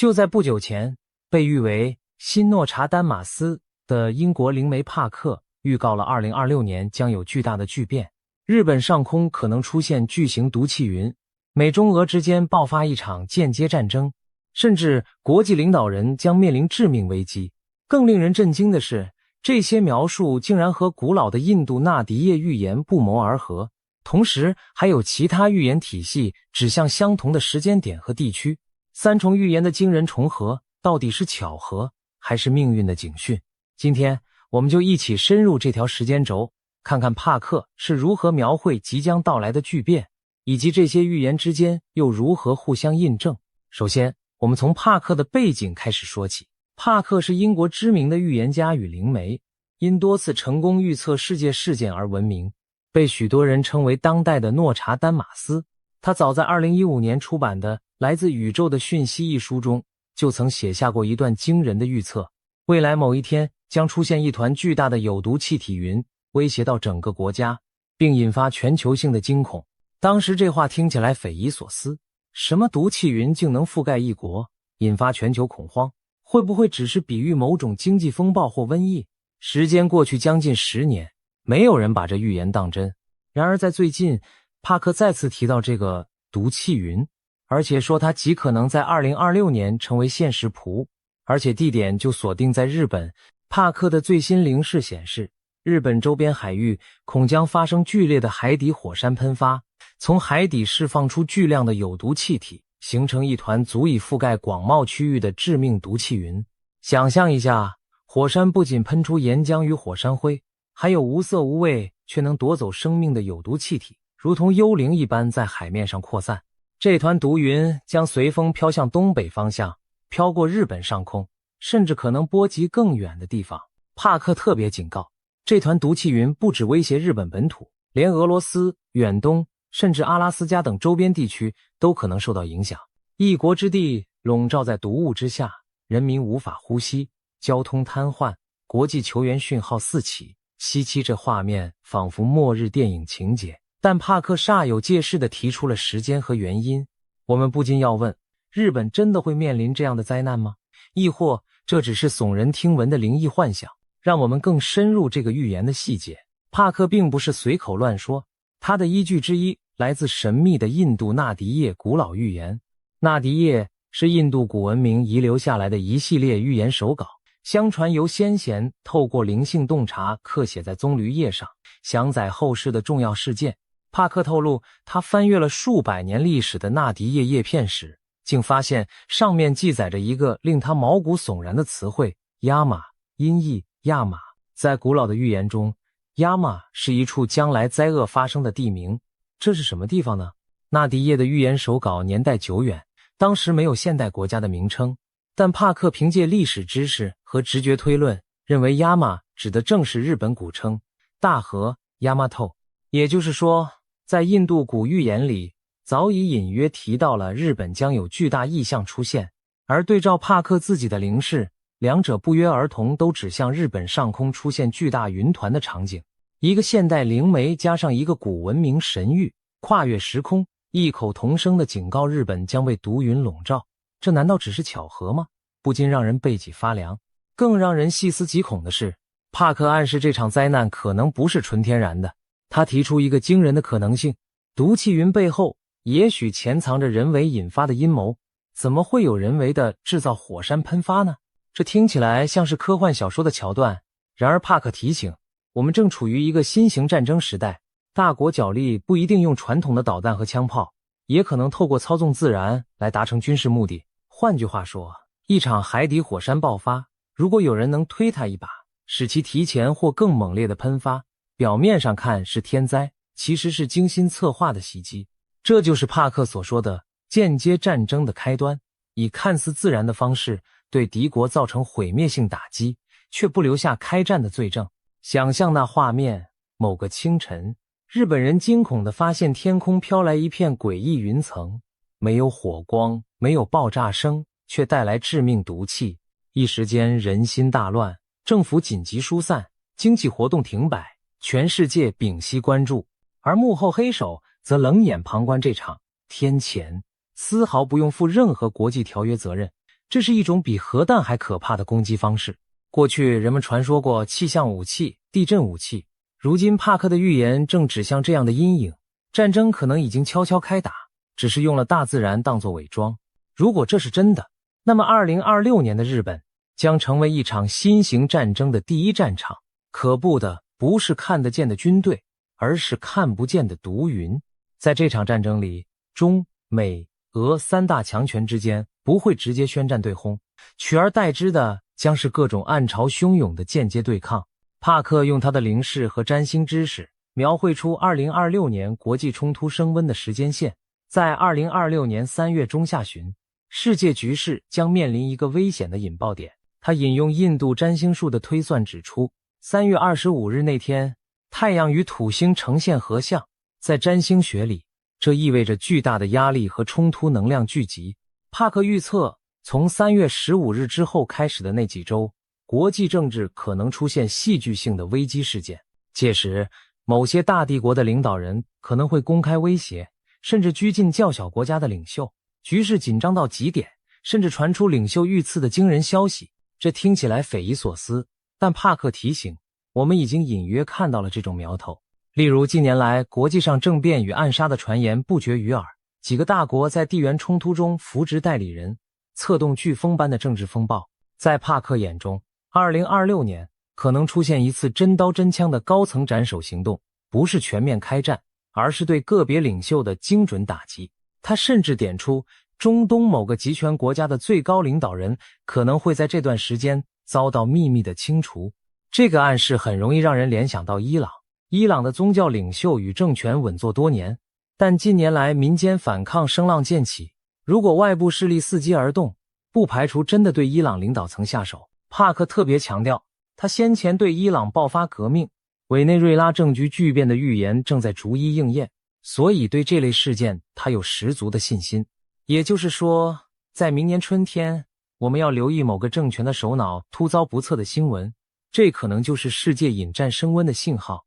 就在不久前，被誉为新诺查丹马斯的英国灵媒帕克预告了2026年将有巨大的巨变，日本上空可能出现巨型毒气云，美中俄之间爆发一场间接战争，甚至国际领导人将面临致命危机。更令人震惊的是，这些描述竟然和古老的印度纳迪叶预言不谋而合，同时还有其他预言体系指向相同的时间点和地区。三重预言的惊人重合，到底是巧合还是命运的警讯？今天我们就一起深入这条时间轴，看看帕克是如何描绘即将到来的巨变，以及这些预言之间又如何互相印证。首先，我们从帕克的背景开始说起。帕克是英国知名的预言家与灵媒，因多次成功预测世界事件而闻名，被许多人称为当代的诺查丹马斯。他早在2015年出版的《来自宇宙的讯息》一书中，就曾写下过一段惊人的预测：未来某一天将出现一团巨大的有毒气体云，威胁到整个国家，并引发全球性的惊恐。当时这话听起来匪夷所思，什么毒气云竟能覆盖一国，引发全球恐慌？会不会只是比喻某种经济风暴或瘟疫？时间过去将近10年，没有人把这预言当真。然而在最近，帕克再次提到这个毒气云，而且说它极可能在2026年成为现实谱，而且地点就锁定在日本。帕克的最新灵视显示，日本周边海域恐将发生剧烈的海底火山喷发，从海底释放出巨量的有毒气体，形成一团足以覆盖广袤区域的致命毒气云。想象一下，火山不仅喷出岩浆与火山灰，还有无色无味却能夺走生命的有毒气体，如同幽灵一般在海面上扩散。这团毒云将随风飘向东北方向，飘过日本上空，甚至可能波及更远的地方。帕克特别警告，这团毒气云不只威胁日本本土，连俄罗斯、远东甚至阿拉斯加等周边地区都可能受到影响。一国之地笼罩在毒雾之下，人民无法呼吸，交通瘫痪，国际求援讯号四起。稀奇，这画面仿佛末日电影情节。但帕克煞有介事地提出了时间和原因。我们不禁要问，日本真的会面临这样的灾难吗？亦或这只是耸人听闻的灵异幻想？让我们更深入这个预言的细节。帕克并不是随口乱说，他的依据之一来自神秘的印度纳迪叶古老预言。纳迪叶是印度古文明遗留下来的一系列预言手稿，相传由先贤透过灵性洞察刻写在棕榈叶上，详载后世的重要事件。帕克透露，他翻阅了数百年历史的纳迪叶叶片时，竟发现上面记载着一个令他毛骨悚然的词汇——亚玛，音译亚玛。在古老的预言中，亚玛是一处将来灾厄发生的地名。这是什么地方呢？纳迪叶的预言手稿年代久远，当时没有现代国家的名称，但帕克凭借历史知识和直觉推论，认为亚玛指的正是日本古称大和亚玛透。也就是说，在印度古预言里，早已隐约提到了日本将有巨大异象出现，而对照帕克自己的灵视，两者不约而同都指向日本上空出现巨大云团的场景。一个现代灵媒加上一个古文明神谕，跨越时空，异口同声地警告日本将被毒云笼罩，这难道只是巧合吗？不禁让人背脊发凉。更让人细思极恐的是，帕克暗示这场灾难可能不是纯天然的。他提出一个惊人的可能性，毒气云背后也许潜藏着人为引发的阴谋。怎么会有人为的制造火山喷发呢？这听起来像是科幻小说的桥段。然而帕克提醒，我们正处于一个新型战争时代，大国角力不一定用传统的导弹和枪炮，也可能透过操纵自然来达成军事目的。换句话说，一场海底火山爆发，如果有人能推它一把，使其提前或更猛烈的喷发，表面上看是天灾，其实是精心策划的袭击。这就是帕克所说的间接战争的开端，以看似自然的方式对敌国造成毁灭性打击，却不留下开战的罪证。想象那画面，某个清晨，日本人惊恐地发现天空飘来一片诡异云层，没有火光，没有爆炸声，却带来致命毒气。一时间人心大乱，政府紧急疏散，经济活动停摆，全世界屏息关注，而幕后黑手则冷眼旁观这场天谴，丝毫不用负任何国际条约责任。这是一种比核弹还可怕的攻击方式。过去人们传说过气象武器、地震武器，如今帕克的预言正指向这样的阴影。战争可能已经悄悄开打，只是用了大自然当作伪装。如果这是真的，那么2026年的日本将成为一场新型战争的第一战场。可怖的不是看得见的军队，而是看不见的毒云。在这场战争里，中美俄三大强权之间不会直接宣战对轰，取而代之的将是各种暗潮汹涌的间接对抗。帕克用他的灵视和占星知识描绘出2026年国际冲突升温的时间线。在2026年3月中下旬，世界局势将面临一个危险的引爆点。他引用印度占星术的推算指出，3月25日那天，太阳与土星呈现合相。在占星学里，这意味着巨大的压力和冲突能量聚集。帕克预测，从3月15日之后开始的那几周，国际政治可能出现戏剧性的危机事件。届时，某些大帝国的领导人可能会公开威胁，甚至拘禁较小国家的领袖。局势紧张到极点，甚至传出领袖遇刺的惊人消息。这听起来匪夷所思，但帕克提醒，我们已经隐约看到了这种苗头。例如，近年来国际上政变与暗杀的传言不绝于耳，几个大国在地缘冲突中扶植代理人，策动飓风般的政治风暴。在帕克眼中，2026年可能出现一次真刀真枪的高层斩首行动，不是全面开战，而是对个别领袖的精准打击。他甚至点出，中东某个集权国家的最高领导人可能会在这段时间遭到秘密的清除。这个暗示很容易让人联想到伊朗。伊朗的宗教领袖与政权稳坐多年，但近年来民间反抗声浪渐起。如果外部势力伺机而动，不排除真的对伊朗领导层下手。帕克特别强调，他先前对伊朗爆发革命、委内瑞拉政局巨变的预言正在逐一应验，所以对这类事件他有十足的信心。也就是说，在明年春天，我们要留意某个政权的首脑突遭不测的新闻，这可能就是世界引战升温的信号。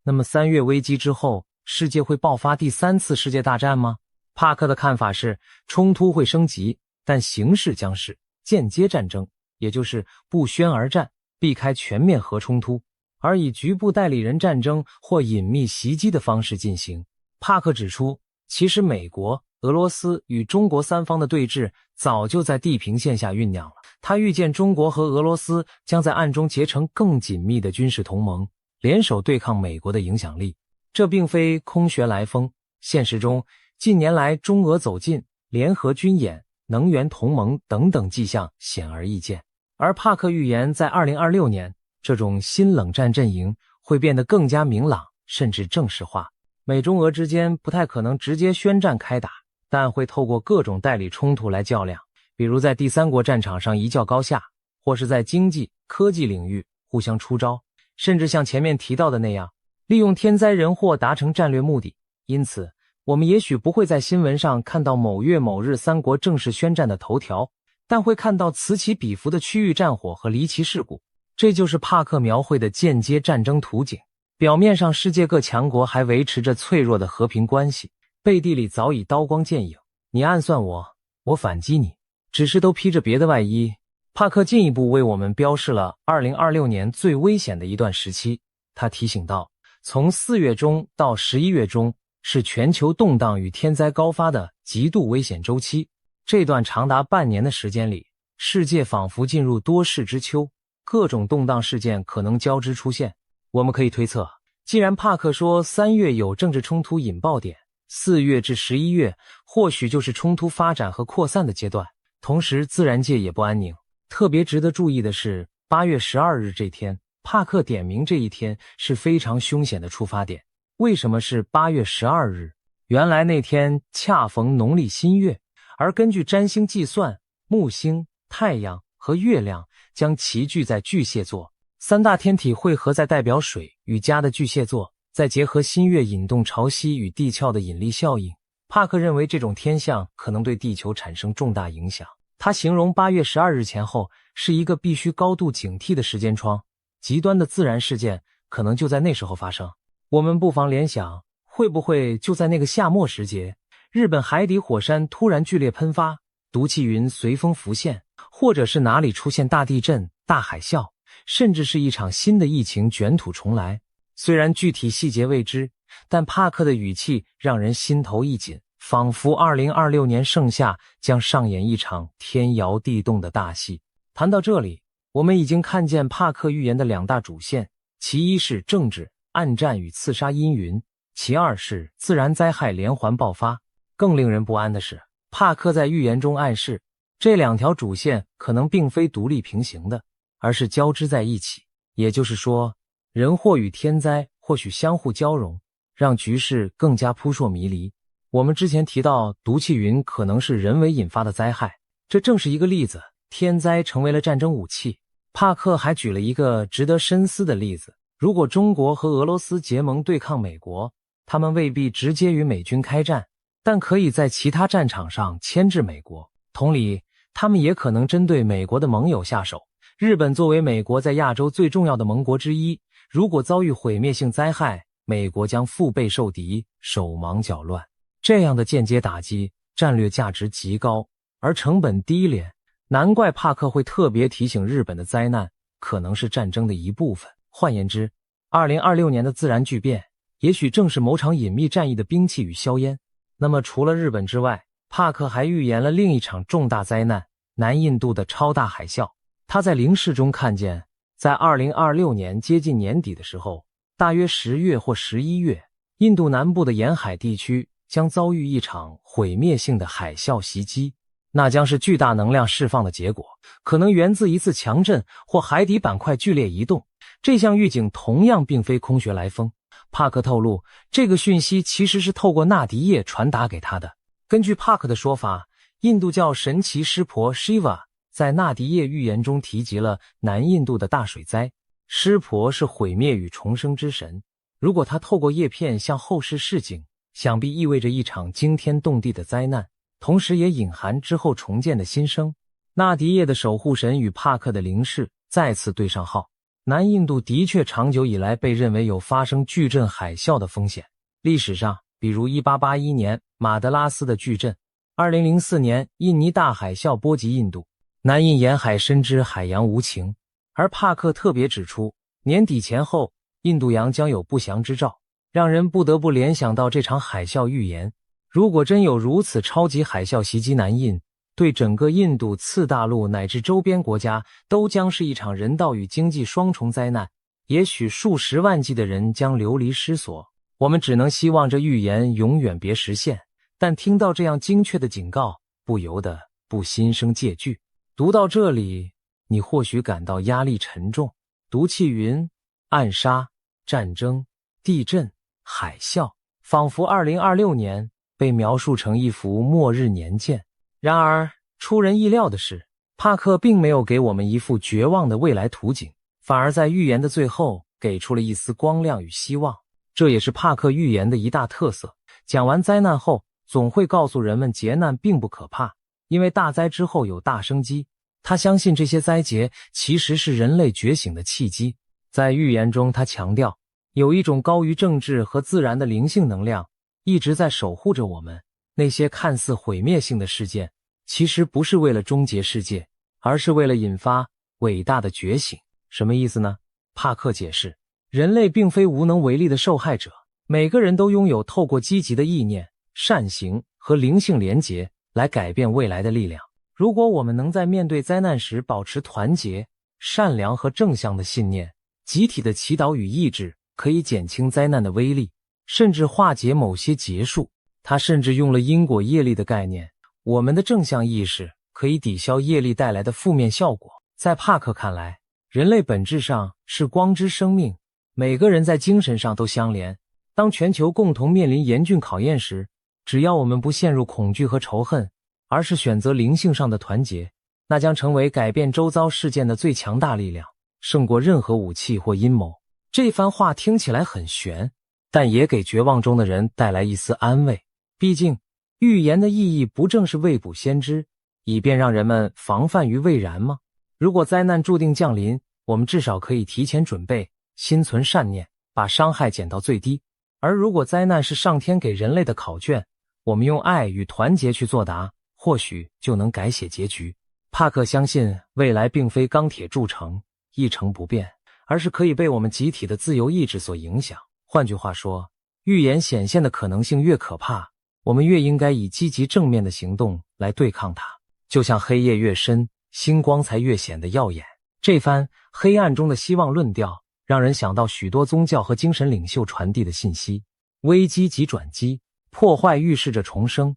那么3月危机之后，世界会爆发第3次世界大战吗？帕克的看法是，冲突会升级，但形势将是间接战争，也就是不宣而战，避开全面核冲突，而以局部代理人战争或隐秘袭击的方式进行。帕克指出，其实美国、俄罗斯与中国三方的对峙早就在地平线下酝酿了。他预见中国和俄罗斯将在暗中结成更紧密的军事同盟，联手对抗美国的影响力。这并非空穴来风，现实中近年来中俄走近、联合军演、能源同盟等等迹象显而易见。而帕克预言，在2026年，这种新冷战阵营会变得更加明朗，甚至正式化。美中俄之间不太可能直接宣战开打，但会透过各种代理冲突来较量，比如在第三国战场上一较高下，或是在经济、科技领域互相出招，甚至像前面提到的那样，利用天灾人祸达成战略目的。因此，我们也许不会在新闻上看到某月某日三国正式宣战的头条，但会看到此起彼伏的区域战火和离奇事故。这就是帕克描绘的间接战争图景。表面上世界各强国还维持着脆弱的和平关系，背地里早已刀光剑影，你暗算我，我反击你，只是都披着别的外衣。帕克进一步为我们标示了2026年最危险的一段时期。他提醒到，从4月中到11月中是全球动荡与天灾高发的极度危险周期。这段长达半年的时间里，世界仿佛进入多事之秋，各种动荡事件可能交织出现。我们可以推测，既然帕克说3月有政治冲突引爆点，4月至11月或许就是冲突发展和扩散的阶段。同时自然界也不安宁。特别值得注意的是，8月12日这天，帕克点名这一天是非常凶险的出发点。为什么是8月12日？原来那天恰逢农历新月，而根据占星计算，木星、太阳和月亮将齐聚在巨蟹座，三大天体汇合在代表水与家的巨蟹座，再结合新月引动潮汐与地壳的引力效应，帕克认为这种天象可能对地球产生重大影响。他形容8月12日前后是一个必须高度警惕的时间窗，极端的自然事件可能就在那时候发生。我们不妨联想，会不会就在那个夏末时节，日本海底火山突然剧烈喷发，毒气云随风浮现，或者是哪里出现大地震、大海啸，甚至是一场新的疫情卷土重来。虽然具体细节未知，但帕克的语气让人心头一紧，仿佛2026年盛夏将上演一场天摇地动的大戏。谈到这里，我们已经看见帕克预言的两大主线，其一是政治、暗战与刺杀阴云，其二是自然灾害连环爆发。更令人不安的是，帕克在预言中暗示，这两条主线可能并非独立平行的，而是交织在一起。也就是说，人祸与天灾或许相互交融，让局势更加扑朔迷离。我们之前提到毒气云可能是人为引发的灾害，这正是一个例子，天灾成为了战争武器。帕克还举了一个值得深思的例子，如果中国和俄罗斯结盟对抗美国，他们未必直接与美军开战，但可以在其他战场上牵制美国。同理，他们也可能针对美国的盟友下手。日本作为美国在亚洲最重要的盟国之一，如果遭遇毁灭性灾害，美国将腹背受敌，手忙脚乱。这样的间接打击战略价值极高，而成本低廉，难怪帕克会特别提醒日本的灾难可能是战争的一部分。换言之，2026年的自然巨变也许正是某场隐秘战役的兵器与硝烟。那么除了日本之外，帕克还预言了另一场重大灾难，南印度的超大海啸。他在灵视中看见，在2026年接近年底的时候，大约10月或11月，印度南部的沿海地区将遭遇一场毁灭性的海啸袭击，那将是巨大能量释放的结果，可能源自一次强震或海底板块剧烈移动。这项预警同样并非空穴来风，帕克透露，这个讯息其实是透过纳迪叶传达给他的。根据帕克的说法，印度教神奇湿婆 Shiva 在纳迪叶预言中提及了南印度的大水灾。湿婆是毁灭与重生之神，如果他透过叶片向后世示警，想必意味着一场惊天动地的灾难，同时也隐含之后重建的新生。纳迪叶的守护神与帕克的灵视再次对上号。南印度的确长久以来被认为有发生巨震海啸的风险，历史上比如1881年马德拉斯的巨震，2004年印尼大海啸波及印度，南印沿海深知海洋无情。而帕克特别指出，年底前后印度洋将有不祥之兆，让人不得不联想到这场海啸预言。如果真有如此超级海啸袭击南印，对整个印度次大陆乃至周边国家都将是一场人道与经济双重灾难，也许数十万计的人将流离失所。我们只能希望这预言永远别实现，但听到这样精确的警告，不由得不心生戒惧。读到这里，你或许感到压力沉重，毒气云、暗杀、战争、地震、海啸，仿佛2026年被描述成一幅末日年鉴。然而出人意料的是，帕克并没有给我们一副绝望的未来图景，反而在预言的最后给出了一丝光亮与希望。这也是帕克预言的一大特色，讲完灾难后总会告诉人们劫难并不可怕，因为大灾之后有大生机。他相信这些灾劫其实是人类觉醒的契机。在预言中，他强调有一种高于政治和自然的灵性能量一直在守护着我们，那些看似毁灭性的事件其实不是为了终结世界，而是为了引发伟大的觉醒。什么意思呢？帕克解释，人类并非无能为力的受害者，每个人都拥有透过积极的意念、善行和灵性连结来改变未来的力量。如果我们能在面对灾难时保持团结、善良和正向的信念，集体的祈祷与意志可以减轻灾难的威力，甚至化解某些劫数。他甚至用了因果业力的概念，我们的正向意识可以抵消业力带来的负面效果。在帕克看来，人类本质上是光之生命，每个人在精神上都相连。当全球共同面临严峻考验时，只要我们不陷入恐惧和仇恨，而是选择灵性上的团结，那将成为改变周遭事件的最强大力量，胜过任何武器或阴谋。这番话听起来很玄，但也给绝望中的人带来一丝安慰。毕竟预言的意义不正是未卜先知，以便让人们防范于未然吗？如果灾难注定降临，我们至少可以提前准备，心存善念，把伤害减到最低。而如果灾难是上天给人类的考卷，我们用爱与团结去作答，或许就能改写结局。帕克相信未来并非钢铁铸成，一成不变，而是可以被我们集体的自由意志所影响。换句话说，预言显现的可能性越可怕，我们越应该以积极正面的行动来对抗它。就像黑夜越深，星光才越显得耀眼。这番黑暗中的希望论调，让人想到许多宗教和精神领袖传递的信息：危机即转机，破坏预示着重生。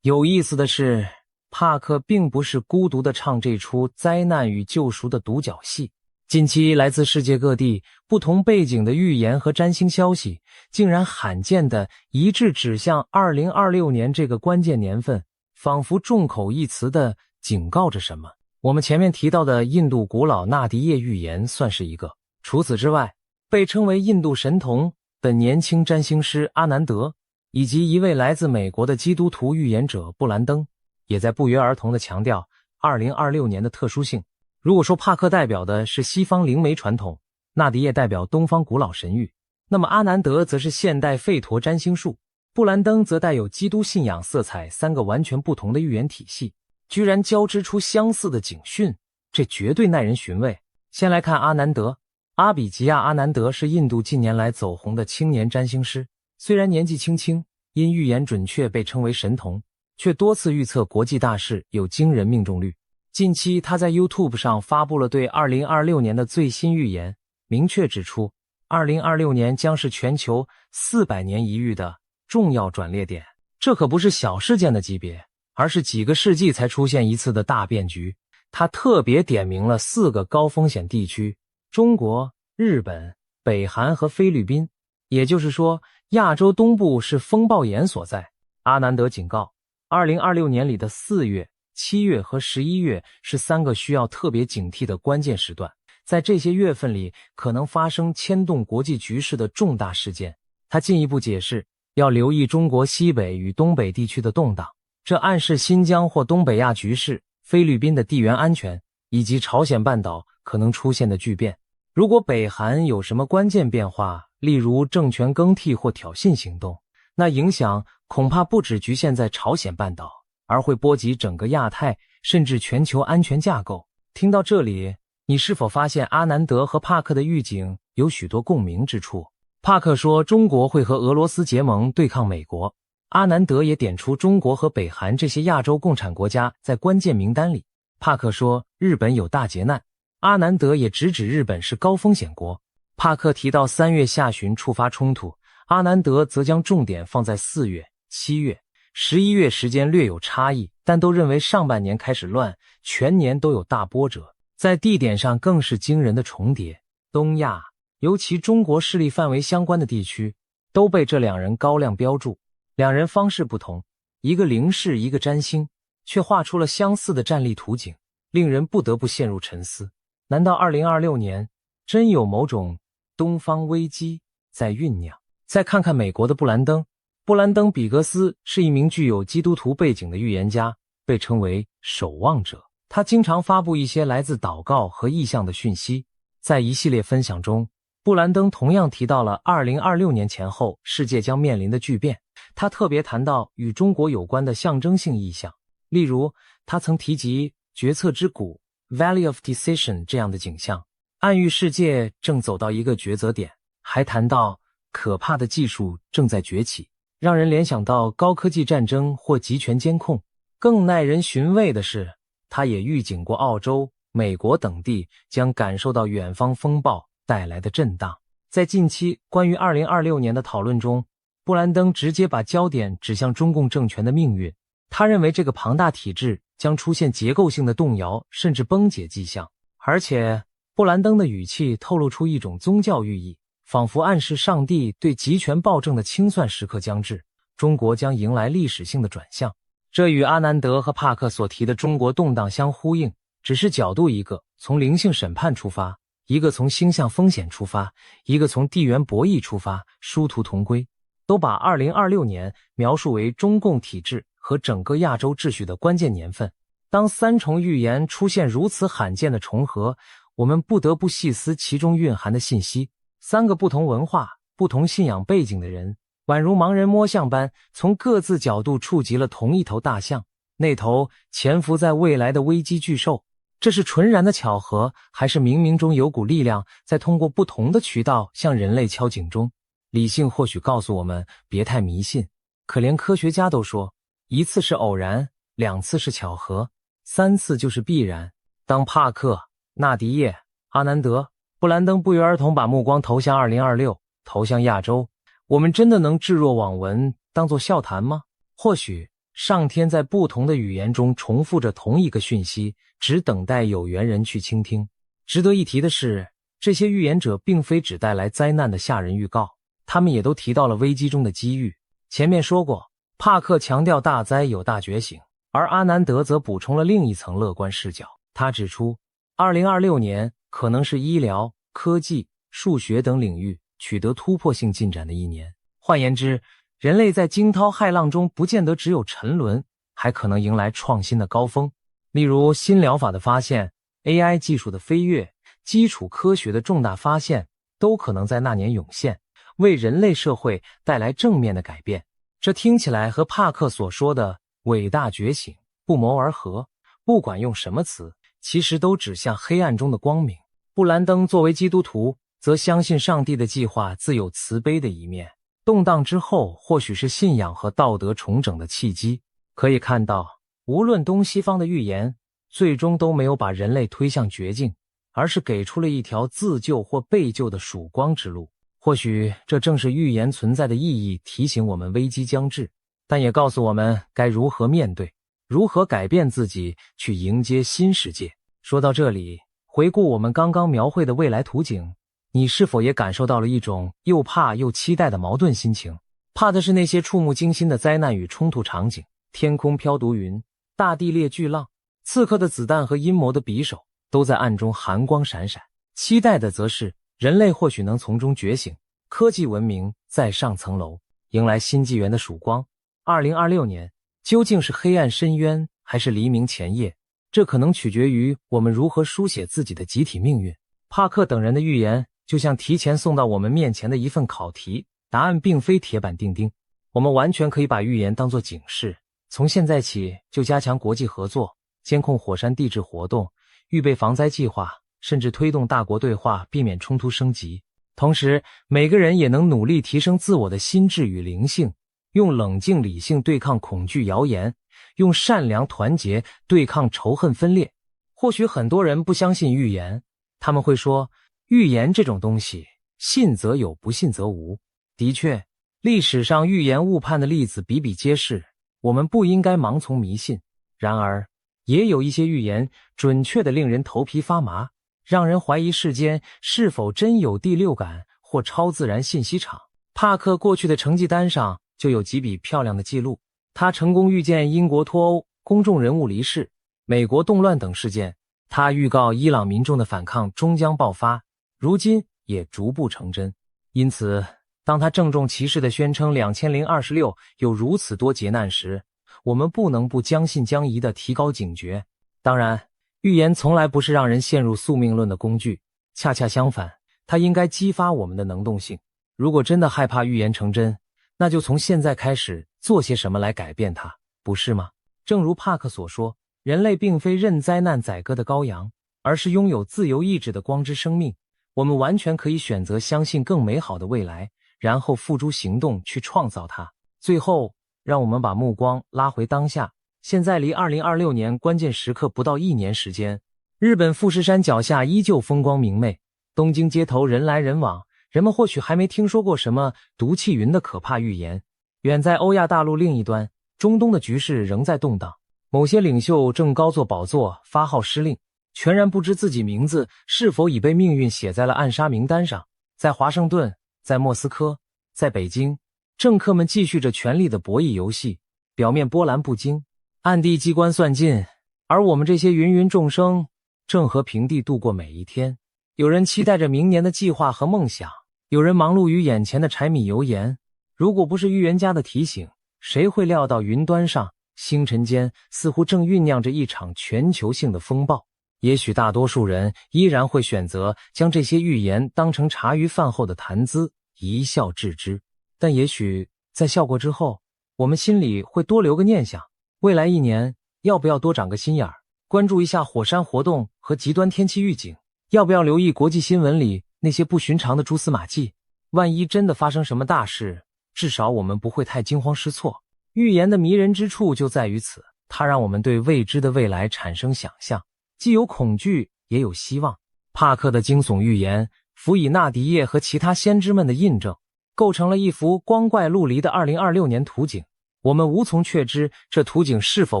有意思的是，帕克并不是孤独地唱这出灾难与救赎的独角戏。近期来自世界各地不同背景的预言和占星消息，竟然罕见地一致指向2026年这个关键年份，仿佛众口一词地警告着什么。我们前面提到的印度古老纳迪叶预言算是一个。除此之外，被称为印度神童的年轻占星师阿南德，以及一位来自美国的基督徒预言者布兰登，也在不约而同地强调2026年的特殊性。如果说帕克代表的是西方灵媒传统，纳迪叶代表东方古老神谕，那么阿南德则是现代吠陀占星术，布兰登则带有基督信仰色彩，三个完全不同的预言体系，居然交织出相似的警讯，这绝对耐人寻味。先来看阿南德。阿比吉亚·阿南德是印度近年来走红的青年占星师，虽然年纪轻轻，因预言准确被称为神童，却多次预测国际大事，有惊人命中率。近期他在 YouTube 上发布了对2026年的最新预言，明确指出2026年将是全球400年一遇的重要转捩点。这可不是小事件的级别，而是几个世纪才出现一次的大变局。他特别点明了4个高风险地区：中国、日本、北韩和菲律宾，也就是说，亚洲东部是风暴眼所在。阿南德警告，2026年里的4月、7月和11月是3个需要特别警惕的关键时段，在这些月份里可能发生牵动国际局势的重大事件。他进一步解释，要留意中国西北与东北地区的动荡，这暗示新疆或东北亚局势、菲律宾的地缘安全以及朝鲜半岛可能出现的巨变。如果北韩有什么关键变化，例如政权更替或挑衅行动，那影响恐怕不只局限在朝鲜半岛，而会波及整个亚太，甚至全球安全架构。听到这里，你是否发现阿南德和帕克的预警有许多共鸣之处？帕克说中国会和俄罗斯结盟对抗美国，阿南德也点出中国和北韩这些亚洲共产国家在关键名单里。帕克说日本有大劫难，阿南德也直指日本是高风险国。帕克提到3月下旬触发冲突，阿南德则将重点放在4月、7月、11月，时间略有差异，但都认为上半年开始乱，全年都有大波折。在地点上更是惊人的重叠，东亚，尤其中国势力范围相关的地区，都被这两人高亮标注。两人方式不同，一个灵视，一个占星，却画出了相似的战力图景，令人不得不陷入沉思。难道2026年真有某种东方危机在酝酿？再看看美国的布兰登·比格斯是一名具有基督徒背景的预言家，被称为守望者。他经常发布一些来自祷告和意象的讯息。在一系列分享中，布兰登同样提到了2026年前后世界将面临的巨变。他特别谈到与中国有关的象征性意象，例如他曾提及决策之谷 Valley of Decision 这样的景象，暗喻世界正走到一个抉择点，还谈到可怕的技术正在崛起，让人联想到高科技战争或集权监控。更耐人寻味的是，他也预警过澳洲、美国等地将感受到远方风暴带来的震荡。在近期关于2026年的讨论中，布兰登直接把焦点指向中共政权的命运。他认为这个庞大体制将出现结构性的动摇，甚至崩解迹象。而且布兰登的语气透露出一种宗教寓意，仿佛暗示上帝对集权暴政的清算时刻将至，中国将迎来历史性的转向。这与阿南德和帕克所提的中国动荡相呼应，只是角度一个从灵性审判出发，一个从星象风险出发，一个从地缘博弈出发，殊途同归，都把2026年描述为中共体制和整个亚洲秩序的关键年份。当三重预言出现如此罕见的重合，我们不得不细思其中蕴含的信息。3个不同文化、不同信仰背景的人，宛如盲人摸象般，从各自角度触及了同一头大象。那头潜伏在未来的危机巨兽，这是纯然的巧合，还是冥冥中有股力量在通过不同的渠道向人类敲警钟？理性或许告诉我们别太迷信，可连科学家都说，1次是偶然，2次是巧合，3次就是必然。当帕克、纳迪叶、阿南德、布兰登不约而同把目光投向2026，投向亚洲，我们真的能置若罔闻，当作笑谈吗？或许上天在不同的语言中重复着同一个讯息，只等待有缘人去倾听。值得一提的是，这些预言者并非只带来灾难的吓人预告，他们也都提到了危机中的机遇。前面说过，帕克强调大灾有大觉醒，而阿南德则补充了另一层乐观视角。他指出，2026年可能是医疗、科技、数学等领域取得突破性进展的一年。换言之，人类在惊涛骇浪中不见得只有沉沦，还可能迎来创新的高峰。例如新疗法的发现、AI 技术的飞跃、基础科学的重大发现，都可能在那年涌现，为人类社会带来正面的改变。这听起来和帕克所说的伟大觉醒不谋而合，不管用什么词，其实都指向黑暗中的光明。布兰登作为基督徒，则相信上帝的计划自有慈悲的一面。动荡之后，或许是信仰和道德重整的契机。可以看到，无论东西方的预言，最终都没有把人类推向绝境，而是给出了一条自救或被救的曙光之路。或许这正是预言存在的意义，提醒我们危机将至，但也告诉我们该如何面对，如何改变自己，去迎接新世界。说到这里，回顾我们刚刚描绘的未来图景，你是否也感受到了一种又怕又期待的矛盾心情？怕的是那些触目惊心的灾难与冲突场景，天空飘毒云，大地裂巨浪，刺客的子弹和阴谋的匕首都在暗中寒光闪闪。期待的则是人类或许能从中觉醒，科技文明再上层楼，迎来新纪元的曙光。2026年究竟是黑暗深渊还是黎明前夜，这可能取决于我们如何书写自己的集体命运。帕克等人的预言就像提前送到我们面前的一份考题，答案并非铁板钉钉，我们完全可以把预言当作警示，从现在起就加强国际合作，监控火山地质活动，预备防灾计划，甚至推动大国对话，避免冲突升级。同时，每个人也能努力提升自我的心智与灵性，用冷静理性对抗恐惧谣言，用善良团结对抗仇恨分裂。或许很多人不相信预言，他们会说，预言这种东西，信则有，不信则无。的确，历史上预言误判的例子比比皆是，我们不应该盲从迷信。然而，也有一些预言准确的令人头皮发麻，让人怀疑世间是否真有第六感或超自然信息场。帕克过去的成绩单上就有几笔漂亮的记录，他成功预见英国脱欧、公众人物离世、美国动乱等事件，他预告伊朗民众的反抗终将爆发，如今也逐步成真。因此，当他郑重其事地宣称2026有如此多劫难时，我们不能不将信将疑地提高警觉。当然，预言从来不是让人陷入宿命论的工具，恰恰相反，它应该激发我们的能动性。如果真的害怕预言成真，那就从现在开始做些什么来改变它，不是吗？正如帕克所说，人类并非任灾难宰割的羔羊，而是拥有自由意志的光之生命。我们完全可以选择相信更美好的未来，然后付诸行动去创造它。最后，让我们把目光拉回当下，现在离2026年关键时刻不到1年时间，日本富士山脚下依旧风光明媚，东京街头人来人往，人们或许还没听说过什么毒气云的可怕预言。远在欧亚大陆另一端，中东的局势仍在动荡，某些领袖正高坐宝座发号施令，全然不知自己名字是否已被命运写在了暗杀名单上。在华盛顿，在莫斯科，在北京，政客们继续着权力的博弈游戏，表面波澜不惊，暗地机关算尽，而我们这些芸芸众生正和平地度过每一天。有人期待着明年的计划和梦想，有人忙碌于眼前的柴米油盐。如果不是预言家的提醒，谁会料到云端上、星辰间似乎正酝酿着一场全球性的风暴？也许大多数人依然会选择将这些预言当成茶余饭后的谈资，一笑置之。但也许在笑过之后，我们心里会多留个念想，未来1年要不要多长个心眼儿，关注一下火山活动和极端天气预警？要不要留意国际新闻里那些不寻常的蛛丝马迹？万一真的发生什么大事，至少我们不会太惊慌失措。预言的迷人之处就在于此，它让我们对未知的未来产生想象，既有恐惧，也有希望。帕克的惊悚预言辅以纳迪叶和其他先知们的印证，构成了一幅光怪陆离的2026年图景。我们无从确知这图景是否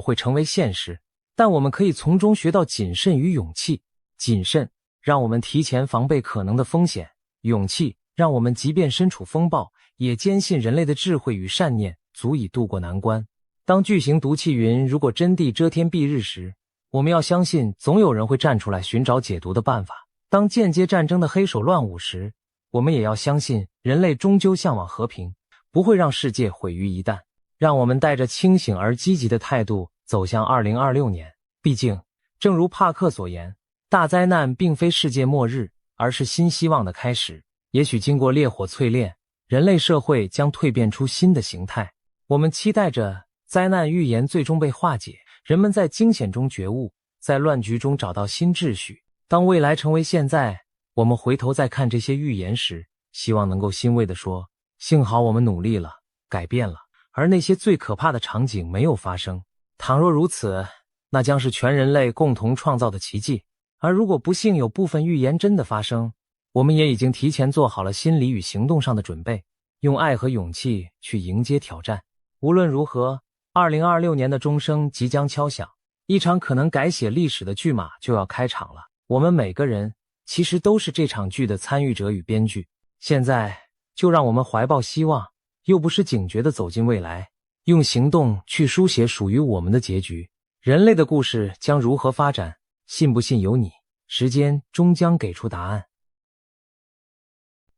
会成为现实，但我们可以从中学到谨慎与勇气。谨慎让我们提前防备可能的风险，勇气让我们即便身处风暴，也坚信人类的智慧与善念足以渡过难关。当巨型毒气云如果真地遮天蔽日时，我们要相信总有人会站出来寻找解毒的办法。当间接战争的黑手乱舞时，我们也要相信人类终究向往和平，不会让世界毁于一旦。让我们带着清醒而积极的态度走向2026年。毕竟，正如帕克所言，大灾难并非世界末日，而是新希望的开始。也许经过烈火淬炼，人类社会将蜕变出新的形态。我们期待着灾难预言最终被化解，人们在惊险中觉悟，在乱局中找到新秩序。当未来成为现在，我们回头再看这些预言时，希望能够欣慰地说，幸好我们努力了，改变了，而那些最可怕的场景没有发生。倘若如此，那将是全人类共同创造的奇迹。而如果不幸有部分预言真的发生，我们也已经提前做好了心理与行动上的准备，用爱和勇气去迎接挑战。无论如何，2026年的钟声即将敲响，一场可能改写历史的剧码就要开场了。我们每个人其实都是这场剧的参与者与编剧。现在就让我们怀抱希望，又不失警觉地走进未来，用行动去书写属于我们的结局。人类的故事将如何发展，信不信由你，时间终将给出答案。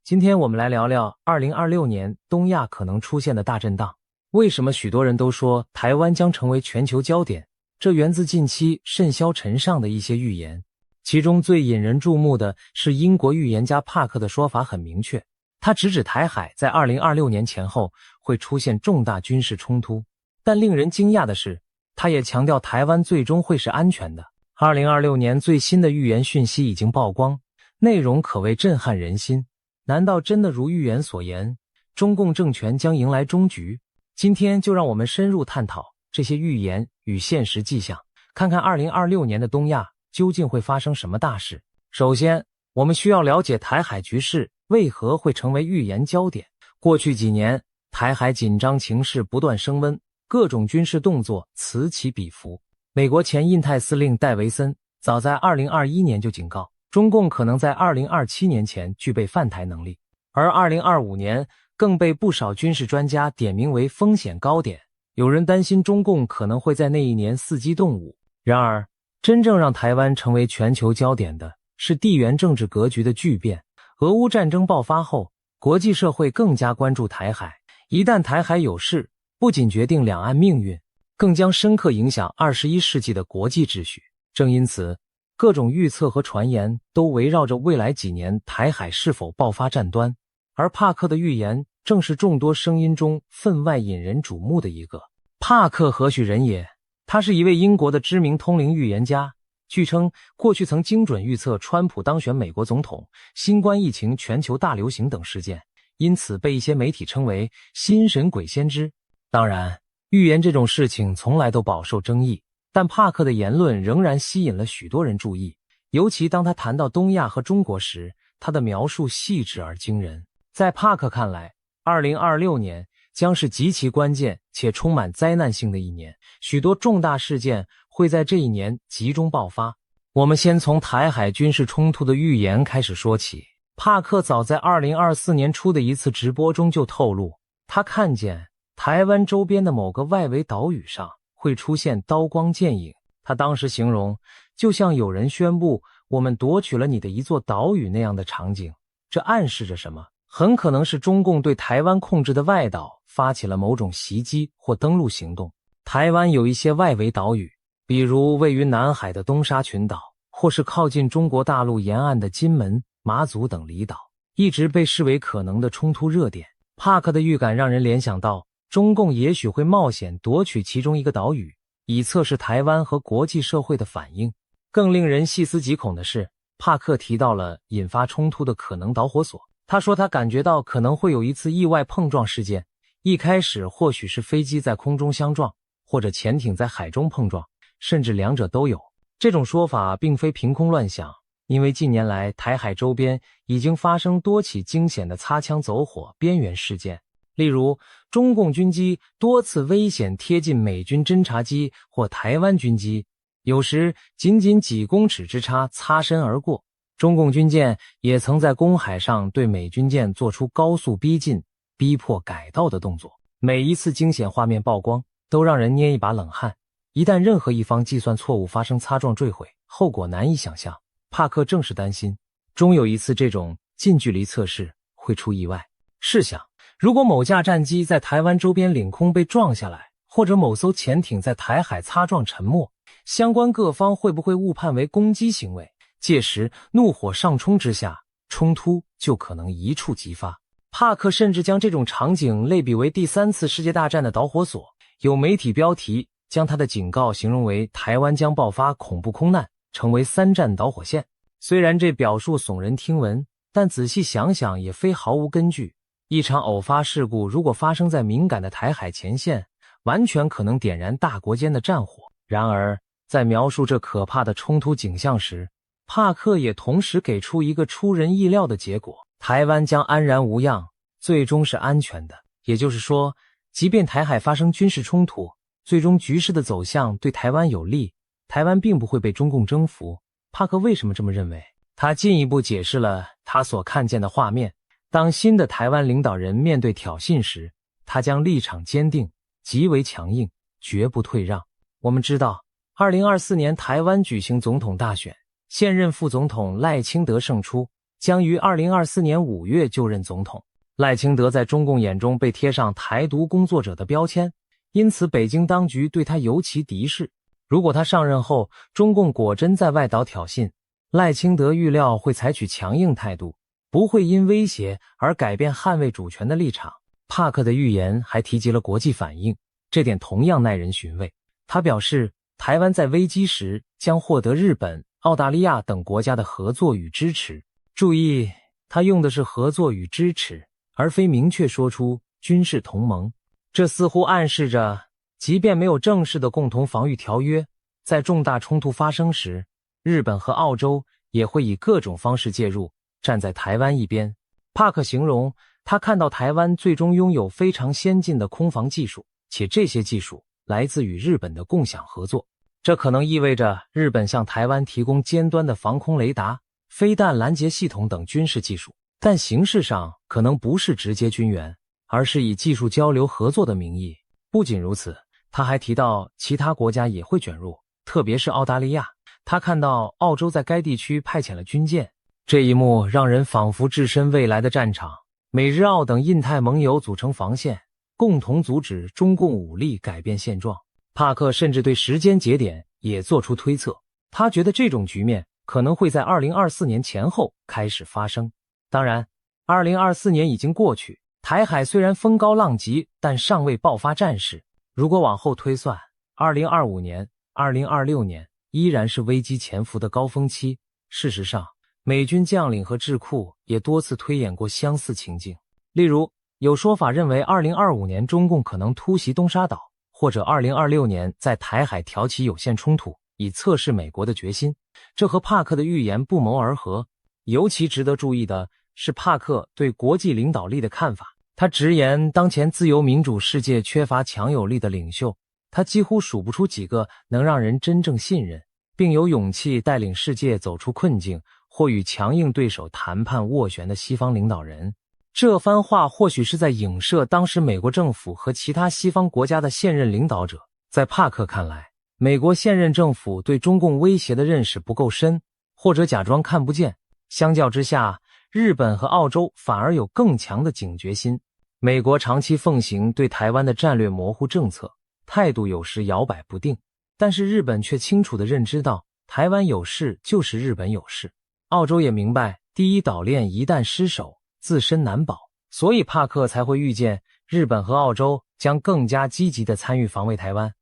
今天我们来聊聊2026年东亚可能出现的大震荡。为什么许多人都说台湾将成为全球焦点？这源自近期甚嚣尘上的一些预言。其中最引人注目的是英国预言家帕克的说法很明确，他直指台海在2026年前后会出现重大军事冲突。但令人惊讶的是，他也强调台湾最终会是安全的。2026年最新的预言讯息已经曝光，内容可谓震撼人心。难道真的如预言所言，中共政权将迎来终局？今天就让我们深入探讨这些预言与现实迹象，看看2026年的东亚究竟会发生什么大事。首先，我们需要了解台海局势为何会成为预言焦点。过去几年，台海紧张情势不断升温，各种军事动作此起彼伏。美国前印太司令戴维森早在2021年就警告，中共可能在2027年前具备犯台能力，而2025年更被不少军事专家点名为风险高点。有人担心中共可能会在那一年伺机动武。然而，真正让台湾成为全球焦点的是地缘政治格局的巨变。俄乌战争爆发后，国际社会更加关注台海。一旦台海有事，不仅决定两岸命运，更将深刻影响21世纪的国际秩序。正因此，各种预测和传言都围绕着未来几年台海是否爆发战端。而帕克的预言正是众多声音中分外引人瞩目的一个。帕克何许人也？他是一位英国的知名通灵预言家，据称过去曾精准预测川普当选美国总统、新冠疫情全球大流行等事件，因此被一些媒体称为新神鬼先知。当然，预言这种事情从来都饱受争议，但帕克的言论仍然吸引了许多人注意，尤其当他谈到东亚和中国时，他的描述细致而惊人。在帕克看来，2026年将是极其关键且充满灾难性的一年，许多重大事件会在这一年集中爆发。我们先从台海军事冲突的预言开始说起。帕克早在2024年初的一次直播中就透露，他看见台湾周边的某个外围岛屿上会出现刀光剑影。他当时形容，就像有人宣布我们夺取了你的一座岛屿那样的场景。这暗示着什么？很可能是中共对台湾控制的外岛发起了某种袭击或登陆行动。台湾有一些外围岛屿，比如位于南海的东沙群岛，或是靠近中国大陆沿岸的金门、马祖等离岛，一直被视为可能的冲突热点。帕克的预感让人联想到，中共也许会冒险夺取其中一个岛屿，以测试台湾和国际社会的反应。更令人细思极恐的是，帕克提到了引发冲突的可能导火索。他说他感觉到可能会有一次意外碰撞事件，一开始或许是飞机在空中相撞，或者潜艇在海中碰撞，甚至两者都有。这种说法并非凭空乱想，因为近年来台海周边已经发生多起惊险的擦枪走火边缘事件，例如中共军机多次危险贴近美军侦察机或台湾军机，有时仅几公尺之差擦身而过。中共军舰也曾在公海上对美军舰做出高速逼近、逼迫改道的动作。每一次惊险画面曝光，都让人捏一把冷汗。一旦任何一方计算错误发生擦撞坠毁，后果难以想象。帕克正是担心，终有一次这种近距离测试会出意外。试想，如果某架战机在台湾周边领空被撞下来，或者某艘潜艇在台海擦撞沉没，相关各方会不会误判为攻击行为？届时怒火上冲之下，冲突就可能一触即发。帕克甚至将这种场景类比为第3次世界大战的导火索，有媒体标题将他的警告形容为台湾将爆发恐怖空难，成为3战导火线。虽然这表述耸人听闻，但仔细想想也非毫无根据。一场偶发事故如果发生在敏感的台海前线，完全可能点燃大国间的战火。然而，在描述这可怕的冲突景象时，帕克也同时给出一个出人意料的结果：台湾将安然无恙，最终是安全的。也就是说，即便台海发生军事冲突，最终局势的走向对台湾有利，台湾并不会被中共征服。帕克为什么这么认为？他进一步解释了他所看见的画面：当新的台湾领导人面对挑衅时，他将立场坚定，极为强硬，绝不退让。我们知道，2024年台湾举行总统大选，现任副总统赖清德胜出，将于2024年5月就任总统。赖清德在中共眼中被贴上台独工作者的标签，因此北京当局对他尤其敌视。如果他上任后，中共果真在外岛挑衅，赖清德预料会采取强硬态度，不会因威胁而改变捍卫主权的立场。帕克的预言还提及了国际反应，这点同样耐人寻味。他表示，台湾在危机时将获得日本、澳大利亚等国家的合作与支持。注意，他用的是合作与支持，而非明确说出军事同盟。这似乎暗示着，即便没有正式的共同防御条约，在重大冲突发生时，日本和澳洲也会以各种方式介入，站在台湾一边。帕克形容，他看到台湾最终拥有非常先进的空防技术，且这些技术来自与日本的共享合作。这可能意味着日本向台湾提供尖端的防空雷达、飞弹拦截系统等军事技术，但形式上可能不是直接军援，而是以技术交流合作的名义。不仅如此，他还提到其他国家也会卷入，特别是澳大利亚。他看到澳洲在该地区派遣了军舰，这一幕让人仿佛置身未来的战场。美日澳等印太盟友组成防线，共同阻止中共武力改变现状。帕克甚至对时间节点也做出推测，他觉得这种局面可能会在2024年前后开始发生。当然，2024年已经过去，台海虽然风高浪急，但尚未爆发战事。如果往后推算，2025年、2026年依然是危机潜伏的高峰期。事实上，美军将领和智库也多次推演过相似情境。例如，有说法认为2025年中共可能突袭东沙岛，或者2026年在台海挑起有限冲突，以测试美国的决心。这和帕克的预言不谋而合。尤其值得注意的是帕克对国际领导力的看法。他直言，当前自由民主世界缺乏强有力的领袖，他几乎数不出几个能让人真正信任，并有勇气带领世界走出困境，或与强硬对手谈判斡旋的西方领导人。这番话或许是在影射当时美国政府和其他西方国家的现任领导者。在帕克看来，美国现任政府对中共威胁的认识不够深，或者假装看不见。相较之下，日本和澳洲反而有更强的警觉心。美国长期奉行对台湾的战略模糊政策，态度有时摇摆不定，但是日本却清楚地认知到，台湾有事就是日本有事。澳洲也明白，第一岛链一旦失守，自身难保，所以帕克才会预见日本和澳洲将更加积极地参与防卫台湾。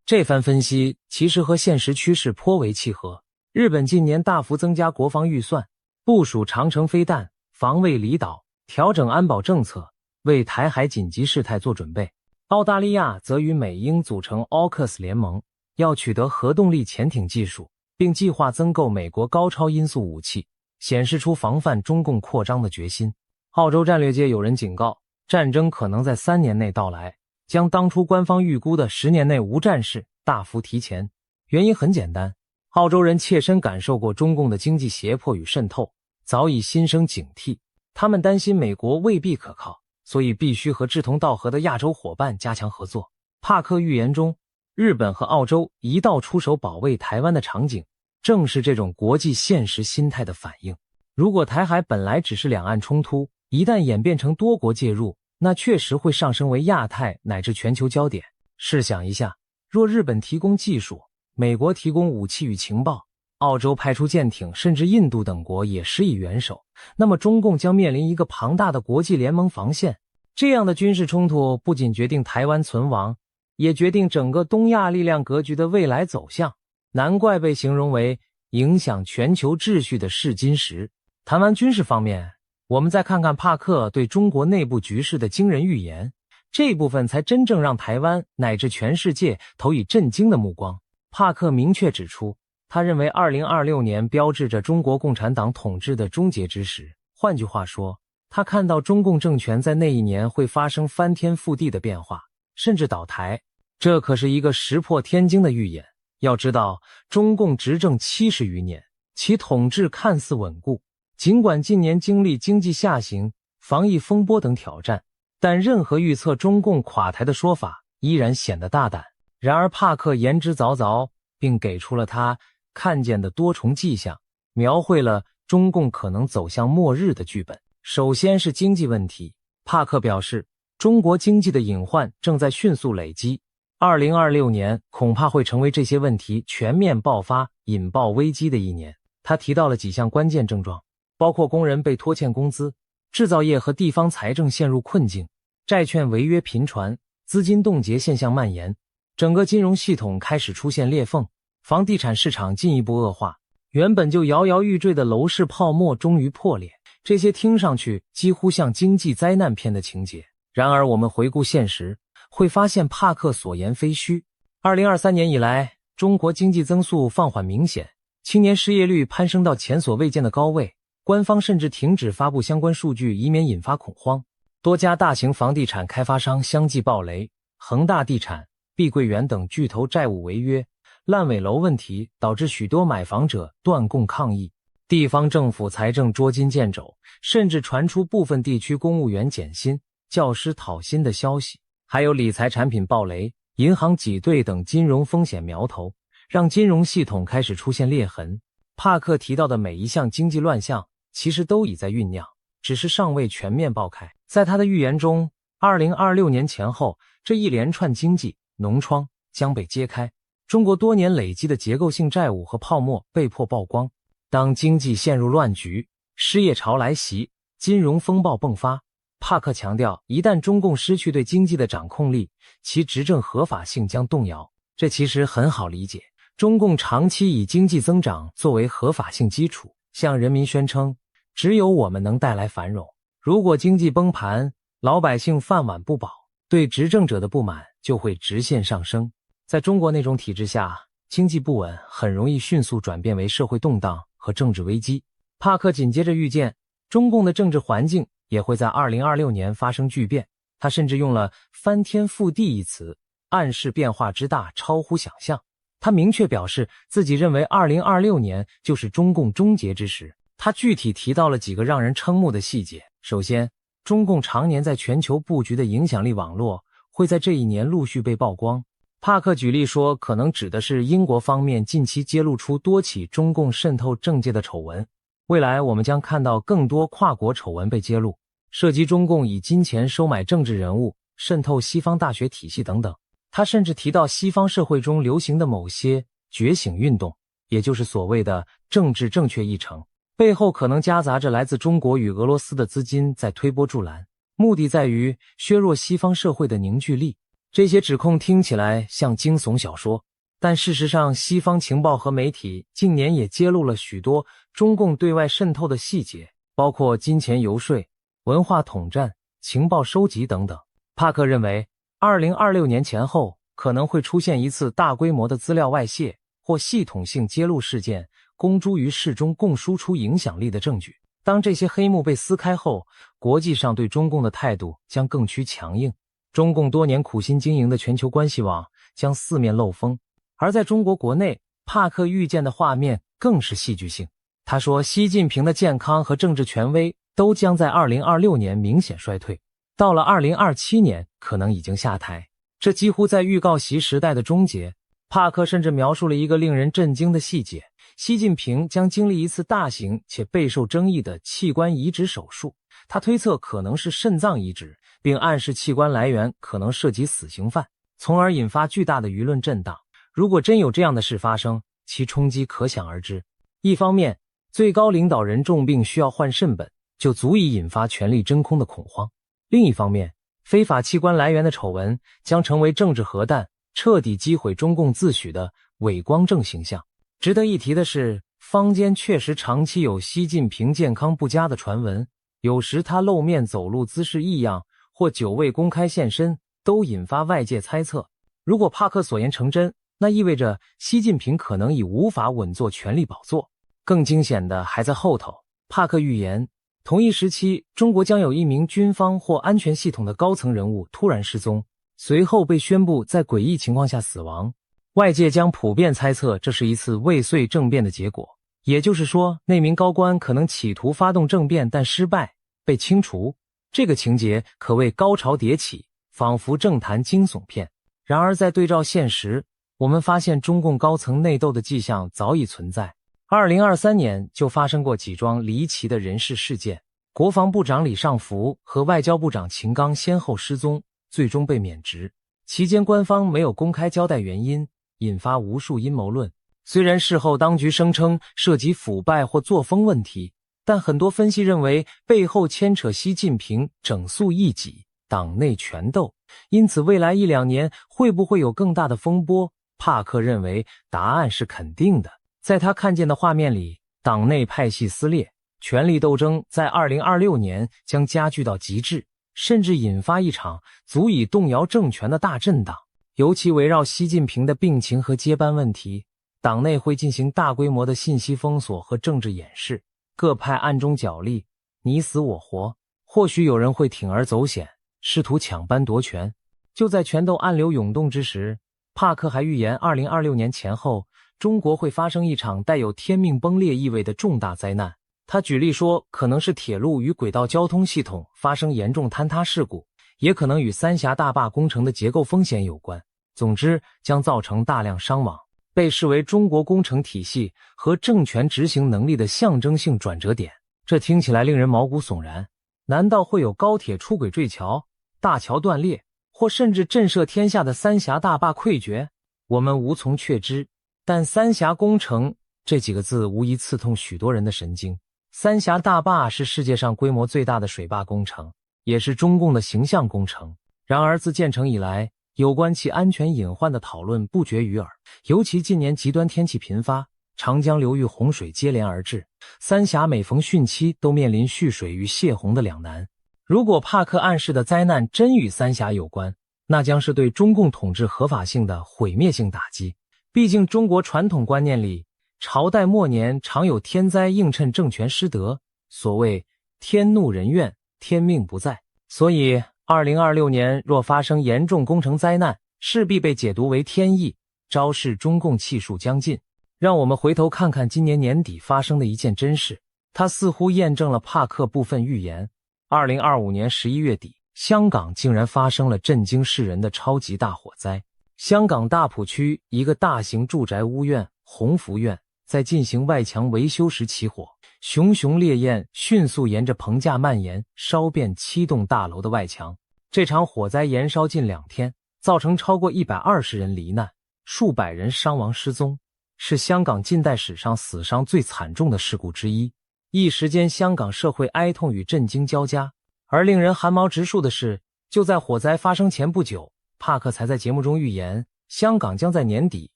这番分析其实和现实趋势颇为契合。日本近年大幅增加国防预算，部署长程飞弹，防卫离岛，调整安保政策，为台海紧急事态做准备。澳大利亚则与美英组成 AUKUS 联盟，要取得核动力潜艇技术，并计划增购美国高超音速武器，显示出防范中共扩张的决心。澳洲战略界有人警告，战争可能在3年内到来，将当初官方预估的10年内无战事大幅提前。原因很简单，澳洲人切身感受过中共的经济胁迫与渗透，早已心生警惕。他们担心美国未必可靠，所以必须和志同道合的亚洲伙伴加强合作。帕克预言中，日本和澳洲一道出手保卫台湾的场景，正是这种国际现实心态的反应。如果台海本来只是两岸冲突，一旦演变成多国介入，那确实会上升为亚太乃至全球焦点。试想一下，若日本提供技术，美国提供武器与情报，澳洲派出舰艇，甚至印度等国也施以援手，那么中共将面临一个庞大的国际联盟防线。这样的军事冲突不仅决定台湾存亡，也决定整个东亚力量格局的未来走向。难怪被形容为影响全球秩序的试金石。谈完军事方面，我们再看看帕克对中国内部局势的惊人预言，这部分才真正让台湾乃至全世界投以震惊的目光。帕克明确指出，他认为2026年标志着中国共产党统治的终结之时。换句话说，他看到中共政权在那一年会发生翻天覆地的变化，甚至倒台。这可是一个石破天惊的预言。要知道，中共执政70余年，其统治看似稳固，尽管近年经历经济下行、防疫风波等挑战，但任何预测中共垮台的说法依然显得大胆。然而帕克言之凿凿，并给出了他看见的多重迹象，描绘了中共可能走向末日的剧本。首先是经济问题，帕克表示，中国经济的隐患正在迅速累积，2026年恐怕会成为这些问题全面爆发、引爆危机的一年。他提到了几项关键症状，包括工人被拖欠工资，制造业和地方财政陷入困境，债券违约频传，资金冻结现象蔓延，整个金融系统开始出现裂缝，房地产市场进一步恶化，原本就摇摇欲坠的楼市泡沫终于破裂。这些听上去几乎像经济灾难片的情节，然而我们回顾现实，会发现帕克所言非虚。2023年以来，中国经济增速放缓明显，青年失业率攀升到前所未见的高位，官方甚至停止发布相关数据，以免引发恐慌。多家大型房地产开发商相继暴雷，恒大地产、碧桂园等巨头债务违约，烂尾楼问题导致许多买房者断供抗议，地方政府财政捉襟见肘，甚至传出部分地区公务员减薪、教师讨薪的消息。还有理财产品暴雷、银行挤兑等金融风险苗头，让金融系统开始出现裂痕。帕克提到的每一项经济乱象，其实都已在酝酿，只是尚未全面爆开。在他的预言中，2026年前后，这一连串经济脓疮将被揭开，中国多年累积的结构性债务和泡沫被迫曝光。当经济陷入乱局，失业潮来袭，金融风暴迸发，帕克强调，一旦中共失去对经济的掌控力，其执政合法性将动摇。这其实很好理解，中共长期以经济增长作为合法性基础，向人民宣称只有我们能带来繁荣。如果经济崩盘，老百姓饭碗不保，对执政者的不满就会直线上升。在中国那种体制下，经济不稳很容易迅速转变为社会动荡和政治危机。帕克紧接着预见，中共的政治环境也会在2026年发生巨变，他甚至用了翻天覆地一词，暗示变化之大超乎想象。他明确表示自己认为2026年就是中共终结之时。他具体提到了几个让人瞠目的细节。首先，中共常年在全球布局的影响力网络会在这一年陆续被曝光。帕克举例说，可能指的是英国方面近期揭露出多起中共渗透政界的丑闻。未来我们将看到更多跨国丑闻被揭露，涉及中共以金钱收买政治人物、渗透西方大学体系等等。他甚至提到西方社会中流行的某些觉醒运动，也就是所谓的政治正确议程，背后可能夹杂着来自中国与俄罗斯的资金在推波助澜，目的在于削弱西方社会的凝聚力。这些指控听起来像惊悚小说，但事实上西方情报和媒体近年也揭露了许多中共对外渗透的细节，包括金钱游说、文化统战、情报收集等等。帕克认为2026年前后可能会出现一次大规模的资料外泄或系统性揭露事件，公诸于世，中共输出影响力的证据。当这些黑幕被撕开后，国际上对中共的态度将更趋强硬，中共多年苦心经营的全球关系网将四面漏风。而在中国国内，帕克预见的画面更是戏剧性。他说，习近平的健康和政治权威都将在2026年明显衰退，到了2027年可能已经下台，这几乎在预告习时代的终结。帕克甚至描述了一个令人震惊的细节，习近平将经历一次大型且备受争议的器官移植手术，他推测可能是肾脏移植，并暗示器官来源可能涉及死刑犯，从而引发巨大的舆论震荡。如果真有这样的事发生，其冲击可想而知。一方面，最高领导人重病需要换肾本，就足以引发权力真空的恐慌；另一方面，非法器官来源的丑闻将成为政治核弹，彻底击毁中共自诩的伪光正形象。值得一提的是，坊间确实长期有习近平健康不佳的传闻，有时他露面走路姿势异样，或久未公开现身，都引发外界猜测。如果帕克所言成真，那意味着习近平可能已无法稳坐权力宝座。更惊险的还在后头，帕克预言，同一时期，中国将有一名军方或安全系统的高层人物突然失踪，随后被宣布在诡异情况下死亡。外界将普遍猜测这是一次未遂政变的结果，也就是说，那名高官可能企图发动政变但失败，被清除。这个情节可谓高潮迭起，仿佛政坛惊悚片。然而在对照现实，我们发现中共高层内斗的迹象早已存在。2023年就发生过几桩离奇的人事事件，国防部长李尚福和外交部长秦刚先后失踪，最终被免职。期间官方没有公开交代原因，引发无数阴谋论。虽然事后当局声称涉及腐败或作风问题，但很多分析认为背后牵扯习近平整肃异己、党内权斗，因此未来1-2年会不会有更大的风波？帕克认为答案是肯定的。在他看见的画面里，党内派系撕裂，权力斗争在2026年将加剧到极致，甚至引发一场足以动摇政权的大震荡。尤其围绕习近平的病情和接班问题，党内会进行大规模的信息封锁和政治掩饰，各派暗中角力，你死我活。或许有人会铤而走险，试图抢班夺权。就在权斗暗流涌动之时，帕克还预言2026年前后，中国会发生一场带有天命崩裂意味的重大灾难。他举例说，可能是铁路与轨道交通系统发生严重坍塌事故，也可能与三峡大坝工程的结构风险有关。总之，将造成大量伤亡，被视为中国工程体系和政权执行能力的象征性转折点。这听起来令人毛骨悚然。难道会有高铁出轨坠桥、大桥断裂，或甚至震慑天下的三峡大坝溃决？我们无从确知。但三峡工程这几个字无疑刺痛许多人的神经。三峡大坝是世界上规模最大的水坝工程，也是中共的形象工程。然而自建成以来，有关其安全隐患的讨论不绝于耳，尤其近年极端天气频发，长江流域洪水接连而至，三峡每逢汛期都面临蓄水与泄洪的两难。如果帕克暗示的灾难真与三峡有关，那将是对中共统治合法性的毁灭性打击。毕竟中国传统观念里，朝代末年常有天灾映衬政权失德，所谓天怒人怨，天命不在。所以2026年若发生严重工程灾难，势必被解读为天意，昭示中共气数将尽。让我们回头看看今年年底发生的一件真事，它似乎验证了帕克部分预言。2025年11月底，香港竟然发生了震惊世人的超级大火灾。香港大埔区一个大型住宅屋苑鸿福苑在进行外墙维修时起火，熊熊烈焰迅速沿着棚架蔓延，烧遍7栋大楼的外墙。这场火灾延烧近2天，造成超过120人罹难，数百人伤亡失踪，是香港近代史上死伤最惨重的事故之一。一时间，香港社会哀痛与震惊交加。而令人寒毛直竖的是，就在火灾发生前不久，帕克才在节目中预言，香港将在年底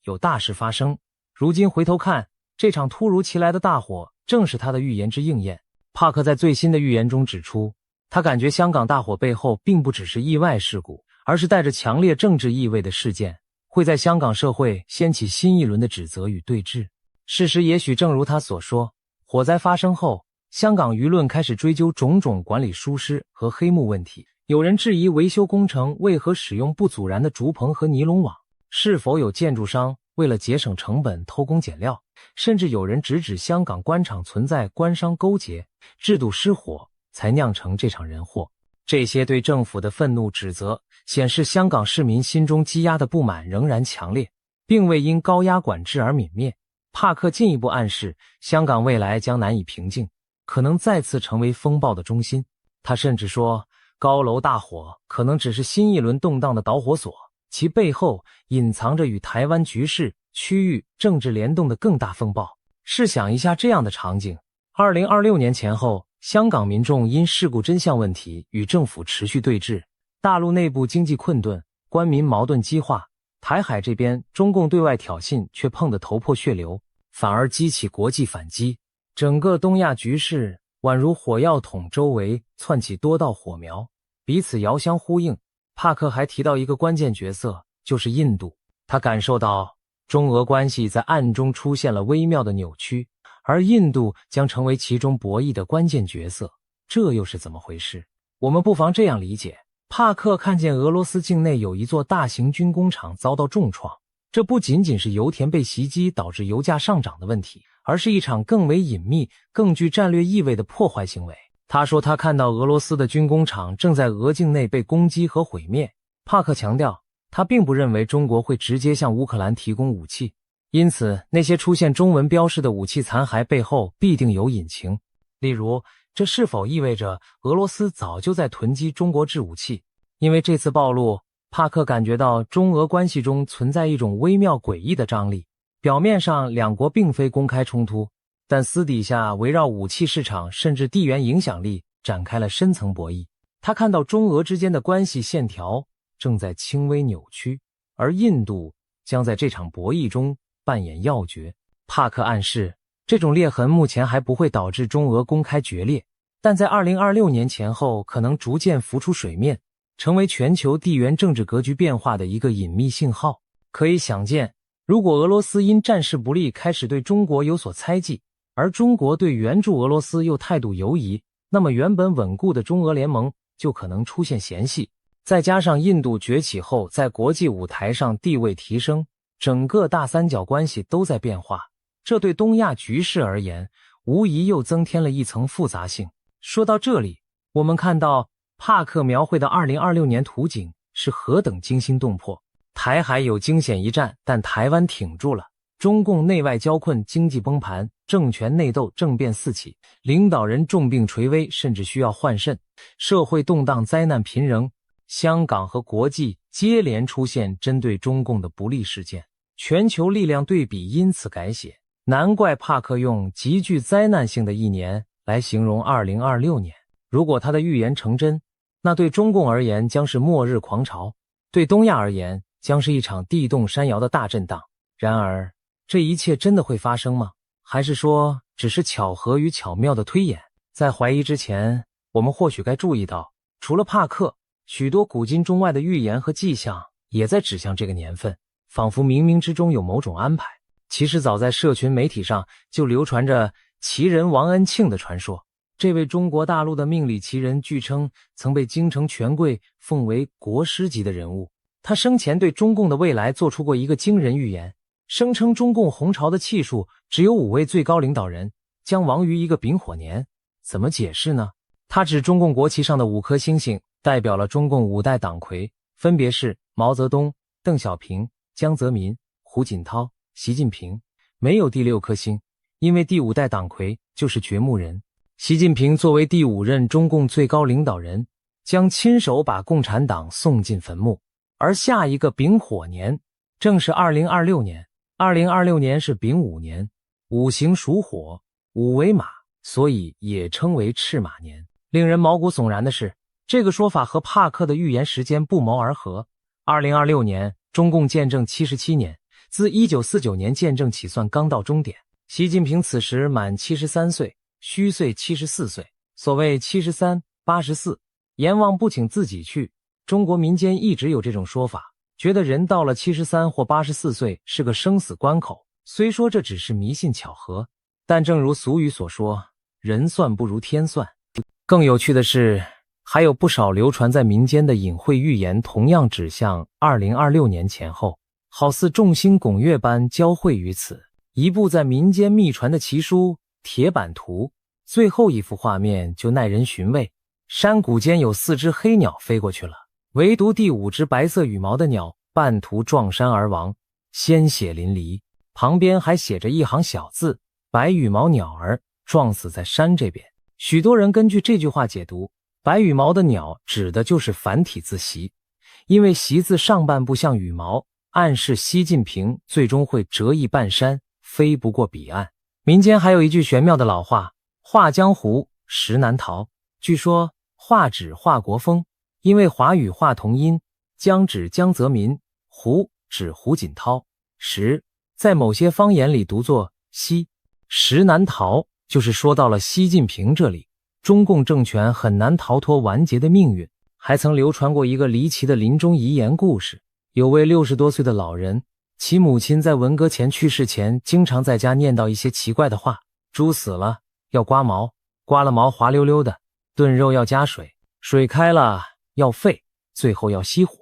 有大事发生。如今回头看，这场突如其来的大火正是他的预言之应验。帕克在最新的预言中指出，他感觉香港大火背后并不只是意外事故，而是带着强烈政治意味的事件，会在香港社会掀起新一轮的指责与对峙。事实也许正如他所说，火灾发生后，香港舆论开始追究种种管理疏失和黑幕问题。有人质疑维修工程为何使用不阻燃的竹棚和尼龙网，是否有建筑商为了节省成本偷工减料，甚至有人直指香港官场存在官商勾结，制度失火，才酿成这场人祸。这些对政府的愤怒指责，显示香港市民心中积压的不满仍然强烈，并未因高压管制而泯灭。帕克进一步暗示，香港未来将难以平静，可能再次成为风暴的中心。他甚至说，高楼大火可能只是新一轮动荡的导火索，其背后隐藏着与台湾局势、区域政治联动的更大风暴。试想一下这样的场景：2026年前后，香港民众因事故真相问题与政府持续对峙，大陆内部经济困顿，官民矛盾激化，台海这边中共对外挑衅却碰得头破血流，反而激起国际反击。整个东亚局势宛如火药桶周围窜起多道火苗，彼此遥相呼应。帕克还提到一个关键角色，就是印度。他感受到中俄关系在暗中出现了微妙的扭曲，而印度将成为其中博弈的关键角色。这又是怎么回事？我们不妨这样理解，帕克看见俄罗斯境内有一座大型军工厂遭到重创，这不仅仅是油田被袭击导致油价上涨的问题，而是一场更为隐秘、更具战略意味的破坏行为。他说他看到俄罗斯的军工厂正在俄境内被攻击和毁灭。帕克强调，他并不认为中国会直接向乌克兰提供武器，因此那些出现中文标示的武器残骸背后必定有隐情。例如，这是否意味着俄罗斯早就在囤积中国制武器？因为这次暴露，帕克感觉到中俄关系中存在一种微妙诡异的张力。表面上两国并非公开冲突，但私底下围绕武器市场甚至地缘影响力展开了深层博弈。他看到中俄之间的关系线条正在轻微扭曲，而印度将在这场博弈中扮演要角。帕克暗示，这种裂痕目前还不会导致中俄公开决裂，但在2026年前后可能逐渐浮出水面，成为全球地缘政治格局变化的一个隐秘信号。可以想见，如果俄罗斯因战事不利开始对中国有所猜忌，而中国对援助俄罗斯又态度犹疑，那么原本稳固的中俄联盟就可能出现嫌隙。再加上印度崛起后在国际舞台上地位提升，整个大三角关系都在变化，这对东亚局势而言无疑又增添了一层复杂性。说到这里，我们看到帕克描绘的2026年图景是何等惊心动魄。台海有惊险一战，但台湾挺住了。中共内外交困，经济崩盘，政权内斗，政变四起，领导人重病垂危，甚至需要换肾，社会动荡，灾难频仍。香港和国际接连出现针对中共的不利事件，全球力量对比因此改写。难怪帕克用极具灾难性的一年来形容2026年。如果他的预言成真，那对中共而言将是末日狂潮，对东亚而言将是一场地动山摇的大震荡。然而，这一切真的会发生吗？还是说只是巧合与巧妙的推演？在怀疑之前，我们或许该注意到，除了帕克，许多古今中外的预言和迹象也在指向这个年份，仿佛冥冥之中有某种安排。其实早在社群媒体上就流传着奇人王恩庆的传说。这位中国大陆的命理奇人据称曾被京城权贵奉为国师级的人物。他生前对中共的未来做出过一个惊人预言，声称中共红潮的气数只有5位最高领导人将亡于一个丙火年。怎么解释呢？他指中共国旗上的5颗星星代表了中共5代党魁，分别是毛泽东、邓小平、江泽民、胡锦涛、习近平，没有第6颗星，因为第5代党魁就是掘墓人。习近平作为第5任中共最高领导人，将亲手把共产党送进坟墓。而下一个丙火年正是2026年，2026年是丙午年，5行属火，5为马，所以也称为赤马年。令人毛骨悚然的是，这个说法和帕克的预言时间不谋而合。2026年，中共建政77年，自1949年建政起算刚到终点。习近平此时满73岁，虚岁74岁。所谓73、84，阎王不请自己去。中国民间一直有这种说法，觉得人到了73或84岁是个生死关口。虽说这只是迷信巧合，但正如俗语所说，人算不如天算。更有趣的是，还有不少流传在民间的隐晦预言同样指向2026年前后，好似众星拱月般交汇于此。一部在民间秘传的奇书《铁板图》，最后一幅画面就耐人寻味。山谷间有4只黑鸟飞过去了，唯独第5只白色羽毛的鸟半途撞山而亡，鲜血淋漓。旁边还写着一行小字：白羽毛鸟儿撞死在山这边。许多人根据这句话解读，白羽毛的鸟指的就是繁体字习，因为习字上半部像羽毛，暗示习近平最终会折翼半山，飞不过彼岸。民间还有一句玄妙的老话：画江湖，实难逃。据说画指华国锋，因为华语画同音，江指江泽民，胡指胡锦涛，实在某些方言里读作西，实难逃就是说到了习近平这里，中共政权很难逃脱完结的命运。还曾流传过一个离奇的临终遗言故事，有位60多岁的老人，其母亲在文革前去世前经常在家念叨一些奇怪的话：猪死了要刮毛，刮了毛滑溜溜的；炖肉要加水，水开了要沸，最后要熄火。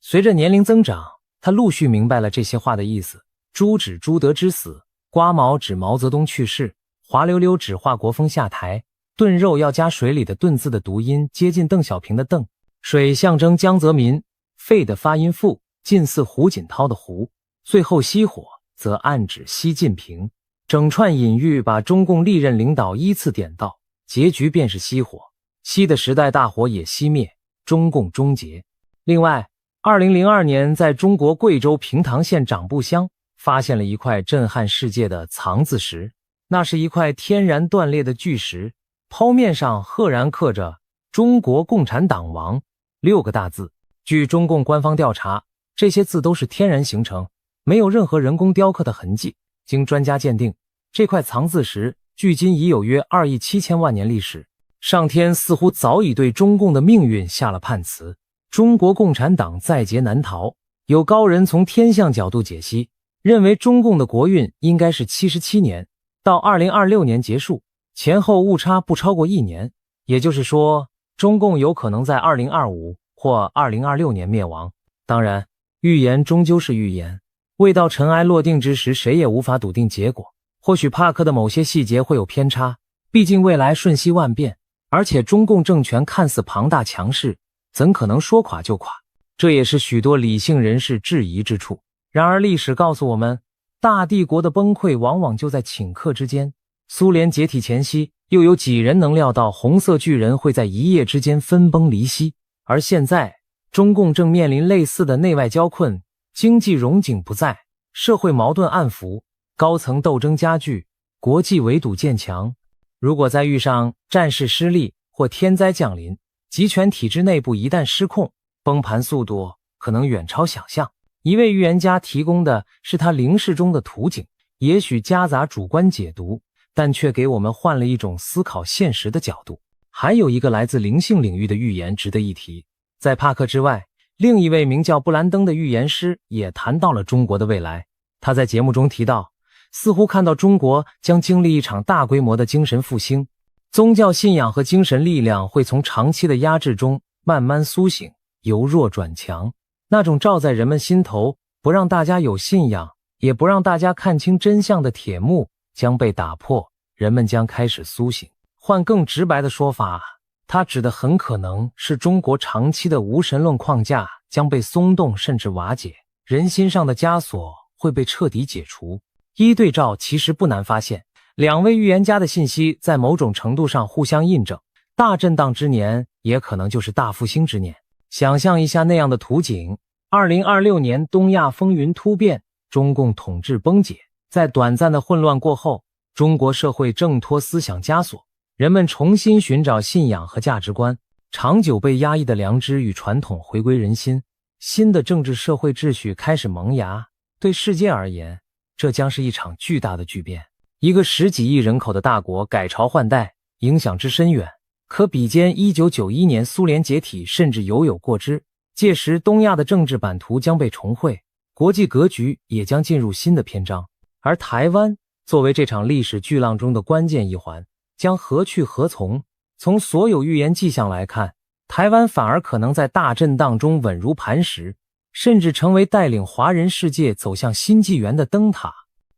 随着年龄增长，他陆续明白了这些话的意思。猪指朱德之死，刮毛指毛泽东去世，滑溜溜指华国锋下台，炖肉要加水里的炖字的读音接近邓小平的邓，水象征江泽民，沸的发音复，近似胡锦涛的胡，最后熄火则暗指习近平。整串隐喻把中共历任领导依次点到，结局便是熄火，习的时代大火也熄灭，中共终结。另外2002年在中国贵州平塘县长布乡发现了一块震撼世界的藏字石，那是一块天然断裂的巨石，剖面上赫然刻着中国共产党亡6个大字。据中共官方调查，这些字都是天然形成，没有任何人工雕刻的痕迹。经专家鉴定，这块藏字石距今已有约2亿7千万年历史，上天似乎早已对中共的命运下了判词，中国共产党在劫难逃。有高人从天象角度解析，认为中共的国运应该是77年，到2026年结束，前后误差不超过1年，也就是说，中共有可能在2025或2026年灭亡。当然，预言终究是预言，未到尘埃落定之时，谁也无法笃定结果。或许帕克的某些细节会有偏差，毕竟未来瞬息万变，而且中共政权看似庞大强势，怎可能说垮就垮？这也是许多理性人士质疑之处。然而历史告诉我们，大帝国的崩溃往往就在顷刻之间。苏联解体前夕，又有几人能料到红色巨人会在一夜之间分崩离析？而现在，中共正面临类似的内外交困，经济荣景不再，社会矛盾暗伏，高层斗争加剧，国际围堵渐强。如果再遇上战事失利或天灾降临，集权体制内部一旦失控，崩盘速度可能远超想象。一位预言家提供的是他灵视中的图景，也许夹杂主观解读，但却给我们换了一种思考现实的角度。还有一个来自灵性领域的预言值得一提，在帕克之外，另一位名叫布兰登的预言师也谈到了中国的未来。他在节目中提到，似乎看到中国将经历一场大规模的精神复兴，宗教信仰和精神力量会从长期的压制中慢慢苏醒，由弱转强。那种罩在人们心头，不让大家有信仰，也不让大家看清真相的铁幕将被打破，人们将开始苏醒。换更直白的说法，它指的很可能是中国长期的无神论框架将被松动甚至瓦解，人心上的枷锁会被彻底解除。一对照其实不难发现，两位预言家的信息在某种程度上互相印证，大震荡之年也可能就是大复兴之年。想象一下那样的图景，2026年东亚风云突变，中共统治崩解，在短暂的混乱过后，中国社会挣脱思想枷锁，人们重新寻找信仰和价值观，长久被压抑的良知与传统回归人心，新的政治社会秩序开始萌芽。对世界而言，这将是一场巨大的巨变。一个10几亿人口的大国改朝换代，影响之深远，可比肩1991年苏联解体，甚至犹有过之。届时，东亚的政治版图将被重绘，国际格局也将进入新的篇章。而台湾作为这场历史巨浪中的关键一环，将何去何从？从所有预言迹象来看，台湾反而可能在大震荡中稳如磐石，甚至成为带领华人世界走向新纪元的灯塔。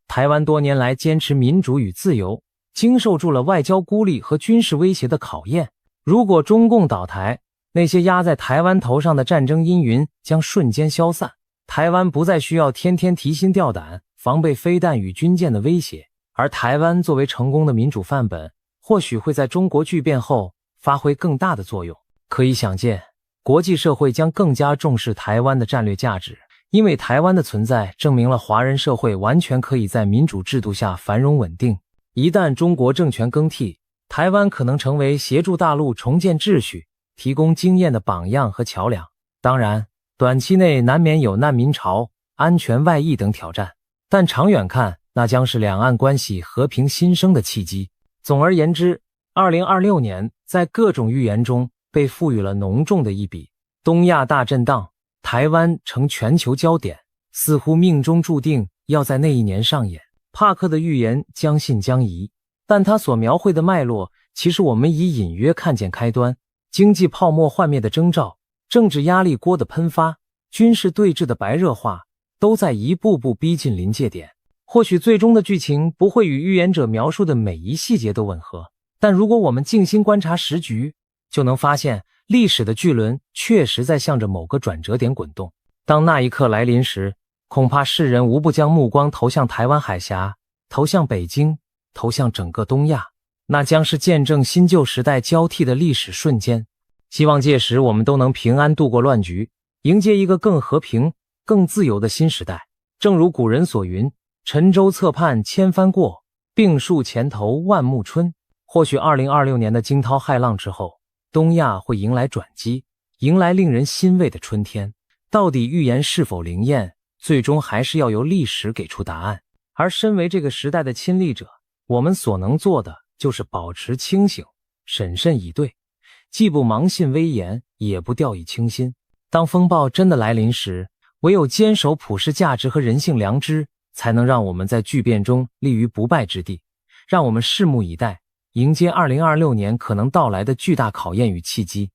台湾多年来坚持民主与自由，经受住了外交孤立和军事威胁的考验。如果中共倒台，那些压在台湾头上的战争阴云将瞬间消散，台湾不再需要天天提心吊胆，防备飞弹与军舰的威胁。而台湾作为成功的民主范本，或许会在中国巨变后发挥更大的作用。可以想见，国际社会将更加重视台湾的战略价值，因为台湾的存在证明了华人社会完全可以在民主制度下繁荣稳定。一旦中国政权更替，台湾可能成为协助大陆重建秩序、提供经验的榜样和桥梁。当然，短期内难免有难民潮、安全外溢等挑战，但长远看，那将是两岸关系和平新生的契机。总而言之，2026年在各种预言中被赋予了浓重的一笔。东亚大震荡，台湾成全球焦点，似乎命中注定要在那一年上演。帕克的预言将信将疑，但他所描绘的脉络，其实我们已隐约看见开端。经济泡沫幻灭的征兆，政治压力锅的喷发，军事对峙的白热化，都在一步步逼近临界点。或许最终的剧情不会与预言者描述的每一细节都吻合，但如果我们静心观察时局，就能发现历史的巨轮确实在向着某个转折点滚动。当那一刻来临时，恐怕世人无不将目光投向台湾海峡，投向北京，投向整个东亚。那将是见证新旧时代交替的历史瞬间。希望届时我们都能平安度过乱局，迎接一个更和平、更自由的新时代。正如古人所云，沉舟侧畔千帆过，病树前头万木春。或许2026年的惊涛骇浪之后，东亚会迎来转机，迎来令人欣慰的春天。到底预言是否灵验，最终还是要由历史给出答案。而身为这个时代的亲历者，我们所能做的就是保持清醒，审慎以对，既不盲信危言，也不掉以轻心。当风暴真的来临时，唯有坚守普世价值和人性良知，才能让我们在巨变中立于不败之地。让我们拭目以待，迎接2026年可能到来的巨大考验与契机。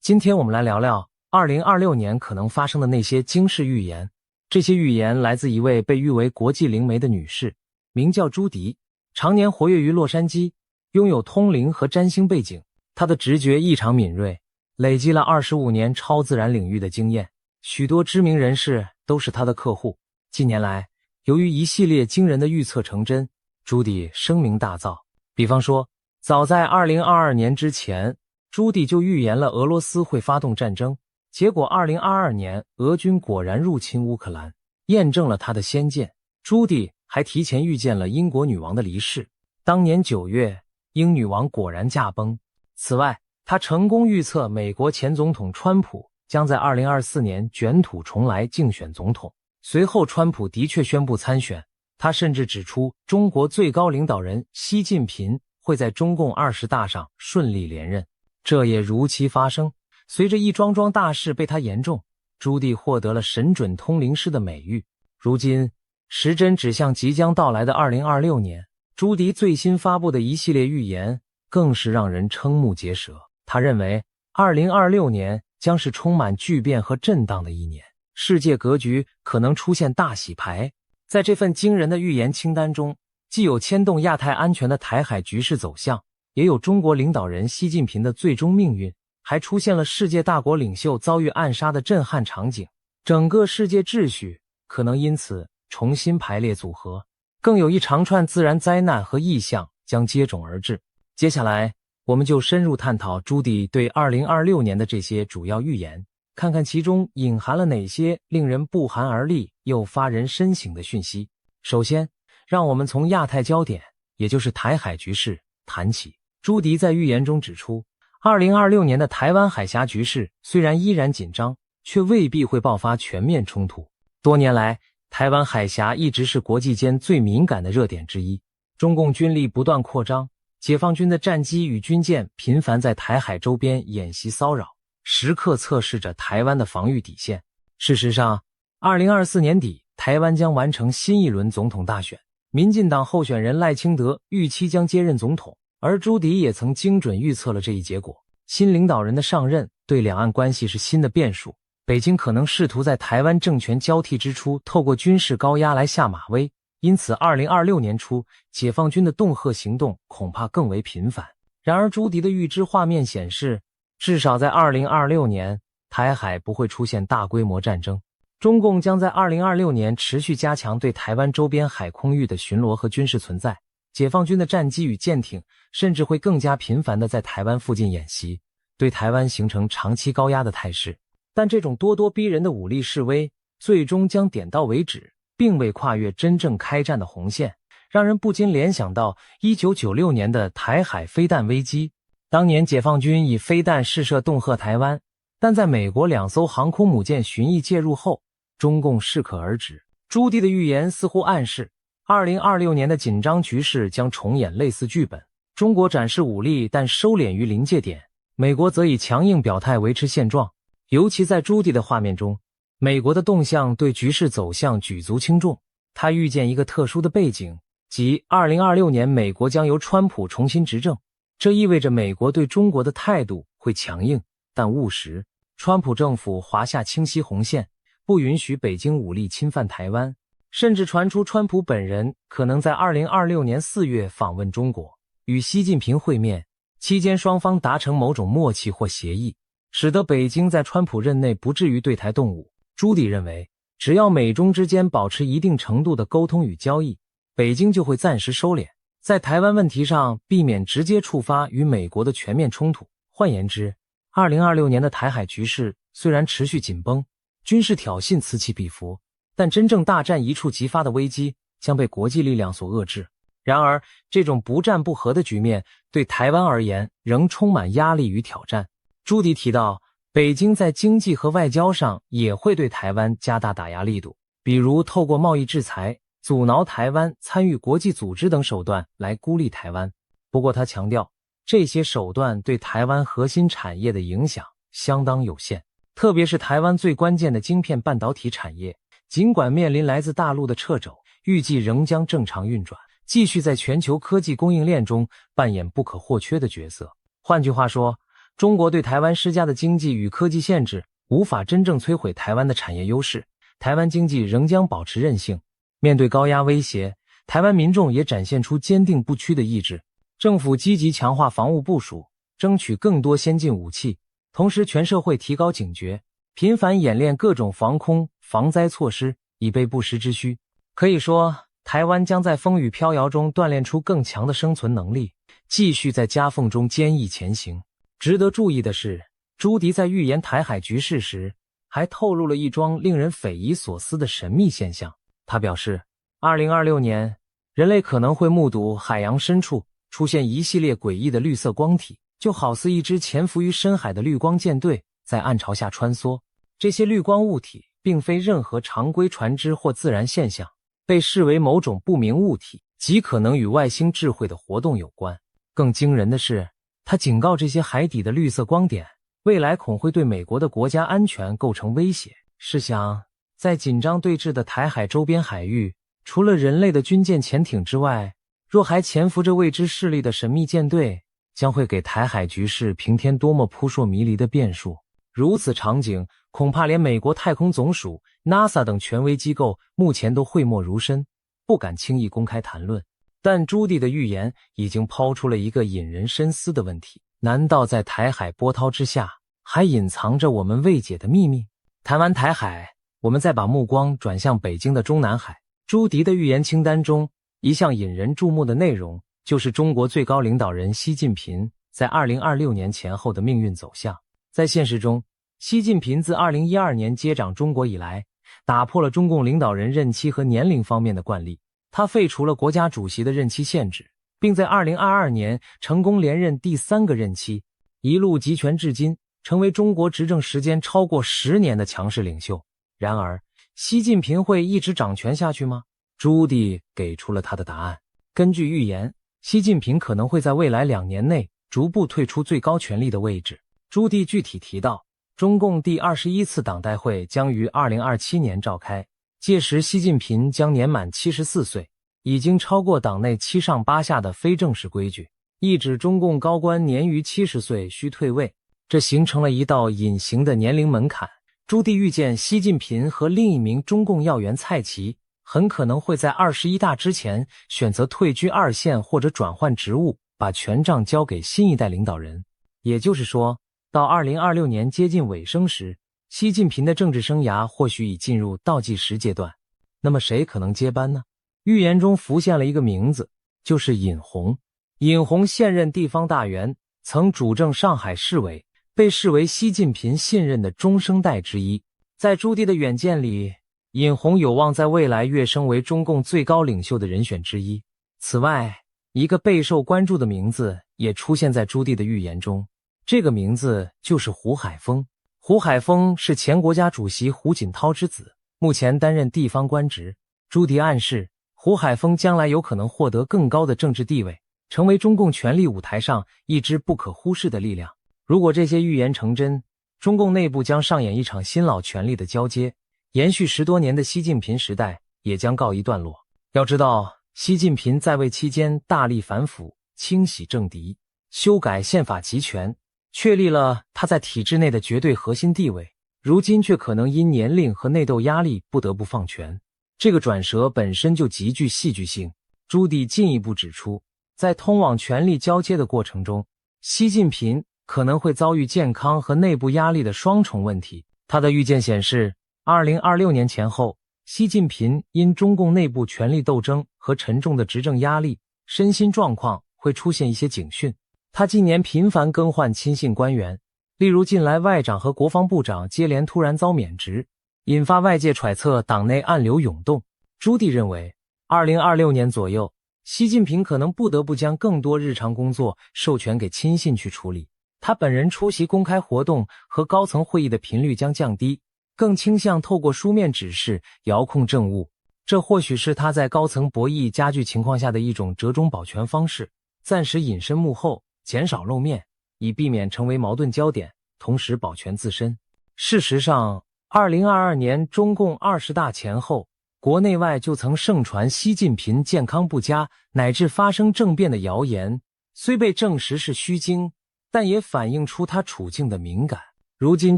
今天我们来聊聊2026年可能发生的那些惊世预言。这些预言来自一位被誉为国际灵媒的女士，名叫朱迪，常年活跃于洛杉矶，拥有通灵和占星背景。她的直觉异常敏锐，累积了25年超自然领域的经验，许多知名人士都是她的客户。近年来，由于一系列惊人的预测成真，朱迪声名大噪。比方说，早在2022年之前，朱迪就预言了俄罗斯会发动战争，结果2022年俄军果然入侵乌克兰，验证了他的先见。朱迪还提前预见了英国女王的离世，当年9月，英女王果然驾崩。此外，他成功预测美国前总统川普将在2024年卷土重来竞选总统。随后川普的确宣布参选，他甚至指出中国最高领导人习近平会在中共20大上顺利连任，这也如期发生。随着一桩桩大事被他言中，朱迪获得了神准通灵师的美誉。如今时针指向即将到来的2026年，朱迪最新发布的一系列预言更是让人瞠目结舌。他认为2026年将是充满巨变和震荡的一年，世界格局可能出现大洗牌。在这份惊人的预言清单中，既有牵动亚太安全的台海局势走向，也有中国领导人习近平的最终命运，还出现了世界大国领袖遭遇暗杀的震撼场景，整个世界秩序可能因此重新排列组合，更有一长串自然灾难和异象将接踵而至。接下来，我们就深入探讨朱迪对2026年的这些主要预言，看看其中隐含了哪些令人不寒而栗又发人深省的讯息。首先，让我们从亚太焦点，也就是台海局势谈起。朱迪在预言中指出2026年的台湾海峡局势虽然依然紧张，却未必会爆发全面冲突。多年来，台湾海峡一直是国际间最敏感的热点之一。中共军力不断扩张，解放军的战机与军舰频繁在台海周边演习骚扰，时刻测试着台湾的防御底线。事实上，2024年底，台湾将完成新一轮总统大选，民进党候选人赖清德预期将接任总统，而朱迪也曾精准预测了这一结果。新领导人的上任对两岸关系是新的变数，北京可能试图在台湾政权交替之初透过军事高压来下马威，因此2026年初解放军的恫吓行动恐怕更为频繁。然而朱迪的预知画面显示，至少在2026年，台海不会出现大规模战争。中共将在2026年持续加强对台湾周边海空域的巡逻和军事存在，解放军的战机与舰艇甚至会更加频繁地在台湾附近演习，对台湾形成长期高压的态势。但这种咄咄逼人的武力示威最终将点到为止，并未跨越真正开战的红线，让人不禁联想到1996年的台海飞弹危机。当年解放军以飞弹试射恫吓台湾，但在美国2艘航空母舰巡弋介入后，中共适可而止。朱棣的预言似乎暗示2026年的紧张局势将重演类似剧本，中国展示武力但收敛于临界点，美国则以强硬表态维持现状。尤其在朱棣的画面中，美国的动向对局势走向举足轻重。他预见一个特殊的背景，即2026年美国将由川普重新执政，这意味着美国对中国的态度会强硬但务实。川普政府划下清晰红线，不允许北京武力侵犯台湾，甚至传出川普本人可能在2026年4月访问中国，与习近平会面，期间双方达成某种默契或协议，使得北京在川普任内不至于对台动武。朱棣认为，只要美中之间保持一定程度的沟通与交易，北京就会暂时收敛，在台湾问题上避免直接触发与美国的全面冲突。换言之，2026年的台海局势虽然持续紧绷，军事挑衅此起彼伏，但真正大战一触即发的危机将被国际力量所遏制。然而，这种不战不和的局面对台湾而言仍充满压力与挑战。朱棣提到，北京在经济和外交上也会对台湾加大打压力度，比如透过贸易制裁、阻挠台湾参与国际组织等手段来孤立台湾。不过他强调，这些手段对台湾核心产业的影响相当有限，特别是台湾最关键的晶片半导体产业，尽管面临来自大陆的掣肘，预计仍将正常运转，继续在全球科技供应链中扮演不可或缺的角色。换句话说，中国对台湾施加的经济与科技限制无法真正摧毁台湾的产业优势，台湾经济仍将保持韧性。面对高压威胁，台湾民众也展现出坚定不屈的意志。政府积极强化防务部署，争取更多先进武器，同时全社会提高警觉，频繁演练各种防空、防灾措施，以备不时之需。可以说，台湾将在风雨飘摇中锻炼出更强的生存能力，继续在夹缝中坚毅前行。值得注意的是，朱棣在预言台海局势时，还透露了一桩令人匪夷所思的神秘现象。他表示，2026年，人类可能会目睹海洋深处出现一系列诡异的绿色光体，就好似一支潜伏于深海的绿光舰队在暗潮下穿梭。这些绿光物体并非任何常规船只或自然现象，被视为某种不明物体，极可能与外星智慧的活动有关。更惊人的是，他警告这些海底的绿色光点，未来恐会对美国的国家安全构成威胁。试想，在紧张对峙的台海周边海域，除了人类的军舰潜艇之外，若还潜伏着未知势力的神秘舰队，将会给台海局势平添多么扑朔迷离的变数。如此场景，恐怕连美国太空总署、NASA 等权威机构目前都讳莫如深，不敢轻易公开谈论。但朱棣的预言已经抛出了一个引人深思的问题：难道在台海波涛之下，还隐藏着我们未解的秘密？谈完台海，我们再把目光转向北京的中南海。朱棣的预言清单中，一项引人注目的内容，就是中国最高领导人习近平在2026年前后的命运走向。在现实中，习近平自2012年接掌中国以来，打破了中共领导人任期和年龄方面的惯例。他废除了国家主席的任期限制，并在2022年成功连任第3个任期。一路集权至今，成为中国执政时间超过10年的强势领袖。然而，习近平会一直掌权下去吗？朱棣给出了他的答案。根据预言，习近平可能会在未来2年内逐步退出最高权力的位置。朱棣具体提到，中共第21次党代会将于2027年召开，届时习近平将年满74岁，已经超过党内7上8下的非正式规矩，意指中共高官年逾70岁需退位，这形成了一道隐形的年龄门槛。朱棣预见习近平和另一名中共要员蔡奇很可能会在21大之前选择退居2线或者转换职务，把权杖交给新一代领导人。也就是说，到2026年接近尾声时，习近平的政治生涯或许已进入倒计时阶段。那么谁可能接班呢？预言中浮现了一个名字，就是尹洪。尹洪现任地方大员，曾主政上海市委，被视为习近平信任的中生代之一。在朱棣的远见里，尹洪有望在未来跃升为中共最高领袖的人选之一。此外，一个备受关注的名字也出现在朱棣的预言中，这个名字就是胡海峰。胡海峰是前国家主席胡锦涛之子，目前担任地方官职。朱棣暗示，胡海峰将来有可能获得更高的政治地位，成为中共权力舞台上一支不可忽视的力量。如果这些预言成真，中共内部将上演一场新老权力的交接，延续10多年的习近平时代也将告一段落。要知道，习近平在位期间大力反腐，清洗政敌，修改宪法集权，确立了他在体制内的绝对核心地位，如今却可能因年龄和内斗压力不得不放权。这个转折本身就极具戏剧性。朱棣进一步指出，在通往权力交接的过程中，习近平可能会遭遇健康和内部压力的双重问题。他的预见显示，2026年前后，习近平因中共内部权力斗争和沉重的执政压力，身心状况会出现一些警讯。他今年频繁更换亲信官员，例如近来外长和国防部长接连突然遭免职，引发外界揣测党内暗流涌动。朱棣认为，2026年左右，习近平可能不得不将更多日常工作授权给亲信去处理，他本人出席公开活动和高层会议的频率将降低，更倾向透过书面指示遥控政务。这或许是他在高层博弈加剧情况下的一种折中保全方式，暂时隐身幕后，减少露面，以避免成为矛盾焦点，同时保全自身。事实上，2022年中共20大前后，国内外就曾盛传习近平健康不佳乃至发生政变的谣言，虽被证实是虚惊，但也反映出他处境的敏感。如今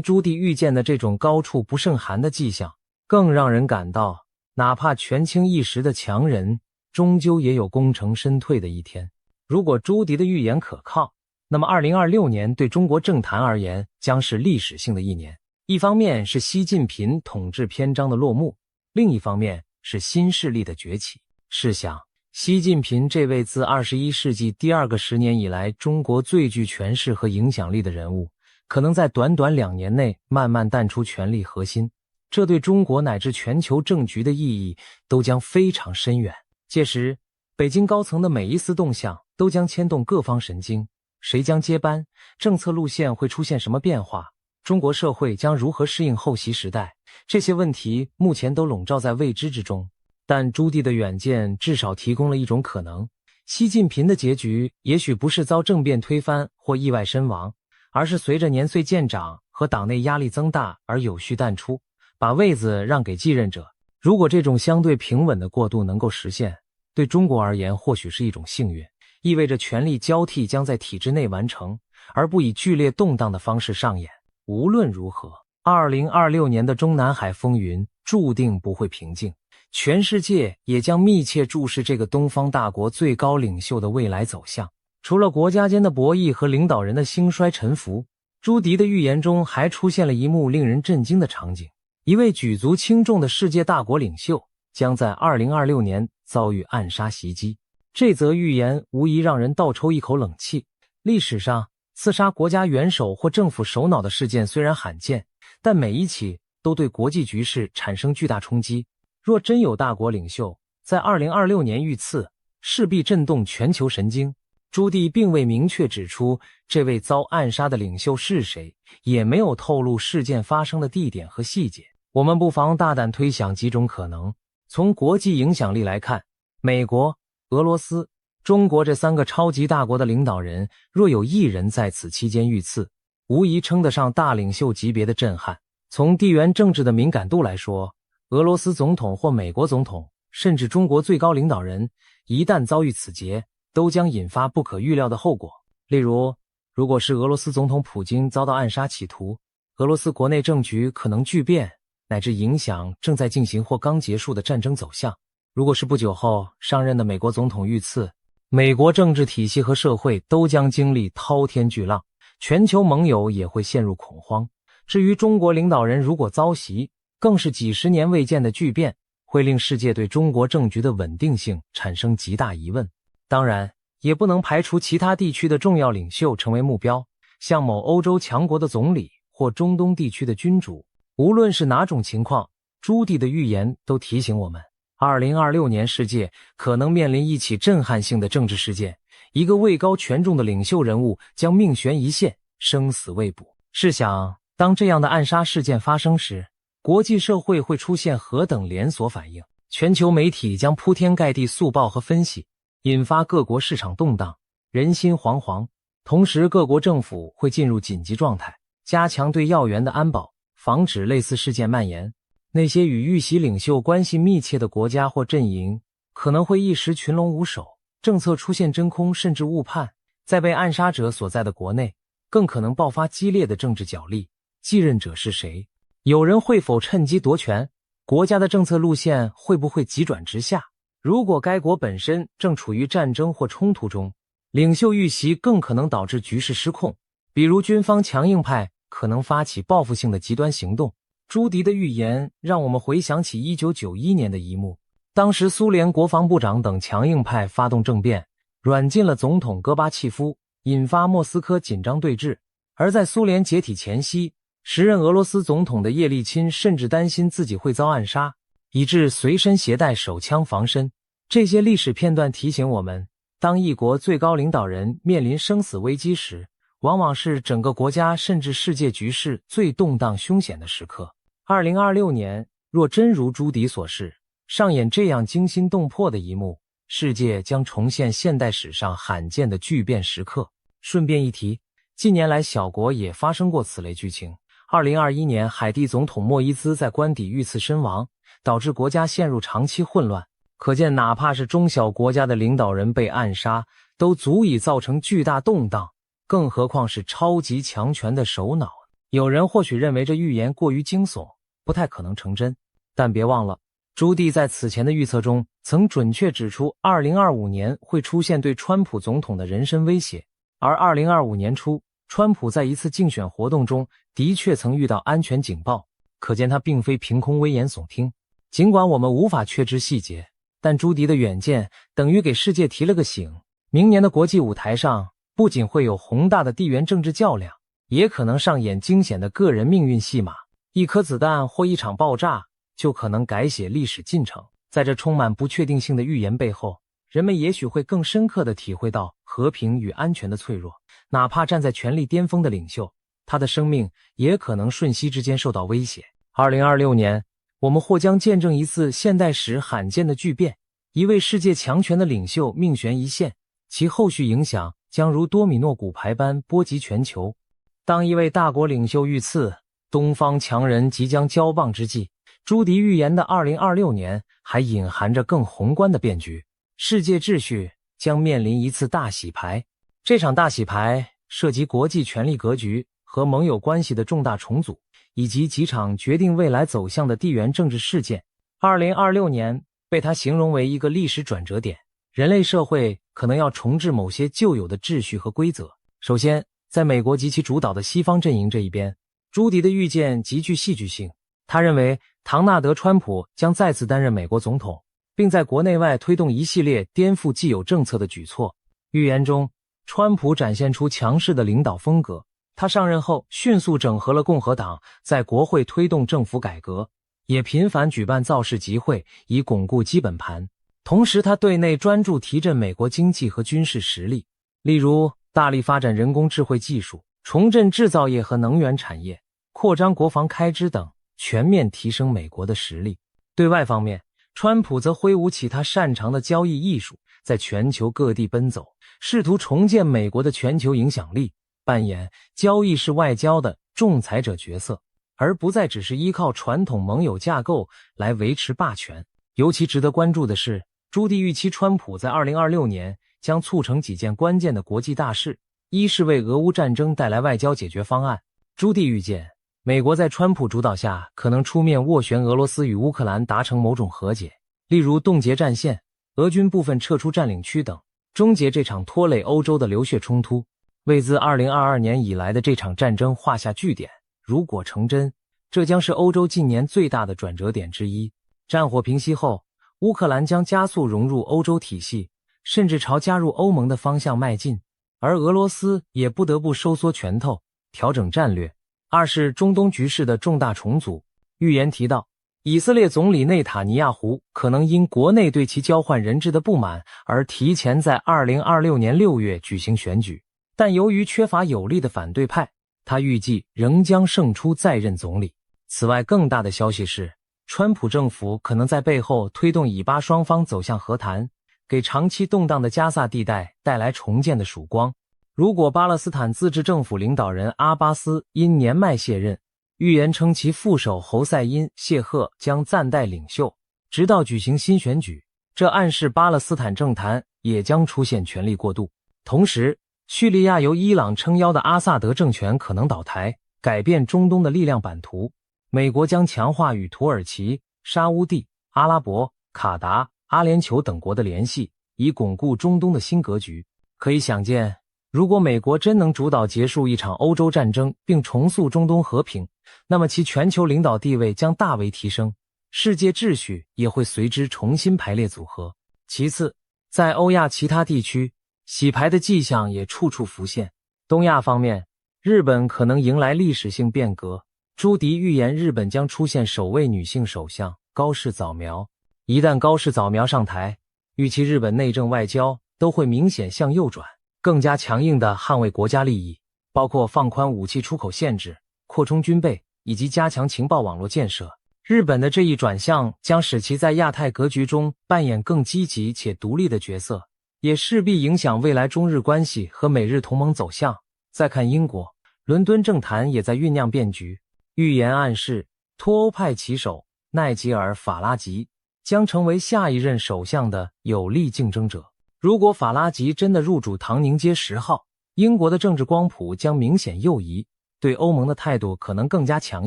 朱棣预见的这种高处不胜寒的迹象，更让人感到，哪怕权倾一时的强人，终究也有功成身退的一天。如果朱棣的预言可靠，那么2026年对中国政坛而言将是历史性的一年。一方面是习近平统治篇章的落幕，另一方面是新势力的崛起。试想，习近平这位自21世纪第2个10年以来中国最具权势和影响力的人物，可能在短短2年内慢慢淡出权力核心，这对中国乃至全球政局的意义都将非常深远。届时，北京高层的每一丝动向都将牵动各方神经，谁将接班，政策路线会出现什么变化，中国社会将如何适应后习时代，这些问题目前都笼罩在未知之中。但朱棣的远见至少提供了一种可能，习近平的结局也许不是遭政变推翻或意外身亡，而是随着年岁渐长和党内压力增大而有序淡出，把位子让给继任者。如果这种相对平稳的过渡能够实现，对中国而言或许是一种幸运，意味着权力交替将在体制内完成，而不以剧烈动荡的方式上演。无论如何，2026年的中南海风云注定不会平静，全世界也将密切注视这个东方大国最高领袖的未来走向。除了国家间的博弈和领导人的兴衰沉浮，朱棣的预言中还出现了一幕令人震惊的场景：一位举足轻重的世界大国领袖将在2026年遭遇暗杀袭击。这则预言无疑让人倒抽一口冷气。历史上，刺杀国家元首或政府首脑的事件虽然罕见，但每一起都对国际局势产生巨大冲击。若真有大国领袖在2026年遇刺，势必震动全球神经。朱棣并未明确指出这位遭暗杀的领袖是谁，也没有透露事件发生的地点和细节。我们不妨大胆推想几种可能。从国际影响力来看，美国、俄罗斯、中国这三个超级大国的领导人，若有一人在此期间遇刺，无疑称得上大领袖级别的震撼。从地缘政治的敏感度来说，俄罗斯总统或美国总统，甚至中国最高领导人，一旦遭遇此劫，都将引发不可预料的后果。例如，如果是俄罗斯总统普京遭到暗杀企图，俄罗斯国内政局可能巨变，乃至影响正在进行或刚结束的战争走向。如果是不久后上任的美国总统遇刺，美国政治体系和社会都将经历滔天巨浪，全球盟友也会陷入恐慌。至于中国领导人如果遭袭，更是几十年未见的巨变，会令世界对中国政局的稳定性产生极大疑问。当然，也不能排除其他地区的重要领袖成为目标，像某欧洲强国的总理或中东地区的君主。无论是哪种情况，朱棣的预言都提醒我们，2026年世界可能面临一起震撼性的政治事件，一个位高权重的领袖人物将命悬一线，生死未卜。试想，当这样的暗杀事件发生时，国际社会会出现何等连锁反应？全球媒体将铺天盖地速报和分析，引发各国市场动荡，人心惶惶。同时，各国政府会进入紧急状态，加强对要员的安保，防止类似事件蔓延。那些与遇袭领袖关系密切的国家或阵营，可能会一时群龙无首，政策出现真空甚至误判。在被暗杀者所在的国内，更可能爆发激烈的政治角力，继任者是谁？有人会否趁机夺权？国家的政策路线会不会急转直下？如果该国本身正处于战争或冲突中，领袖遇袭更可能导致局势失控，比如军方强硬派可能发起报复性的极端行动。朱棣的预言让我们回想起1991年的一幕，当时苏联国防部长等强硬派发动政变，软禁了总统戈巴契夫，引发莫斯科紧张对峙。而在苏联解体前夕，时任俄罗斯总统的叶利钦甚至担心自己会遭暗杀，以致随身携带手枪防身。这些历史片段提醒我们，当一国最高领导人面临生死危机时，往往是整个国家甚至世界局势最动荡凶险的时刻。2026年若真如朱棣所示，上演这样惊心动魄的一幕，世界将重现现代史上罕见的巨变时刻。顺便一提，近年来小国也发生过此类剧情。2021年，海地总统莫伊兹在官邸遇刺身亡，导致国家陷入长期混乱。可见，哪怕是中小国家的领导人被暗杀，都足以造成巨大动荡，更何况是超级强权的首脑。有人或许认为这预言过于惊悚，不太可能成真，但别忘了，朱棣在此前的预测中曾准确指出2025年会出现对川普总统的人身威胁，而2025年初，川普在一次竞选活动中的确曾遇到安全警报，可见他并非凭空危言耸听。尽管我们无法确知细节，但朱棣的远见等于给世界提了个醒。明年的国际舞台上，不仅会有宏大的地缘政治较量，也可能上演惊险的个人命运戏码。一颗子弹或一场爆炸，就可能改写历史进程。在这充满不确定性的预言背后，人们也许会更深刻地体会到和平与安全的脆弱。哪怕站在权力巅峰的领袖，他的生命也可能瞬息之间受到威胁。2026年，我们或将见证一次现代史罕见的巨变，一位世界强权的领袖命悬一线，其后续影响将如多米诺骨牌般波及全球。当一位大国领袖遇刺，东方强人即将交棒之际，朱棣预言的2026年还隐含着更宏观的变局，世界秩序将面临一次大洗牌。这场大洗牌涉及国际权力格局和盟友关系的重大重组，以及几场决定未来走向的地缘政治事件。2026年被他形容为一个历史转折点，人类社会可能要重置某些旧有的秩序和规则。首先，在美国及其主导的西方阵营这一边，朱棣的预见极具戏剧性。他认为唐纳德·川普将再次担任美国总统，并在国内外推动一系列颠覆既有政策的举措。预言中，川普展现出强势的领导风格，他上任后迅速整合了共和党，在国会推动政府改革，也频繁举办造势集会以巩固基本盘。同时，他对内专注提振美国经济和军事实力，例如大力发展人工智慧技术，重振制造业和能源产业，扩张国防开支等，全面提升美国的实力。对外方面，川普则挥舞起他擅长的交易艺术，在全球各地奔走，试图重建美国的全球影响力，扮演交易式外交的仲裁者角色，而不再只是依靠传统盟友架构来维持霸权。尤其值得关注的是，朱棣预期川普在2026年将促成几件关键的国际大事，一是为俄乌战争带来外交解决方案。朱棣预见，美国在川普主导下可能出面斡旋俄罗斯与乌克兰达成某种和解，例如冻结战线、俄军部分撤出占领区等，终结这场拖累欧洲的流血冲突，为自2022年以来的这场战争画下句点。如果成真，这将是欧洲近年最大的转折点之一。战火平息后，乌克兰将加速融入欧洲体系，甚至朝加入欧盟的方向迈进，而俄罗斯也不得不收缩拳头，调整战略。二是中东局势的重大重组。预言提到，以色列总理内塔尼亚胡可能因国内对其交换人质的不满而提前在2026年6月举行选举，但由于缺乏有力的反对派，他预计仍将胜出再任总理。此外，更大的消息是，川普政府可能在背后推动以巴双方走向和谈，给长期动荡的加萨地带带来重建的曙光。如果巴勒斯坦自治政府领导人阿巴斯因年迈卸任，预言称其副手侯赛因·谢赫将暂代领袖，直到举行新选举，这暗示巴勒斯坦政坛也将出现权力过渡。同时，叙利亚由伊朗撑腰的阿萨德政权可能倒台，改变中东的力量版图。美国将强化与土耳其、沙乌地、阿拉伯、卡达、阿联酋等国的联系，以巩固中东的新格局。可以想见，如果美国真能主导结束一场欧洲战争并重塑中东和平，那么其全球领导地位将大为提升，世界秩序也会随之重新排列组合。其次，在欧亚其他地区，洗牌的迹象也处处浮现。东亚方面，日本可能迎来历史性变革。朱迪预言日本将出现首位女性首相高市早苗。一旦高市早苗上台，预期日本内政外交都会明显向右转，更加强硬地捍卫国家利益，包括放宽武器出口限制、扩充军备以及加强情报网络建设。日本的这一转向将使其在亚太格局中扮演更积极且独立的角色，也势必影响未来中日关系和美日同盟走向。再看英国，伦敦政坛也在酝酿变局。预言暗示，脱欧派旗手奈吉尔·法拉吉将成为下一任首相的有力竞争者。如果法拉吉真的入主唐宁街10号，英国的政治光谱将明显右移，对欧盟的态度可能更加强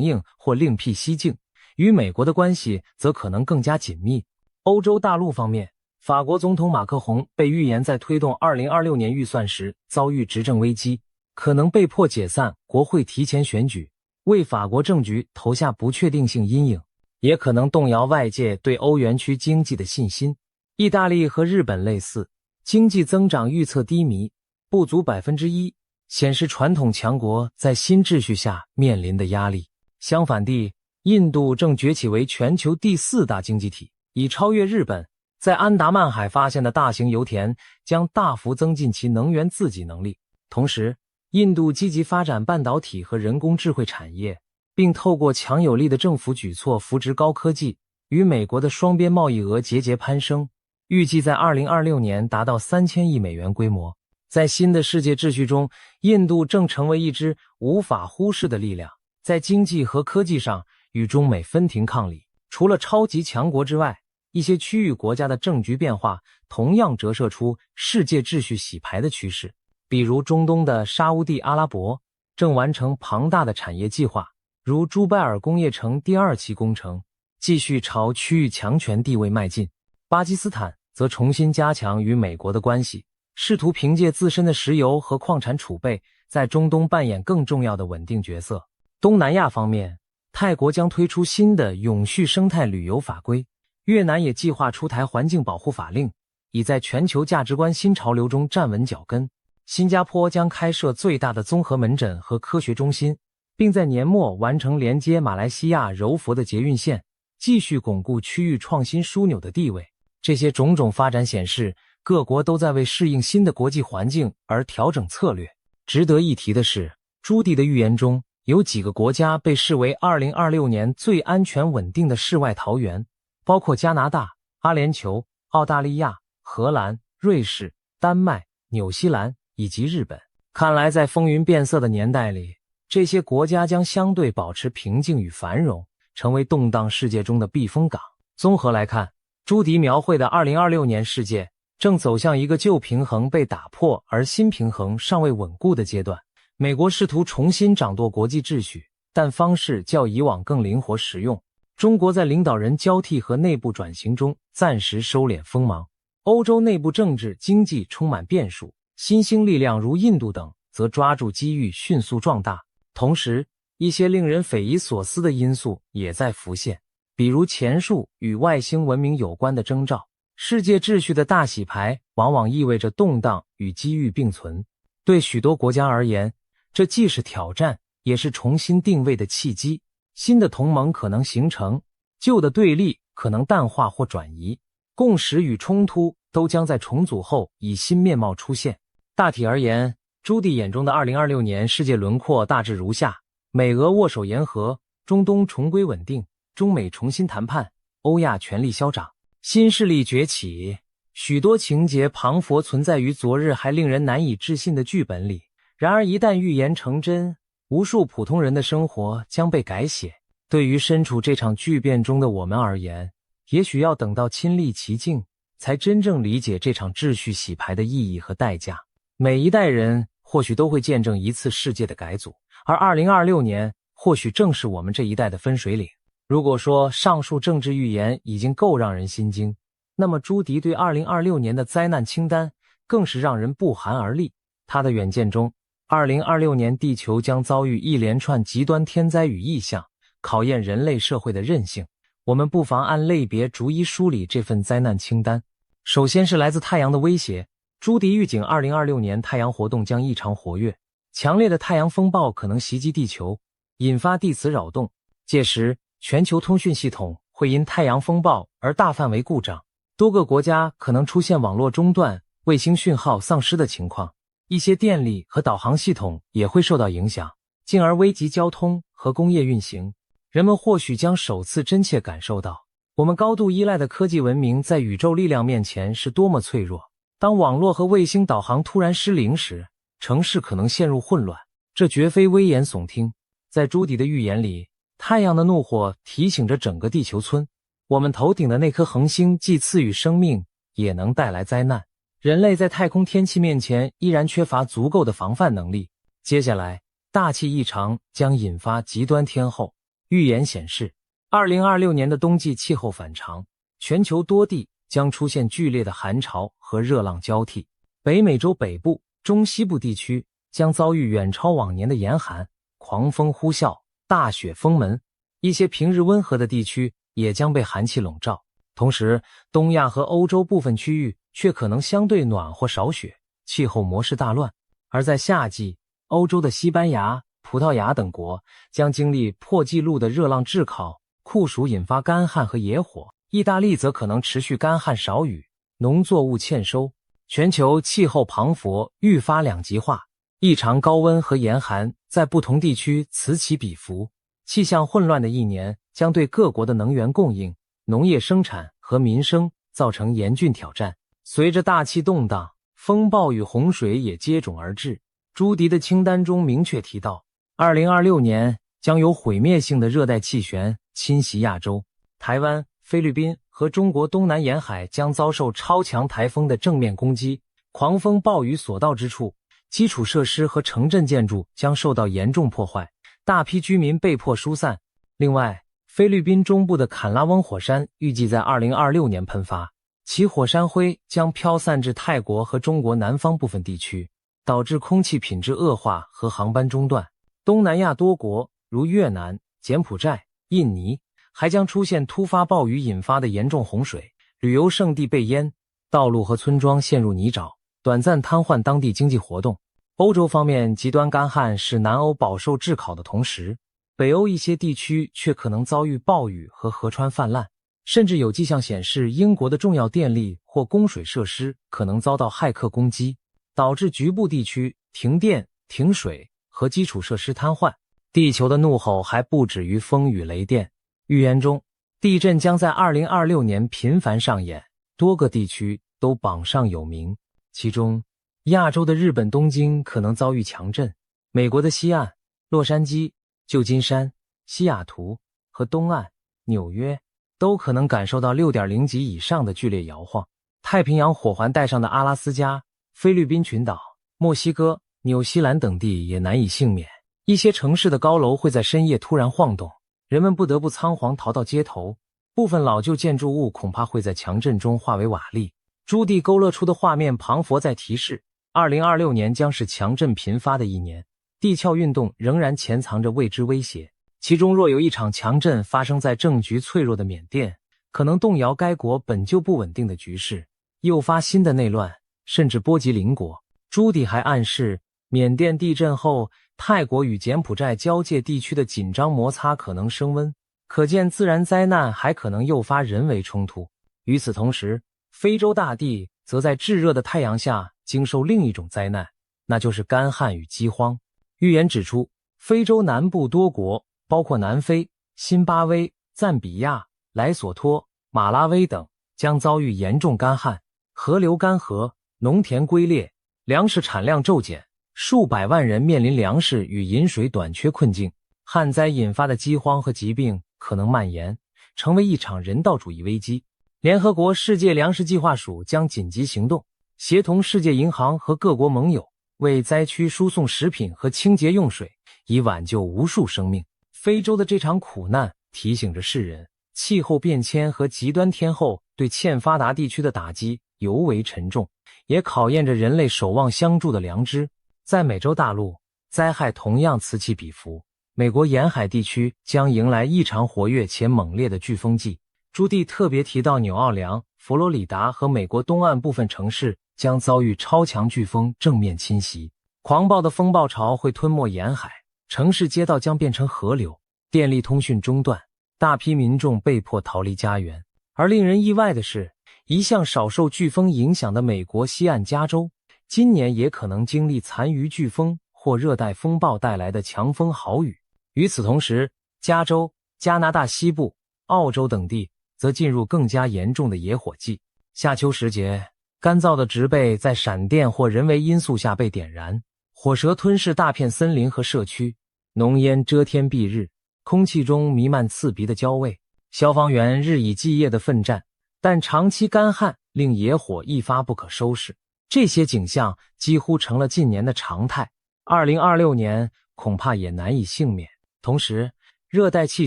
硬或另辟蹊径，与美国的关系则可能更加紧密。欧洲大陆方面，法国总统马克宏被预言在推动2026年预算时遭遇执政危机，可能被迫解散国会提前选举，为法国政局投下不确定性阴影，也可能动摇外界对欧元区经济的信心。意大利和日本类似，经济增长预测低迷，不足 1%， 显示传统强国在新秩序下面临的压力。相反地，印度正崛起为全球第4大经济体，已超越日本。在安达曼海发现的大型油田将大幅增进其能源自给能力。同时，印度积极发展半导体和人工智慧产业，并透过强有力的政府举措扶植高科技，与美国的双边贸易额节节攀升，预计在2026年达到3000亿美元规模。在新的世界秩序中，印度正成为一支无法忽视的力量，在经济和科技上与中美分庭抗礼。除了超级强国之外，一些区域国家的政局变化同样折射出世界秩序洗牌的趋势。比如中东的沙乌地阿拉伯正完成庞大的产业计划，如朱拜尔工业城第2期工程，继续朝区域强权地位迈进。巴基斯坦则重新加强与美国的关系，试图凭借自身的石油和矿产储备，在中东扮演更重要的稳定角色。东南亚方面，泰国将推出新的永续生态旅游法规，越南也计划出台环境保护法令，以在全球价值观新潮流中站稳脚跟。新加坡将开设最大的综合门诊和科学中心，并在年末完成连接马来西亚柔佛的捷运线，继续巩固区域创新枢纽的地位。这些种种发展显示，各国都在为适应新的国际环境而调整策略。值得一提的是，朱迪的预言中有几个国家被视为2026年最安全稳定的世外桃源，包括加拿大、阿联酋、澳大利亚、荷兰、瑞士、丹麦、纽西兰以及日本。看来在风云变色的年代里，这些国家将相对保持平静与繁荣，成为动荡世界中的避风港。综合来看，朱迪描绘的2026年世界正走向一个旧平衡被打破而新平衡尚未稳固的阶段。美国试图重新掌舵国际秩序，但方式较以往更灵活实用。中国在领导人交替和内部转型中暂时收敛锋芒。欧洲内部政治经济充满变数，新兴力量如印度等则抓住机遇迅速壮大。同时，一些令人匪夷所思的因素也在浮现，比如前述与外星文明有关的征兆。世界秩序的大洗牌往往意味着动荡与机遇并存。对许多国家而言，这既是挑战，也是重新定位的契机。新的同盟可能形成，旧的对立可能淡化或转移，共识与冲突都将在重组后以新面貌出现。大体而言，朱棣眼中的2026年世界轮廓大致如下：美俄握手言和，中东重归稳定，中美重新谈判，欧亚权力消长，新势力崛起。许多情节磅礴存在于昨日还令人难以置信的剧本里，然而一旦预言成真，无数普通人的生活将被改写。对于身处这场巨变中的我们而言，也许要等到亲历其境，才真正理解这场秩序洗牌的意义和代价。每一代人或许都会见证一次世界的改组，而2026年或许正是我们这一代的分水岭。如果说上述政治预言已经够让人心惊，那么朱迪对2026年的灾难清单更是让人不寒而栗。他的远见中，2026年地球将遭遇一连串极端天灾与异象，考验人类社会的韧性。我们不妨按类别逐一梳理这份灾难清单。首先是来自太阳的威胁。朱迪预警2026年太阳活动将异常活跃，强烈的太阳风暴可能袭击地球，引发地磁扰动。届时，全球通讯系统会因太阳风暴而大范围故障，多个国家可能出现网络中断、卫星讯号丧失的情况，一些电力和导航系统也会受到影响，进而危及交通和工业运行。人们或许将首次真切感受到，我们高度依赖的科技文明在宇宙力量面前是多么脆弱。当网络和卫星导航突然失灵时，城市可能陷入混乱。这绝非危言耸听。在朱迪的预言里，太阳的怒火提醒着整个地球村，我们头顶的那颗恒星既赐予生命，也能带来灾难。人类在太空天气面前依然缺乏足够的防范能力。接下来，大气异常将引发极端天候。预言显示，2026年的冬季气候反常，全球多地将出现剧烈的寒潮和热浪交替。北美洲北部、中西部地区将遭遇远超往年的严寒，狂风呼啸，大雪封门。一些平日温和的地区也将被寒气笼罩。同时，东亚和欧洲部分区域却可能相对暖或少雪，气候模式大乱。而在夏季，欧洲的西班牙、葡萄牙等国将经历破纪录的热浪炙烤，酷暑引发干旱和野火。意大利则可能持续干旱少雨，农作物欠收。全球气候磅礴，愈发两极化，异常高温和严寒在不同地区此起彼伏。气象混乱的一年将对各国的能源供应、农业生产和民生造成严峻挑战。随着大气动荡，风暴与洪水也接踵而至。朱迪的清单中明确提到，2026年将有毁灭性的热带气旋侵袭亚洲，台湾、菲律宾和中国东南沿海将遭受超强台风的正面攻击，狂风暴雨所到之处，基础设施和城镇建筑将受到严重破坏，大批居民被迫疏散。另外，菲律宾中部的坎拉翁火山预计在2026年喷发，其火山灰将飘散至泰国和中国南方部分地区，导致空气品质恶化和航班中断。东南亚多国如越南、柬埔寨、印尼还将出现突发暴雨引发的严重洪水，旅游胜地被淹，道路和村庄陷入泥沼，短暂瘫痪当地经济活动。欧洲方面，极端干旱使南欧饱受炙烤的同时，北欧一些地区却可能遭遇暴雨和河川泛滥。甚至有迹象显示英国的重要电力或供水设施可能遭到骇客攻击，导致局部地区停电、停水和基础设施瘫痪。地球的怒吼还不止于风雨雷电，预言中，地震将在2026年频繁上演，多个地区都榜上有名。其中，亚洲的日本东京可能遭遇强震，美国的西岸、洛杉矶、旧金山、西雅图和东岸、纽约都可能感受到 6.0 级以上的剧烈摇晃。太平洋火环带上的阿拉斯加、菲律宾群岛、墨西哥、纽西兰等地也难以幸免。一些城市的高楼会在深夜突然晃动，人们不得不仓皇逃到街头，部分老旧建筑物恐怕会在强震中化为瓦砾。朱棣勾勒出的画面旁佛在提示，2026年将是强震频发的一年，地壳运动仍然潜藏着未知威胁。其中若有一场强震发生在政局脆弱的缅甸，可能动摇该国本就不稳定的局势，诱发新的内乱，甚至波及邻国。朱棣还暗示，缅甸地震后，泰国与柬埔寨交界地区的紧张摩擦可能升温，可见自然灾难还可能诱发人为冲突。与此同时，非洲大地则在炙热的太阳下经受另一种灾难，那就是干旱与饥荒。预言指出，非洲南部多国，包括南非、辛巴威、赞比亚、莱索托、马拉维等，将遭遇严重干旱，河流干涸，农田龟裂，粮食产量骤减，数百万人面临粮食与饮水短缺困境。旱灾引发的饥荒和疾病可能蔓延，成为一场人道主义危机。联合国世界粮食计划署将紧急行动，协同世界银行和各国盟友，为灾区输送食品和清洁用水，以挽救无数生命。非洲的这场苦难提醒着世人，气候变迁和极端天候对欠发达地区的打击尤为沉重，也考验着人类守望相助的良知。在美洲大陆，灾害同样此起彼伏，美国沿海地区将迎来异常活跃且猛烈的飓风季。朱棣特别提到纽奥良、佛罗里达和美国东岸部分城市将遭遇超强飓风正面侵袭，狂暴的风暴潮会吞没沿海，城市街道将变成河流，电力通讯中断，大批民众被迫逃离家园。而令人意外的是，一向少受飓风影响的美国西岸加州，今年也可能经历残余飓风或热带风暴带来的强风豪雨。与此同时，加州、加拿大西部、澳洲等地则进入更加严重的野火季。夏秋时节，干燥的植被在闪电或人为因素下被点燃，火蛇吞噬大片森林和社区，浓烟遮天蔽日，空气中弥漫刺鼻的焦味。消防员日以继夜地奋战，但长期干旱令野火一发不可收拾。这些景象几乎成了近年的常态，2026年恐怕也难以幸免。同时，热带气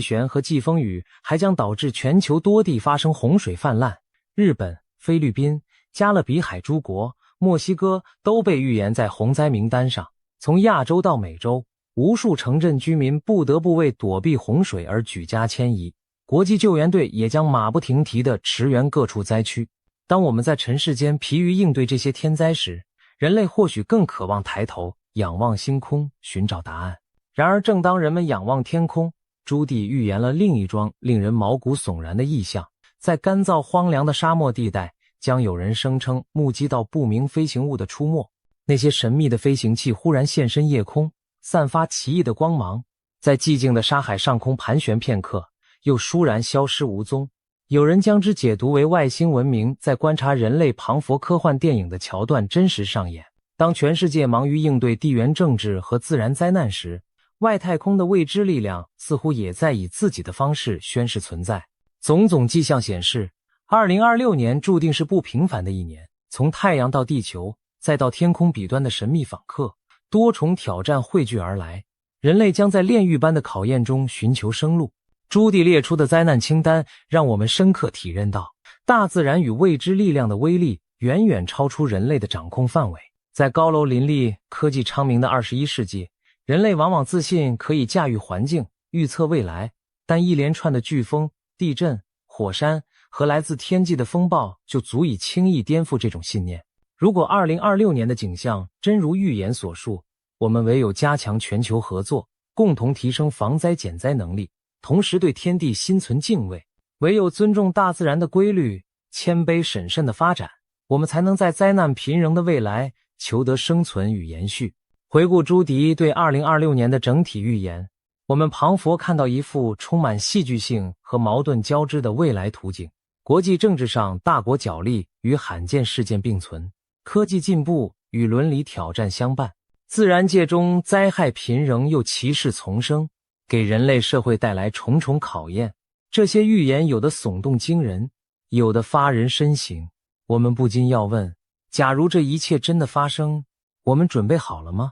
旋和季风雨还将导致全球多地发生洪水泛滥，日本、菲律宾、加勒比海诸国、墨西哥都被预言在洪灾名单上。从亚洲到美洲，无数城镇居民不得不为躲避洪水而举家迁移，国际救援队也将马不停蹄地驰援各处灾区。当我们在尘世间疲于应对这些天灾时，人类或许更渴望抬头仰望星空，寻找答案。然而正当人们仰望天空，朱棣预言了另一桩令人毛骨悚然的异象。在干燥荒凉的沙漠地带，将有人声称目击到不明飞行物的出没。那些神秘的飞行器忽然现身夜空，散发奇异的光芒，在寂静的沙海上空盘旋片刻，又倏然消失无踪。有人将之解读为外星文明在观察人类庞佛科幻电影的桥段真实上演。当全世界忙于应对地缘政治和自然灾难时，外太空的未知力量似乎也在以自己的方式宣示存在。种种迹象显示，2026年注定是不平凡的一年。从太阳到地球，再到天空彼端的神秘访客，多重挑战汇聚而来，人类将在炼狱般的考验中寻求生路。朱棣列出的灾难清单让我们深刻体认到，大自然与未知力量的威力远远超出人类的掌控范围。在高楼林立、科技昌明的21世纪，人类往往自信可以驾驭环境、预测未来，但一连串的飓风、地震、火山和来自天际的风暴就足以轻易颠覆这种信念。如果2026年的景象真如预言所述，我们唯有加强全球合作，共同提升防灾减灾能力，同时对天地心存敬畏，唯有尊重大自然的规律，谦卑审慎的发展，我们才能在灾难频仍的未来求得生存与延续。回顾朱迪对2026年的整体预言，我们旁佛看到一幅充满戏剧性和矛盾交织的未来图景。国际政治上大国角力与罕见事件并存，科技进步与伦理挑战相伴，自然界中灾害频仍又奇事丛生，给人类社会带来重重考验。这些预言有的耸动惊人，有的发人深省。我们不禁要问，假如这一切真的发生，我们准备好了吗？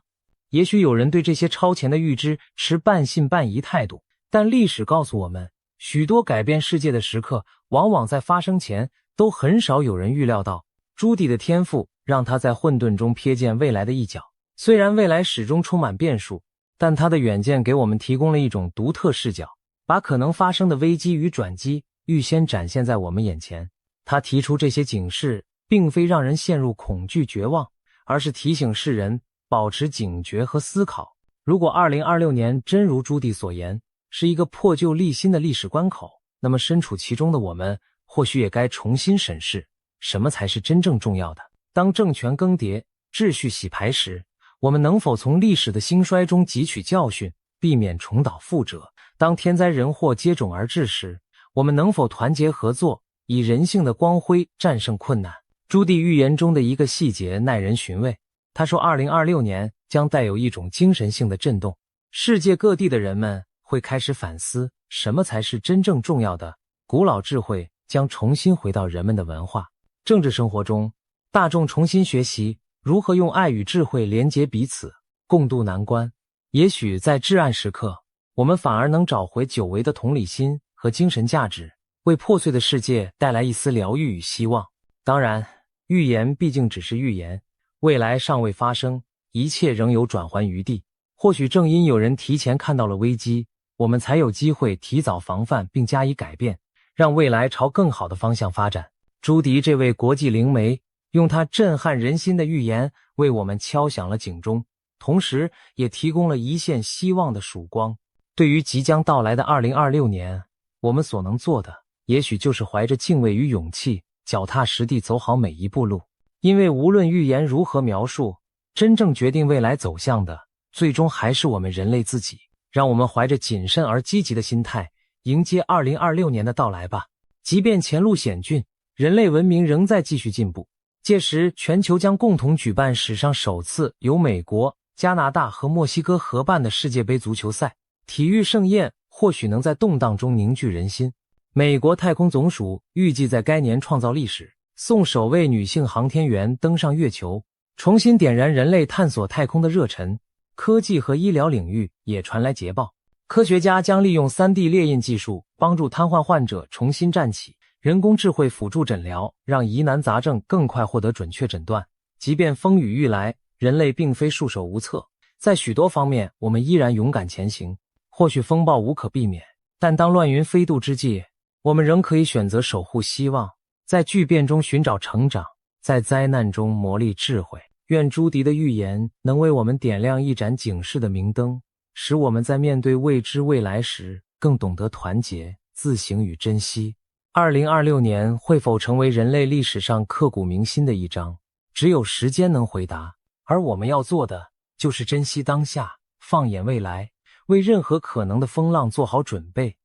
也许有人对这些超前的预知持半信半疑态度，但历史告诉我们，许多改变世界的时刻往往在发生前都很少有人预料到。朱迪的天赋让他在混沌中瞥见未来的一角，虽然未来始终充满变数，但他的远见给我们提供了一种独特视角，把可能发生的危机与转机预先展现在我们眼前。他提出这些警示，并非让人陷入恐惧绝望，而是提醒世人保持警觉和思考。如果2026年真如朱迪所言，是一个破旧立新的历史关口，那么身处其中的我们或许也该重新审视什么才是真正重要的。当政权更迭，秩序洗牌时，我们能否从历史的兴衰中汲取教训，避免重蹈覆辙？当天灾人祸接踵而至时，我们能否团结合作，以人性的光辉战胜困难？朱迪预言中的一个细节耐人寻味，他说2026年将带有一种精神性的震动，世界各地的人们会开始反思什么才是真正重要的，古老智慧将重新回到人们的文化、政治生活中，大众重新学习如何用爱与智慧连结彼此，共度难关。也许在至暗时刻，我们反而能找回久违的同理心和精神价值，为破碎的世界带来一丝疗愈与希望。当然，预言毕竟只是预言，未来尚未发生，一切仍有转圜余地。或许正因有人提前看到了危机，我们才有机会提早防范并加以改变，让未来朝更好的方向发展。朱迪这位国际灵媒，用他震撼人心的预言为我们敲响了警钟，同时也提供了一线希望的曙光。对于即将到来的2026年，我们所能做的，也许就是怀着敬畏与勇气，脚踏实地走好每一步路。因为无论预言如何描述，真正决定未来走向的，最终还是我们人类自己。让我们怀着谨慎而积极的心态，迎接2026年的到来吧。即便前路险峻，人类文明仍在继续进步。届时，全球将共同举办史上首次由美国、加拿大和墨西哥合办的世界杯足球赛。体育盛宴或许能在动荡中凝聚人心。美国太空总署预计在该年创造历史，送首位女性航天员登上月球，重新点燃人类探索太空的热忱。科技和医疗领域也传来捷报，科学家将利用 3D 列印技术帮助瘫痪患者重新站起，人工智慧辅助诊疗让疑难杂症更快获得准确诊断。即便风雨欲来，人类并非束手无策，在许多方面我们依然勇敢前行。或许风暴无可避免，但当乱云飞渡之际，我们仍可以选择守护希望，在巨变中寻找成长，在灾难中磨砺智慧。愿朱迪的预言能为我们点亮一盏警示的明灯，使我们在面对未知未来时更懂得团结、自省与珍惜。2026年会否成为人类历史上刻骨铭心的一章，只有时间能回答。而我们要做的就是珍惜当下，放眼未来，为任何可能的风浪做好准备。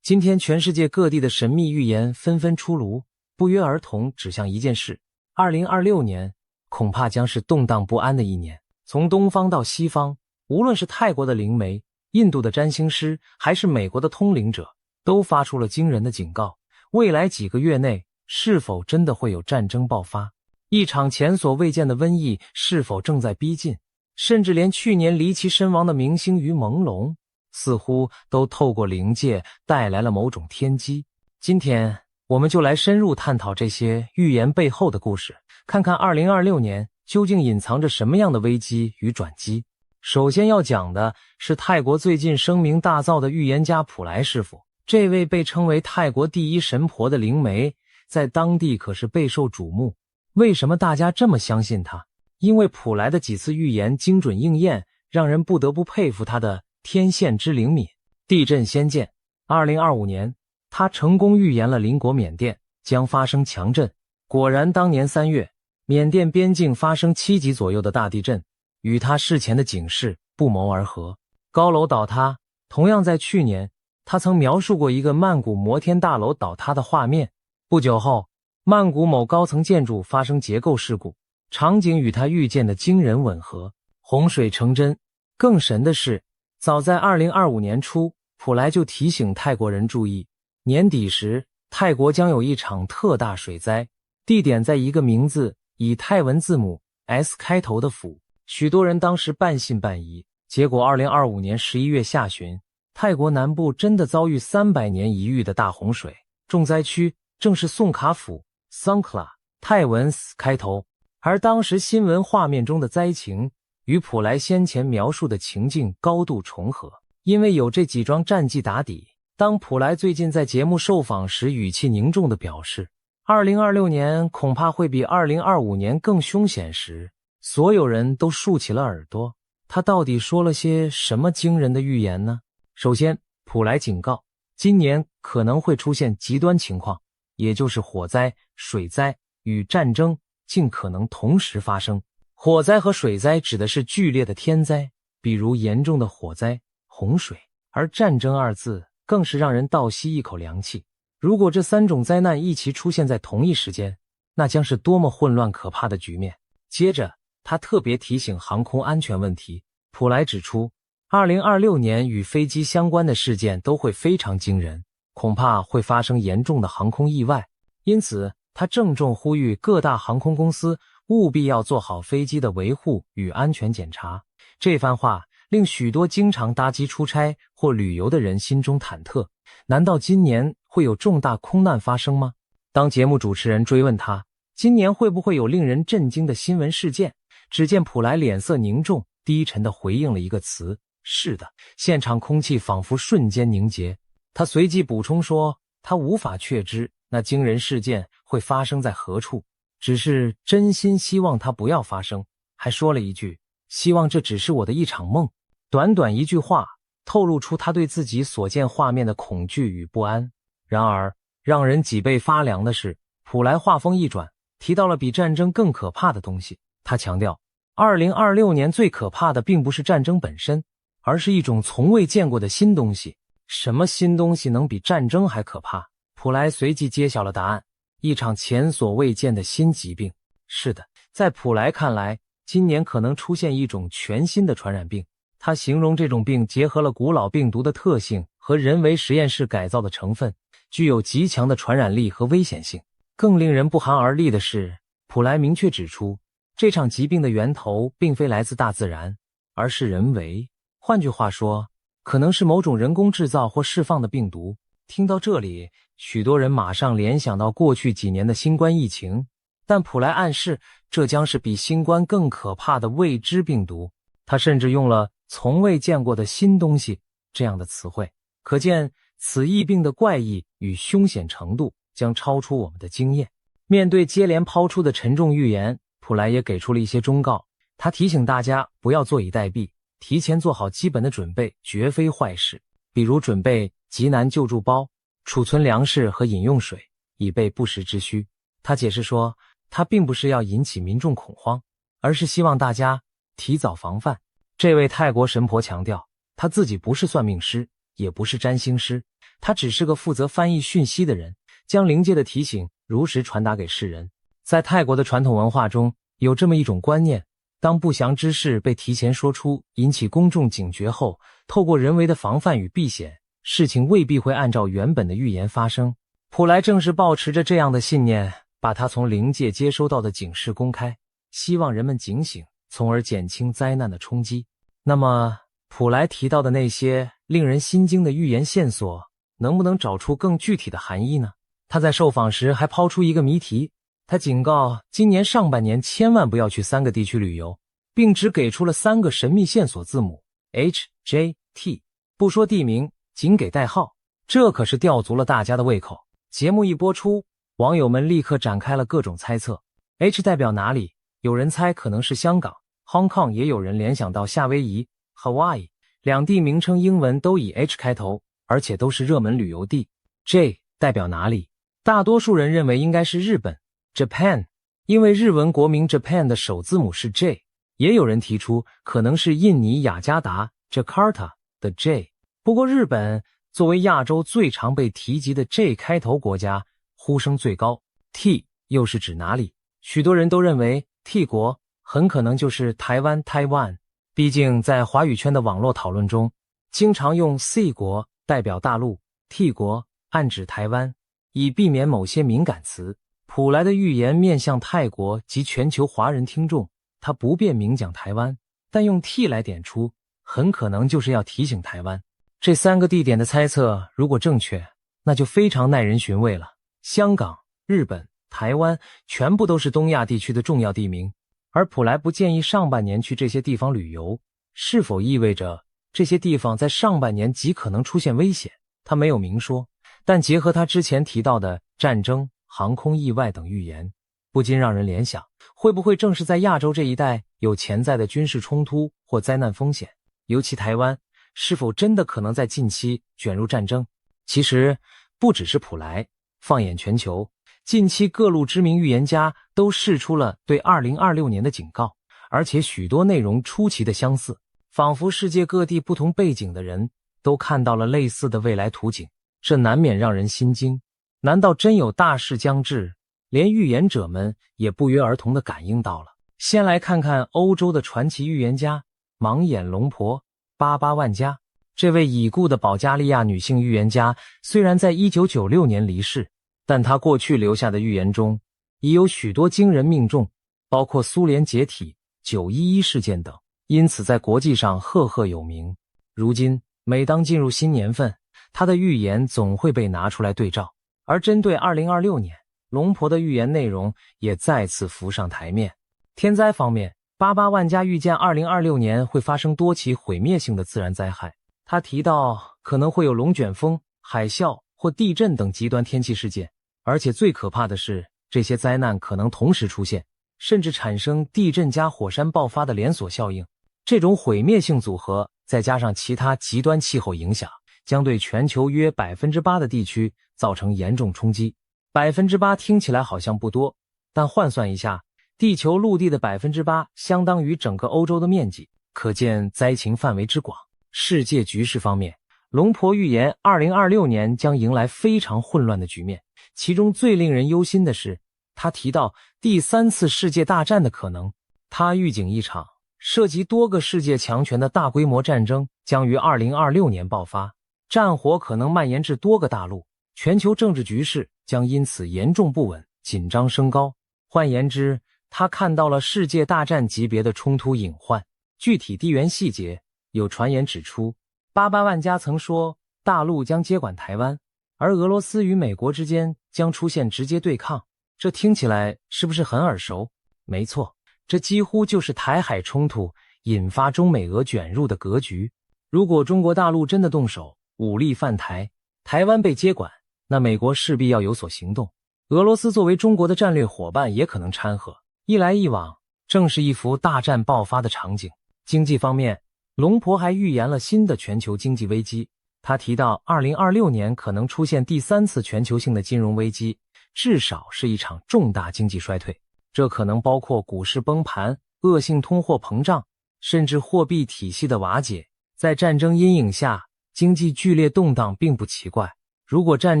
今天全世界各地的神秘预言纷纷出炉，不约而同指向一件事：2026年恐怕将是动荡不安的一年。从东方到西方，无论是泰国的灵媒、印度的占星师，还是美国的通灵者，都发出了惊人的警告。未来几个月内，是否真的会有战争爆发？一场前所未见的瘟疫是否正在逼近？甚至连去年离奇身亡的明星于朦胧，似乎都透过灵界带来了某种天机。今天我们就来深入探讨这些预言背后的故事，看看2026年究竟隐藏着什么样的危机与转机。首先要讲的是泰国最近声名大噪的预言家普莱师傅。这位被称为泰国第一神婆的灵媒，在当地可是备受瞩目。为什么大家这么相信他？因为普莱的几次预言精准应验，让人不得不佩服他的天线之灵敏。地震先见， 2025年，他成功预言了邻国缅甸将发生强震。果然，当年3月，缅甸边境发生7级左右的大地震，与他事前的警示不谋而合。高楼倒塌，同样在去年，他曾描述过一个曼谷摩天大楼倒塌的画面。不久后，曼谷某高层建筑发生结构事故，场景与他预见的惊人吻合，洪水成真。更神的是，早在2025年初，普莱就提醒泰国人注意，年底时泰国将有一场特大水灾，地点在一个名字以泰文字母 S 开头的府。许多人当时半信半疑，结果2025年11月下旬，泰国南部真的遭遇300年一遇的大洪水，重灾区正是宋卡府 Songkhla， 泰文 S 开头。而当时新闻画面中的灾情与普莱先前描述的情境高度重合。因为有这几桩战绩打底，当普莱最近在节目受访时语气凝重地表示2026年恐怕会比2025年更凶险时，所有人都竖起了耳朵。他到底说了些什么惊人的预言呢？首先，普莱警告，今年可能会出现极端情况，也就是火灾、水灾与战争尽可能同时发生。火灾和水灾指的是剧烈的天灾，比如严重的火灾、洪水，而战争二字更是让人倒吸一口凉气。如果这3种灾难一起出现在同一时间，那将是多么混乱可怕的局面。接着，他特别提醒航空安全问题。普莱指出，2026年与飞机相关的事件都会非常惊人，恐怕会发生严重的航空意外。因此，他郑重呼吁各大航空公司务必要做好飞机的维护与安全检查。这番话令许多经常搭机出差或旅游的人心中忐忑，难道今年会有重大空难发生吗？当节目主持人追问他，今年会不会有令人震惊的新闻事件，只见普莱脸色凝重，低沉地回应了一个词：是的。现场空气仿佛瞬间凝结。他随即补充说，他无法确知那惊人事件会发生在何处，只是真心希望它不要发生，还说了一句，希望这只是我的一场梦。短短一句话，透露出他对自己所见画面的恐惧与不安。然而，让人脊背发凉的是，普莱话锋一转，提到了比战争更可怕的东西。他强调，2026年最可怕的并不是战争本身，而是一种从未见过的新东西。什么新东西能比战争还可怕？普莱随即揭晓了答案，一场前所未见的新疾病。是的，在普莱看来，今年可能出现一种全新的传染病。他形容这种病结合了古老病毒的特性和人为实验室改造的成分，具有极强的传染力和危险性。更令人不寒而栗的是，普莱明确指出，这场疾病的源头并非来自大自然，而是人为。换句话说，可能是某种人工制造或释放的病毒。听到这里，许多人马上联想到过去几年的新冠疫情，但普莱暗示这将是比新冠更可怕的未知病毒。他甚至用了从未见过的新东西这样的词汇，可见此疫病的怪异与凶险程度将超出我们的经验。面对接连抛出的沉重预言，普莱也给出了一些忠告。他提醒大家不要坐以待毙，提前做好基本的准备绝非坏事，比如准备急难救助包，储存粮食和饮用水，以备不时之需。他解释说，他并不是要引起民众恐慌，而是希望大家提早防范。这位泰国神婆强调，他自己不是算命师，也不是占星师，他只是个负责翻译讯息的人，将灵界的提醒如实传达给世人。在泰国的传统文化中，有这么一种观念，当不祥之事被提前说出，引起公众警觉后，透过人为的防范与避险，事情未必会按照原本的预言发生。普莱正是抱持着这样的信念，把他从灵界接收到的警示公开，希望人们警醒，从而减轻灾难的冲击。那么，普莱提到的那些令人心惊的预言线索，能不能找出更具体的含义呢？他在受访时还抛出一个谜题，他警告今年上半年千万不要去3个地区旅游，并只给出了3个神秘线索字母 HJT， 不说地名，仅给代号，这可是吊足了大家的胃口。节目一播出，网友们立刻展开了各种猜测。H 代表哪里？有人猜可能是香港 Hong Kong， 也有人联想到夏威夷 Hawaii， 两地名称英文都以 H 开头，而且都是热门旅游地。J 代表哪里？大多数人认为应该是日本 Japan， 因为日文国名 Japan 的首字母是 J。 也有人提出可能是印尼雅加达 Jakarta 的 J。 不过日本作为亚洲最常被提及的 J 开头国家，呼声最高。 T 又是指哪里？许多人都认为 T 国很可能就是台湾 Taiwan， 毕竟在华语圈的网络讨论中，经常用 C 国代表大陆， T 国暗指台湾，以避免某些敏感词。普莱的预言面向泰国及全球华人听众，他不便明讲台湾，但用 T 来点出，很可能就是要提醒台湾。这3个地点的猜测如果正确，那就非常耐人寻味了。香港、日本、台湾全部都是东亚地区的重要地名，而普莱不建议上半年去这些地方旅游，是否意味着这些地方在上半年极可能出现危险？他没有明说，但结合他之前提到的战争、航空意外等预言，不禁让人联想，会不会正是在亚洲这一带有潜在的军事冲突或灾难风险？尤其台湾是否真的可能在近期卷入战争？其实不只是普莱，放眼全球，近期各路知名预言家都释出了对2026年的警告，而且许多内容出奇的相似，仿佛世界各地不同背景的人都看到了类似的未来图景，这难免让人心惊。难道真有大事将至？连预言者们也不约而同地感应到了。先来看看欧洲的传奇预言家盲眼龙婆巴巴万加。这位已故的保加利亚女性预言家虽然在1996年离世，但她过去留下的预言中已有许多惊人命中，包括苏联解体、911事件等，因此在国际上赫赫有名。如今每当进入新年份，她的预言总会被拿出来对照，而针对2026年，龙婆的预言内容也再次浮上台面。天灾方面，巴巴万加预见2026年会发生多起毁灭性的自然灾害。他提到可能会有龙卷风、海啸或地震等极端天气事件，而且最可怕的是，这些灾难可能同时出现，甚至产生地震加火山爆发的连锁效应。这种毁灭性组合再加上其他极端气候影响，将对全球约 8% 的地区造成严重冲击。 8% 听起来好像不多，但换算一下，地球陆地的 8% 相当于整个欧洲的面积，可见灾情范围之广。世界局势方面，龙婆预言2026年将迎来非常混乱的局面，其中最令人忧心的是，他提到第3次世界大战的可能。他预警一场涉及多个世界强权的大规模战争将于2026年爆发，战火可能蔓延至多个大陆，全球政治局势将因此严重不稳，紧张升高。换言之，他看到了世界大战级别的冲突隐患。具体地缘细节，有传言指出，巴巴万加曾说大陆将接管台湾，而俄罗斯与美国之间将出现直接对抗。这听起来是不是很耳熟？没错，这几乎就是台海冲突引发中美俄卷入的格局。如果中国大陆真的动手，武力犯台，台湾被接管，那美国势必要有所行动。俄罗斯作为中国的战略伙伴也可能掺和，一来一往，正是一幅大战爆发的场景。经济方面，龙婆还预言了新的全球经济危机。他提到2026年可能出现第3次全球性的金融危机，至少是一场重大经济衰退。这可能包括股市崩盘、恶性通货膨胀，甚至货币体系的瓦解。在战争阴影下，经济剧烈动荡并不奇怪。如果战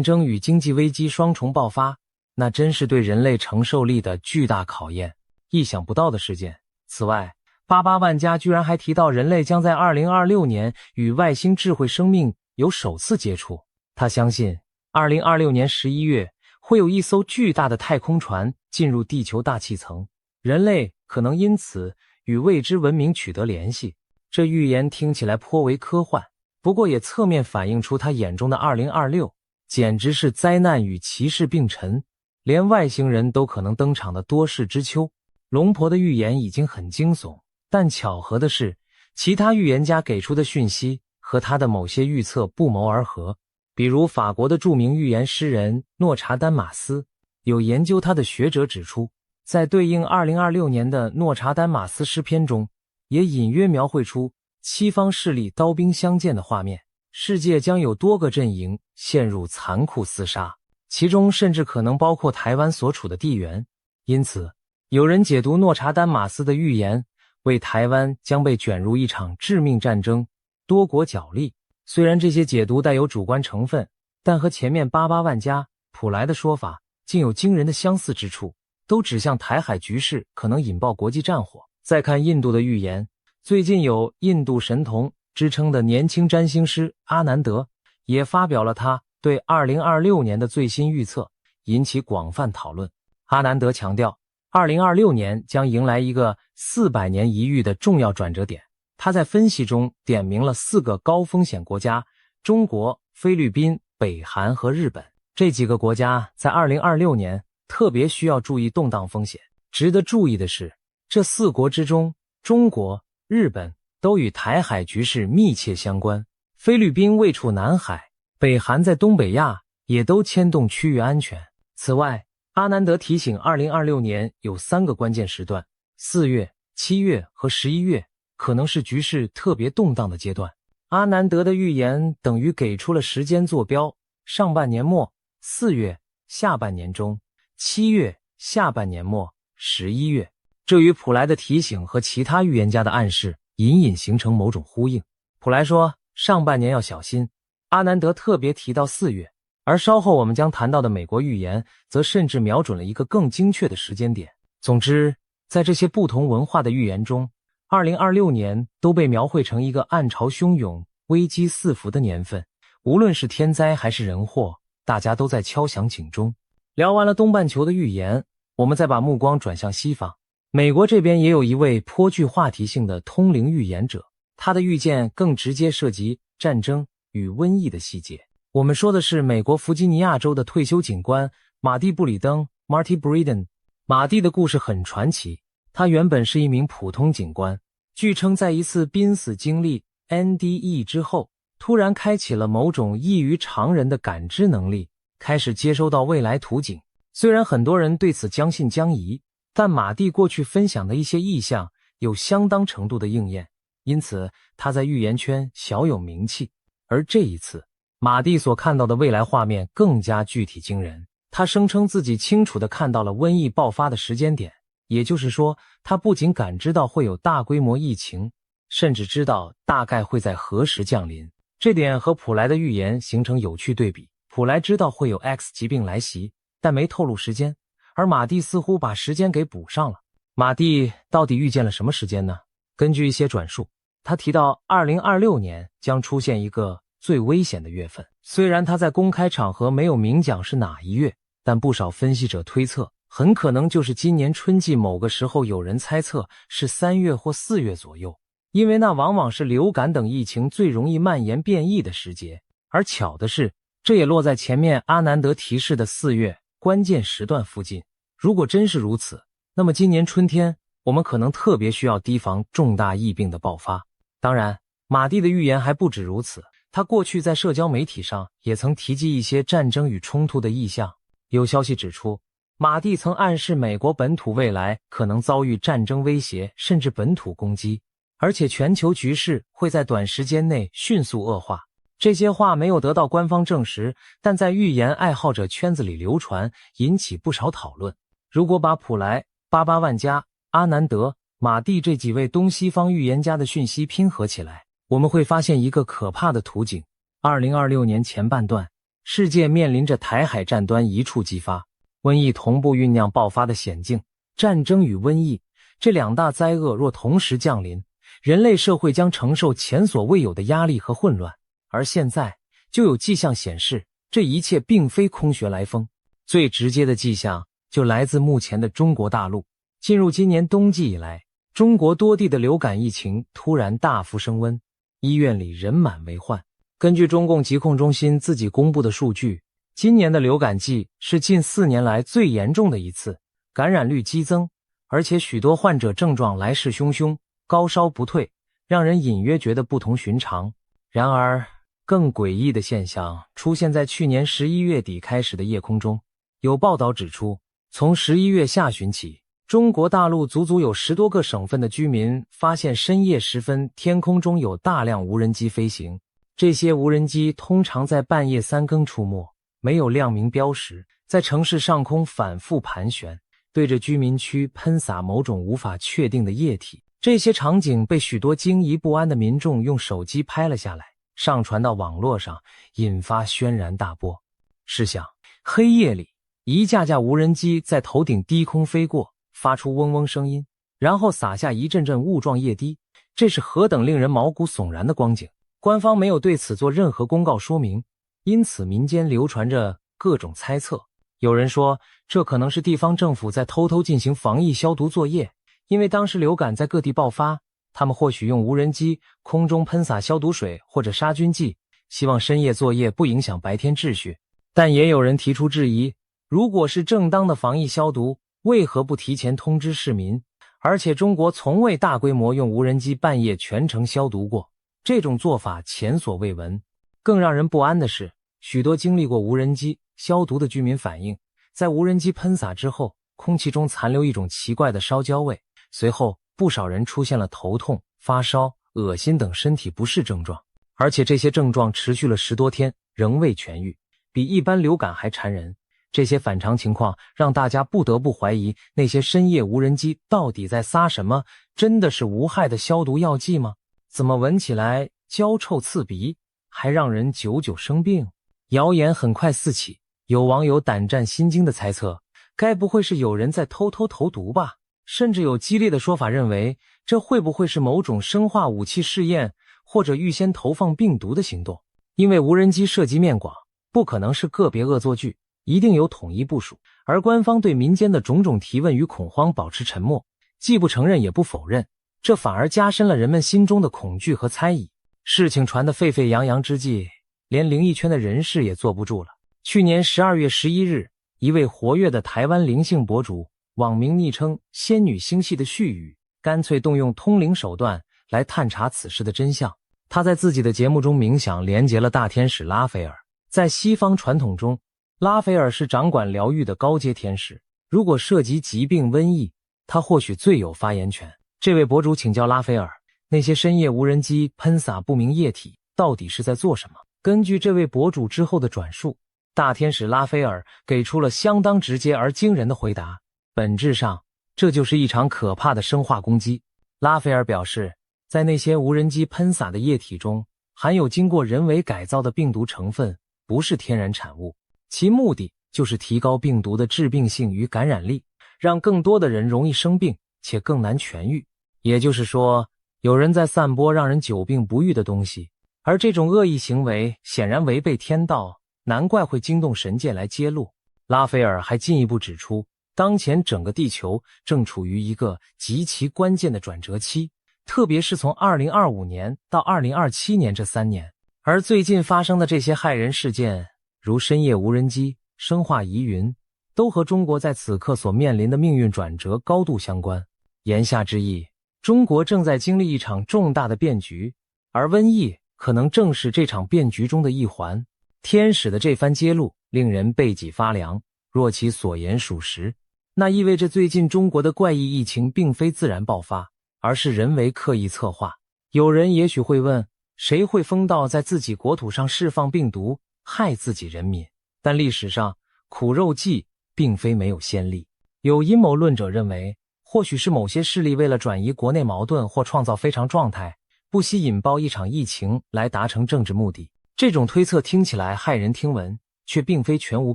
争与经济危机双重爆发，那真是对人类承受力的巨大考验，意想不到的事件。此外，巴巴万加居然还提到人类将在2026年与外星智慧生命有首次接触。他相信2026年11月会有一艘巨大的太空船进入地球大气层，人类可能因此与未知文明取得联系。这预言听起来颇为科幻，不过也侧面反映出他眼中的2026简直是灾难与歧视并陈，连外星人都可能登场的多事之秋。龙婆的预言已经很惊悚，但巧合的是，其他预言家给出的讯息和他的某些预测不谋而合。比如法国的著名预言诗人诺查丹马斯，有研究他的学者指出，在对应2026年的诺查丹马斯诗篇中，也隐约描绘出七方势力刀兵相见的画面。世界将有多个阵营陷入残酷厮杀，其中甚至可能包括台湾所处的地缘。因此，有人解读诺查丹马斯的预言为台湾将被卷入一场致命战争多国角力。虽然这些解读带有主观成分，但和前面88万加普莱的说法竟有惊人的相似之处，都指向台海局势可能引爆国际战火。再看印度的预言，最近有印度神童之称的年轻占星师阿南德也发表了他对2026年的最新预测，引起广泛讨论。阿南德强调2026年将迎来一个400年一遇的重要转折点。他在分析中点明了4个高风险国家：中国、菲律宾、北韩和日本。这几个国家在2026年特别需要注意动荡风险。值得注意的是，这4国之中，中国、日本都与台海局势密切相关，菲律宾位处南海，北韩在东北亚，也都牵动区域安全。此外，阿南德提醒2026年有3个关键时段，4月、7月和11月可能是局势特别动荡的阶段。阿南德的预言等于给出了时间坐标：上半年末4月，下半年中7月，下半年末11月。这与普莱的提醒和其他预言家的暗示隐隐形成某种呼应。普莱说上半年要小心，阿南德特别提到4月，而稍后我们将谈到的美国预言则甚至瞄准了一个更精确的时间点。总之，在这些不同文化的预言中，2026年都被描绘成一个暗潮汹涌、危机四伏的年份。无论是天灾还是人祸，大家都在敲响警钟。聊完了东半球的预言，我们再把目光转向西方。美国这边也有一位颇具话题性的通灵预言者，他的预见更直接涉及战争与瘟疫的细节。我们说的是美国弗吉尼亚州的退休警官马蒂·布里登 Marty Breeden。 马蒂的故事很传奇，他原本是一名普通警官，据称在一次濒死经历 NDE 之后，突然开启了某种异于常人的感知能力，开始接收到未来图景。虽然很多人对此将信将疑，但马蒂过去分享的一些意象有相当程度的应验，因此他在预言圈小有名气。而这一次，马蒂所看到的未来画面更加具体惊人。他声称自己清楚地看到了瘟疫爆发的时间点，也就是说，他不仅感知到会有大规模疫情，甚至知道大概会在何时降临。这点和普莱的预言形成有趣对比。普莱知道会有 X 疾病来袭，但没透露时间，而马蒂似乎把时间给补上了。马蒂到底预见了什么时间呢？根据一些转述，他提到2026年将出现一个最危险的月份。虽然他在公开场合没有明讲是哪一月，但不少分析者推测，很可能就是今年春季某个时候。有人猜测是3月或4月左右，因为那往往是流感等疫情最容易蔓延变异的时节。而巧的是，这也落在前面阿南德提示的4月关键时段附近。如果真是如此，那么今年春天我们可能特别需要提防重大疫病的爆发。当然，马蒂的预言还不止如此，他过去在社交媒体上也曾提及一些战争与冲突的意象。有消息指出，马蒂曾暗示美国本土未来可能遭遇战争威胁，甚至本土攻击，而且全球局势会在短时间内迅速恶化。这些话没有得到官方证实，但在预言爱好者圈子里流传，引起不少讨论。如果把普莱、88万加、阿南德、马蒂这几位东西方预言家的讯息拼合起来，我们会发现一个可怕的图景。2026年前半段，世界面临着台海战端一触即发，瘟疫同步酝酿爆发的险境。战争与瘟疫这2大灾厄若同时降临，人类社会将承受前所未有的压力和混乱。而现在就有迹象显示，这一切并非空穴来风。最直接的迹象就来自目前的中国大陆。进入今年冬季以来，中国多地的流感疫情突然大幅升温，医院里人满为患。根据中共疾控中心自己公布的数据，今年的流感季是近4年来最严重的一次，感染率激增，而且许多患者症状来势汹汹，高烧不退，让人隐约觉得不同寻常。然而，更诡异的现象出现在去年11月底开始的夜空中。有报道指出，从11月下旬起，中国大陆足足有10多个省份的居民发现深夜时分天空中有大量无人机飞行。这些无人机通常在半夜3更出没，没有亮明标识，在城市上空反复盘旋，对着居民区喷洒某种无法确定的液体。这些场景被许多惊疑不安的民众用手机拍了下来，上传到网络上，引发轩然大波。试想，黑夜里，一架架无人机在头顶低空飞过，发出嗡嗡声音，然后洒下一阵阵雾状液滴，这是何等令人毛骨悚然的光景。官方没有对此做任何公告说明，因此民间流传着各种猜测。有人说，这可能是地方政府在偷偷进行防疫消毒作业，因为当时流感在各地爆发，他们或许用无人机空中喷洒消毒水或者杀菌剂，希望深夜作业不影响白天秩序。但也有人提出质疑，如果是正当的防疫消毒，为何不提前通知市民？而且中国从未大规模用无人机半夜全程消毒过，这种做法前所未闻。更让人不安的是，许多经历过无人机消毒的居民反映，在无人机喷洒之后，空气中残留一种奇怪的烧焦味，随后不少人出现了头痛、发烧、恶心等身体不适症状，而且这些症状持续了10多天，仍未痊愈，比一般流感还缠人。这些反常情况让大家不得不怀疑，那些深夜无人机到底在撒什么？真的是无害的消毒药剂吗？怎么闻起来焦臭刺鼻，还让人久久生病？谣言很快四起，有网友胆战心惊地猜测，该不会是有人在偷偷投毒吧？甚至有激烈的说法认为，这会不会是某种生化武器试验，或者预先投放病毒的行动？因为无人机涉及面广，不可能是个别恶作剧，一定有统一部署。而官方对民间的种种提问与恐慌保持沉默，既不承认也不否认，这反而加深了人们心中的恐惧和猜疑。事情传得沸沸扬扬之际，连灵异圈的人士也坐不住了。去年12月11日，一位活跃的台湾灵性博主，网名昵称仙女星系的絮语，干脆动用通灵手段来探查此事的真相。他在自己的节目中冥想连结了大天使拉斐尔。在西方传统中，拉斐尔是掌管疗愈的高阶天使，如果涉及疾病瘟疫，他或许最有发言权。这位博主请教拉斐尔，那些深夜无人机喷洒不明液体到底是在做什么？根据这位博主之后的转述，大天使拉斐尔给出了相当直接而惊人的回答，本质上这就是一场可怕的生化攻击。拉斐尔表示，在那些无人机喷洒的液体中含有经过人为改造的病毒成分，不是天然产物，其目的就是提高病毒的致病性与感染力，让更多的人容易生病且更难痊愈。也就是说，有人在散播让人久病不愈的东西，而这种恶意行为显然违背天道，难怪会惊动神界来揭露。拉斐尔还进一步指出，当前整个地球正处于一个极其关键的转折期，特别是从2025年到2027年这3年。而最近发生的这些骇人事件，如深夜无人机、生化疑云，都和中国在此刻所面临的命运转折高度相关。言下之意，中国正在经历一场重大的变局，而瘟疫可能正是这场变局中的一环。天使的这番揭露令人背脊发凉，若其所言属实，那意味着最近中国的怪异疫情并非自然爆发，而是人为刻意策划。有人也许会问，谁会疯到在自己国土上释放病毒，害自己人民？但历史上苦肉计并非没有先例。有阴谋论者认为，或许是某些势力为了转移国内矛盾或创造非常状态，不惜引爆一场疫情来达成政治目的。这种推测听起来骇人听闻，却并非全无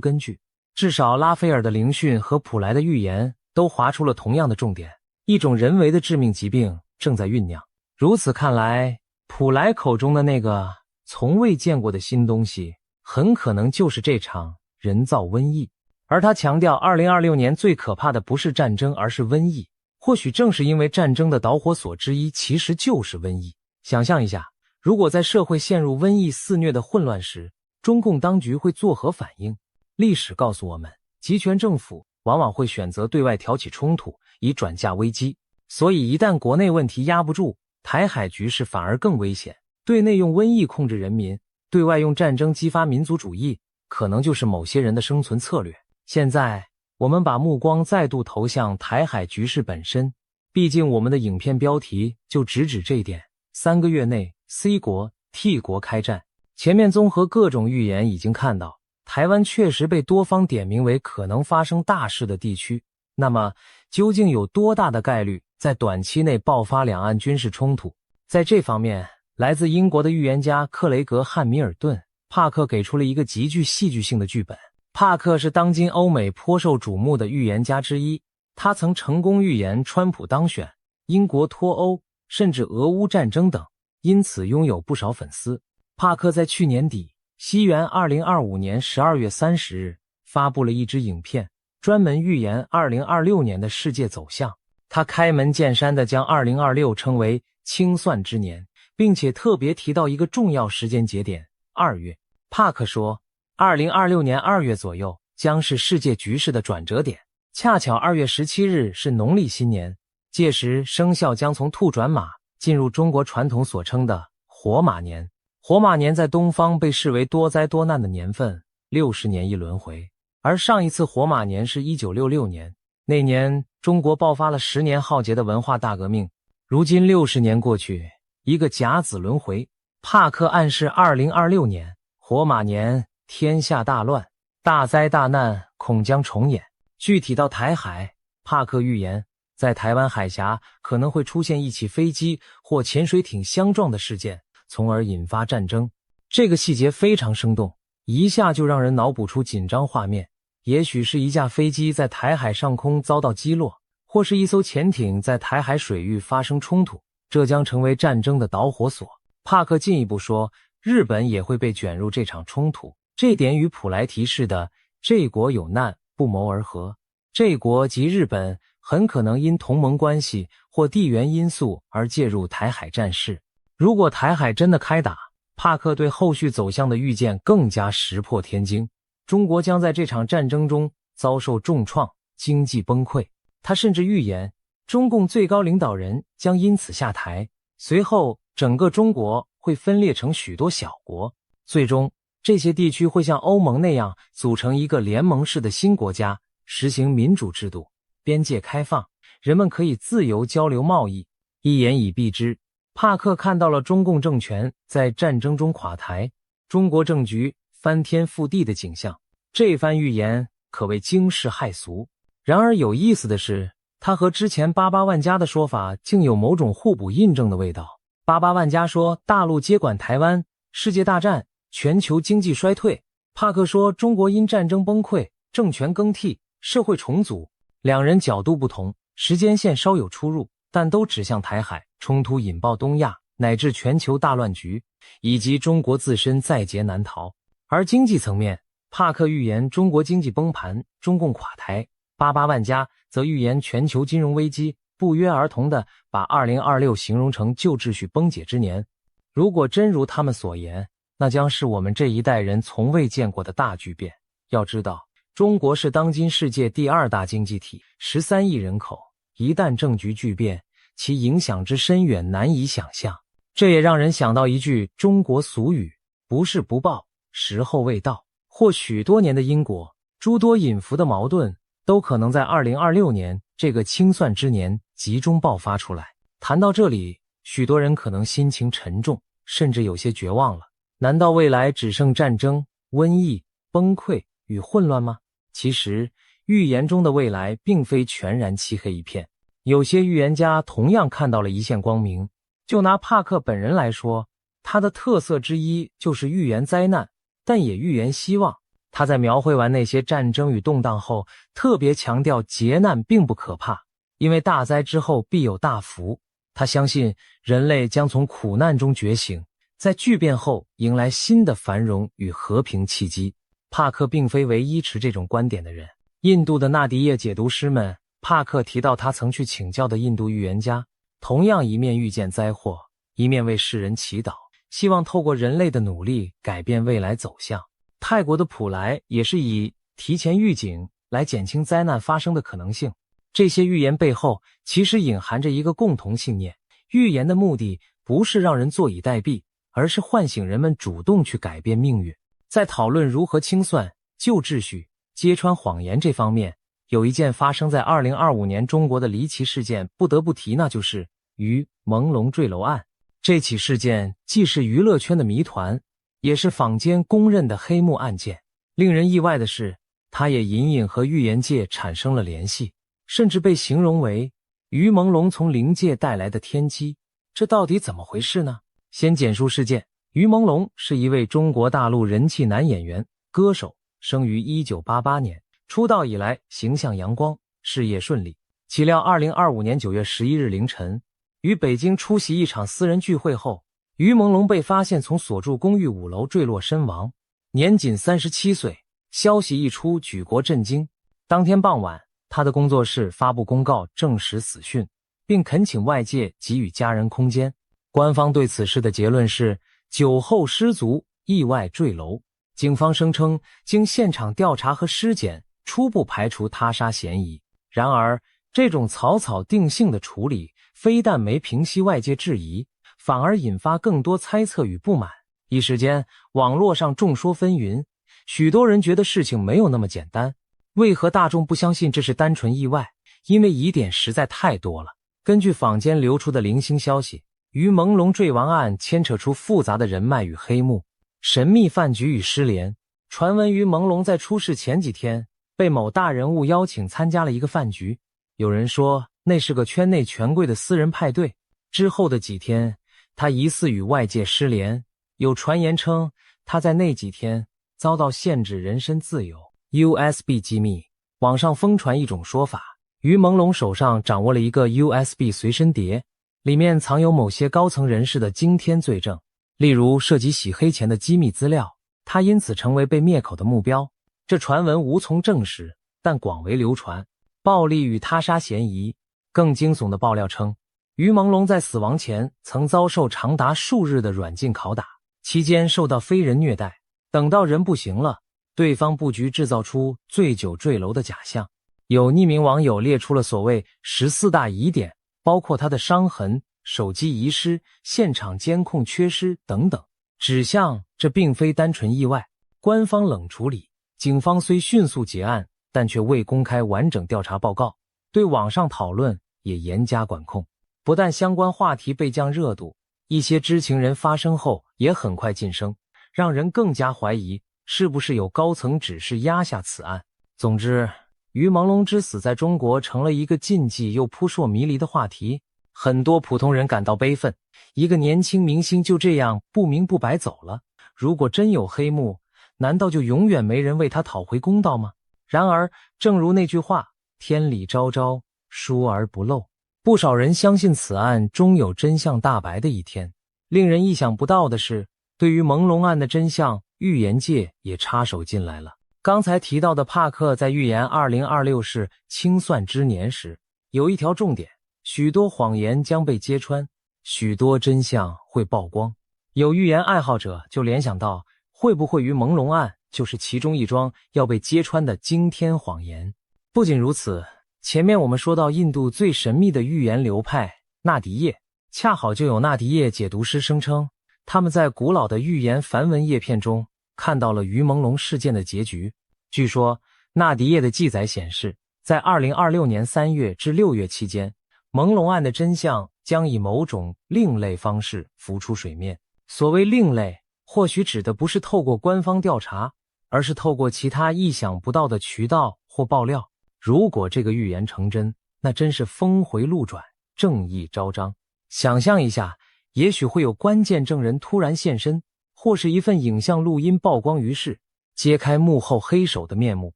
根据。至少拉斐尔的灵讯和普莱的预言都划出了同样的重点，一种人为的致命疾病正在酝酿。如此看来，普莱口中的那个从未见过的新东西，很可能就是这场人造瘟疫。而他强调2026年最可怕的不是战争，而是瘟疫。或许正是因为战争的导火索之一其实就是瘟疫。想象一下，如果在社会陷入瘟疫肆虐的混乱时，中共当局会作何反应？历史告诉我们，集权政府往往会选择对外挑起冲突，以转嫁危机。所以一旦国内问题压不住，台海局势反而更危险。对内用瘟疫控制人民，对外用战争激发民族主义，可能就是某些人的生存策略。现在我们把目光再度投向台海局势本身，毕竟我们的影片标题就直指这一点。3个月内 C 国 T 国开战，前面综合各种预言已经看到，台湾确实被多方点名为可能发生大事的地区。那么，究竟有多大的概率在短期内爆发两岸军事冲突？在这方面，来自英国的预言家克雷格·汉密尔顿·帕克给出了一个极具戏剧性的剧本。帕克是当今欧美颇受瞩目的预言家之一，他曾成功预言川普当选、英国脱欧，甚至俄乌战争等，因此拥有不少粉丝。帕克在去年底，西元2025年12月30日，发布了一支影片，专门预言2026年的世界走向。他开门见山地将2026称为清算之年，并且特别提到一个重要时间节点2月。帕克说，2026年2月左右将是世界局势的转折点，恰巧2月17日是农历新年，届时生肖将从兔转马，进入中国传统所称的火马年。火马年在东方被视为多灾多难的年份，60年一轮回。而上一次火马年是1966年，那年中国爆发了10年浩劫的文化大革命。如今60年过去，一个甲子轮回，帕克暗示2026年火马年天下大乱，大灾大难恐将重演。具体到台海，帕克预言在台湾海峡可能会出现一起飞机或潜水艇相撞的事件，从而引发战争。这个细节非常生动，一下就让人脑补出紧张画面。也许是一架飞机在台海上空遭到击落，或是一艘潜艇在台海水域发生冲突，这将成为战争的导火索。帕克进一步说，日本也会被卷入这场冲突，这点与普莱提示的这国有难不谋而合。这国及日本很可能因同盟关系或地缘因素而介入台海战事。如果台海真的开打，帕克对后续走向的预见更加石破天惊。中国将在这场战争中遭受重创，经济崩溃。他甚至预言，中共最高领导人将因此下台，随后整个中国会分裂成许多小国，最终这些地区会像欧盟那样组成一个联盟式的新国家，实行民主制度，边界开放，人们可以自由交流贸易。一言以蔽之，帕克看到了中共政权在战争中垮台，中国政局翻天覆地的景象。这番预言可谓惊世骇俗。然而有意思的是，他和之前88万家的说法竟有某种互补印证的味道。88万家说大陆接管台湾，世界大战，全球经济衰退。帕克说中国因战争崩溃，政权更替，社会重组。两人角度不同，时间线稍有出入，但都指向台海冲突引爆东亚乃至全球大乱局，以及中国自身在劫难逃。而经济层面，帕克预言中国经济崩盘，中共垮台，88万家则预言全球金融危机，不约而同地把2026形容成旧秩序崩解之年。如果真如他们所言，那将是我们这一代人从未见过的大巨变。要知道，中国是当今世界第2大经济体，13亿人口，一旦政局巨变，其影响之深远难以想象。这也让人想到一句中国俗语，不是不报，时候未到。或许多年的因果，诸多隐伏的矛盾，都可能在2026年这个清算之年集中爆发出来。谈到这里，许多人可能心情沉重，甚至有些绝望了。难道未来只剩战争、瘟疫、崩溃与混乱吗？其实，预言中的未来并非全然漆黑一片，有些预言家同样看到了一线光明。就拿帕克本人来说，他的特色之一就是预言灾难，但也预言希望。他在描绘完那些战争与动荡后，特别强调劫难并不可怕，因为大灾之后必有大福。他相信人类将从苦难中觉醒，在巨变后迎来新的繁荣与和平契机。帕克并非唯一持这种观点的人。印度的纳迪叶解读师们，帕克提到他曾去请教的印度预言家，同样一面预见灾祸，一面为世人祈祷，希望透过人类的努力改变未来走向。泰国的普莱也是以提前预警来减轻灾难发生的可能性。这些预言背后其实隐含着一个共同信念，预言的目的不是让人坐以待毙，而是唤醒人们主动去改变命运。在讨论如何清算、旧秩序、揭穿谎言这方面，有一件发生在2025年中国的离奇事件不得不提，那就是于朦胧坠楼案。这起事件既是娱乐圈的谜团，也是坊间公认的黑幕案件。令人意外的是，它也隐隐和预言界产生了联系，甚至被形容为于朦胧从灵界带来的天机。这到底怎么回事呢？先简述事件。于朦胧是一位中国大陆人气男演员、歌手，生于1988年，出道以来形象阳光，事业顺利。岂料2025年9月11日凌晨，于北京出席一场私人聚会后，于朦胧被发现从所住公寓5楼坠落身亡，年仅37岁。消息一出，举国震惊。当天傍晚，他的工作室发布公告证实死讯，并恳请外界给予家人空间。官方对此事的结论是酒后失足意外坠楼。警方声称，经现场调查和尸检，初步排除他杀嫌疑。然而，这种草草定性的处理，非但没平息外界质疑，反而引发更多猜测与不满。一时间，网络上众说纷纭，许多人觉得事情没有那么简单。为何大众不相信这是单纯意外？因为疑点实在太多了。根据坊间流出的零星消息，于朦胧坠亡案牵扯出复杂的人脉与黑幕、神秘饭局与失联。传闻于朦胧在出事前几天被某大人物邀请参加了一个饭局，有人说那是个圈内权贵的私人派对。之后的几天，他疑似与外界失联，有传言称他在那几天遭到限制人身自由。USB 机密，网上疯传一种说法，于朦胧手上掌握了一个 USB 随身碟，里面藏有某些高层人士的惊天罪证，例如涉及洗黑钱的机密资料，他因此成为被灭口的目标。这传闻无从证实，但广为流传，暴力与他杀嫌疑。更惊悚的爆料称，于朦胧在死亡前曾遭受长达数日的软禁拷打，期间受到非人虐待，等到人不行了，对方布局制造出醉酒坠楼的假象。有匿名网友列出了所谓14大疑点，包括他的伤痕、手机遗失、现场监控缺失等等，指向这并非单纯意外。官方冷处理，警方虽迅速结案，但却未公开完整调查报告，对网上讨论也严加管控。不但相关话题被降热度，一些知情人发声后也很快晋升，让人更加怀疑是不是有高层指示压下此案。总之，于朦胧之死在中国成了一个禁忌又扑朔迷离的话题，很多普通人感到悲愤。一个年轻明星就这样不明不白走了，如果真有黑幕，难道就永远没人为他讨回公道吗？然而，正如那句话，天理昭昭，疏而不漏，不少人相信此案终有真相大白的一天。令人意想不到的是，对于朦胧案的真相，预言界也插手进来了。刚才提到的帕克在预言2026是清算之年时，有一条重点，许多谎言将被揭穿，许多真相会曝光。有预言爱好者就联想到，会不会于朦胧案就是其中一桩要被揭穿的惊天谎言。不仅如此，前面我们说到印度最神秘的预言流派纳迪叶，恰好就有纳迪叶解读师声称，他们在古老的预言梵文叶片中看到了于朦胧事件的结局。据说纳迪叶的记载显示，在2026年3月至6月期间，朦胧案的真相将以某种另类方式浮出水面。所谓另类，或许指的不是透过官方调查，而是透过其他意想不到的渠道或爆料。如果这个预言成真，那真是峰回路转，正义昭彰。想象一下，也许会有关键证人突然现身，或是一份影像录音曝光于世，揭开幕后黑手的面目。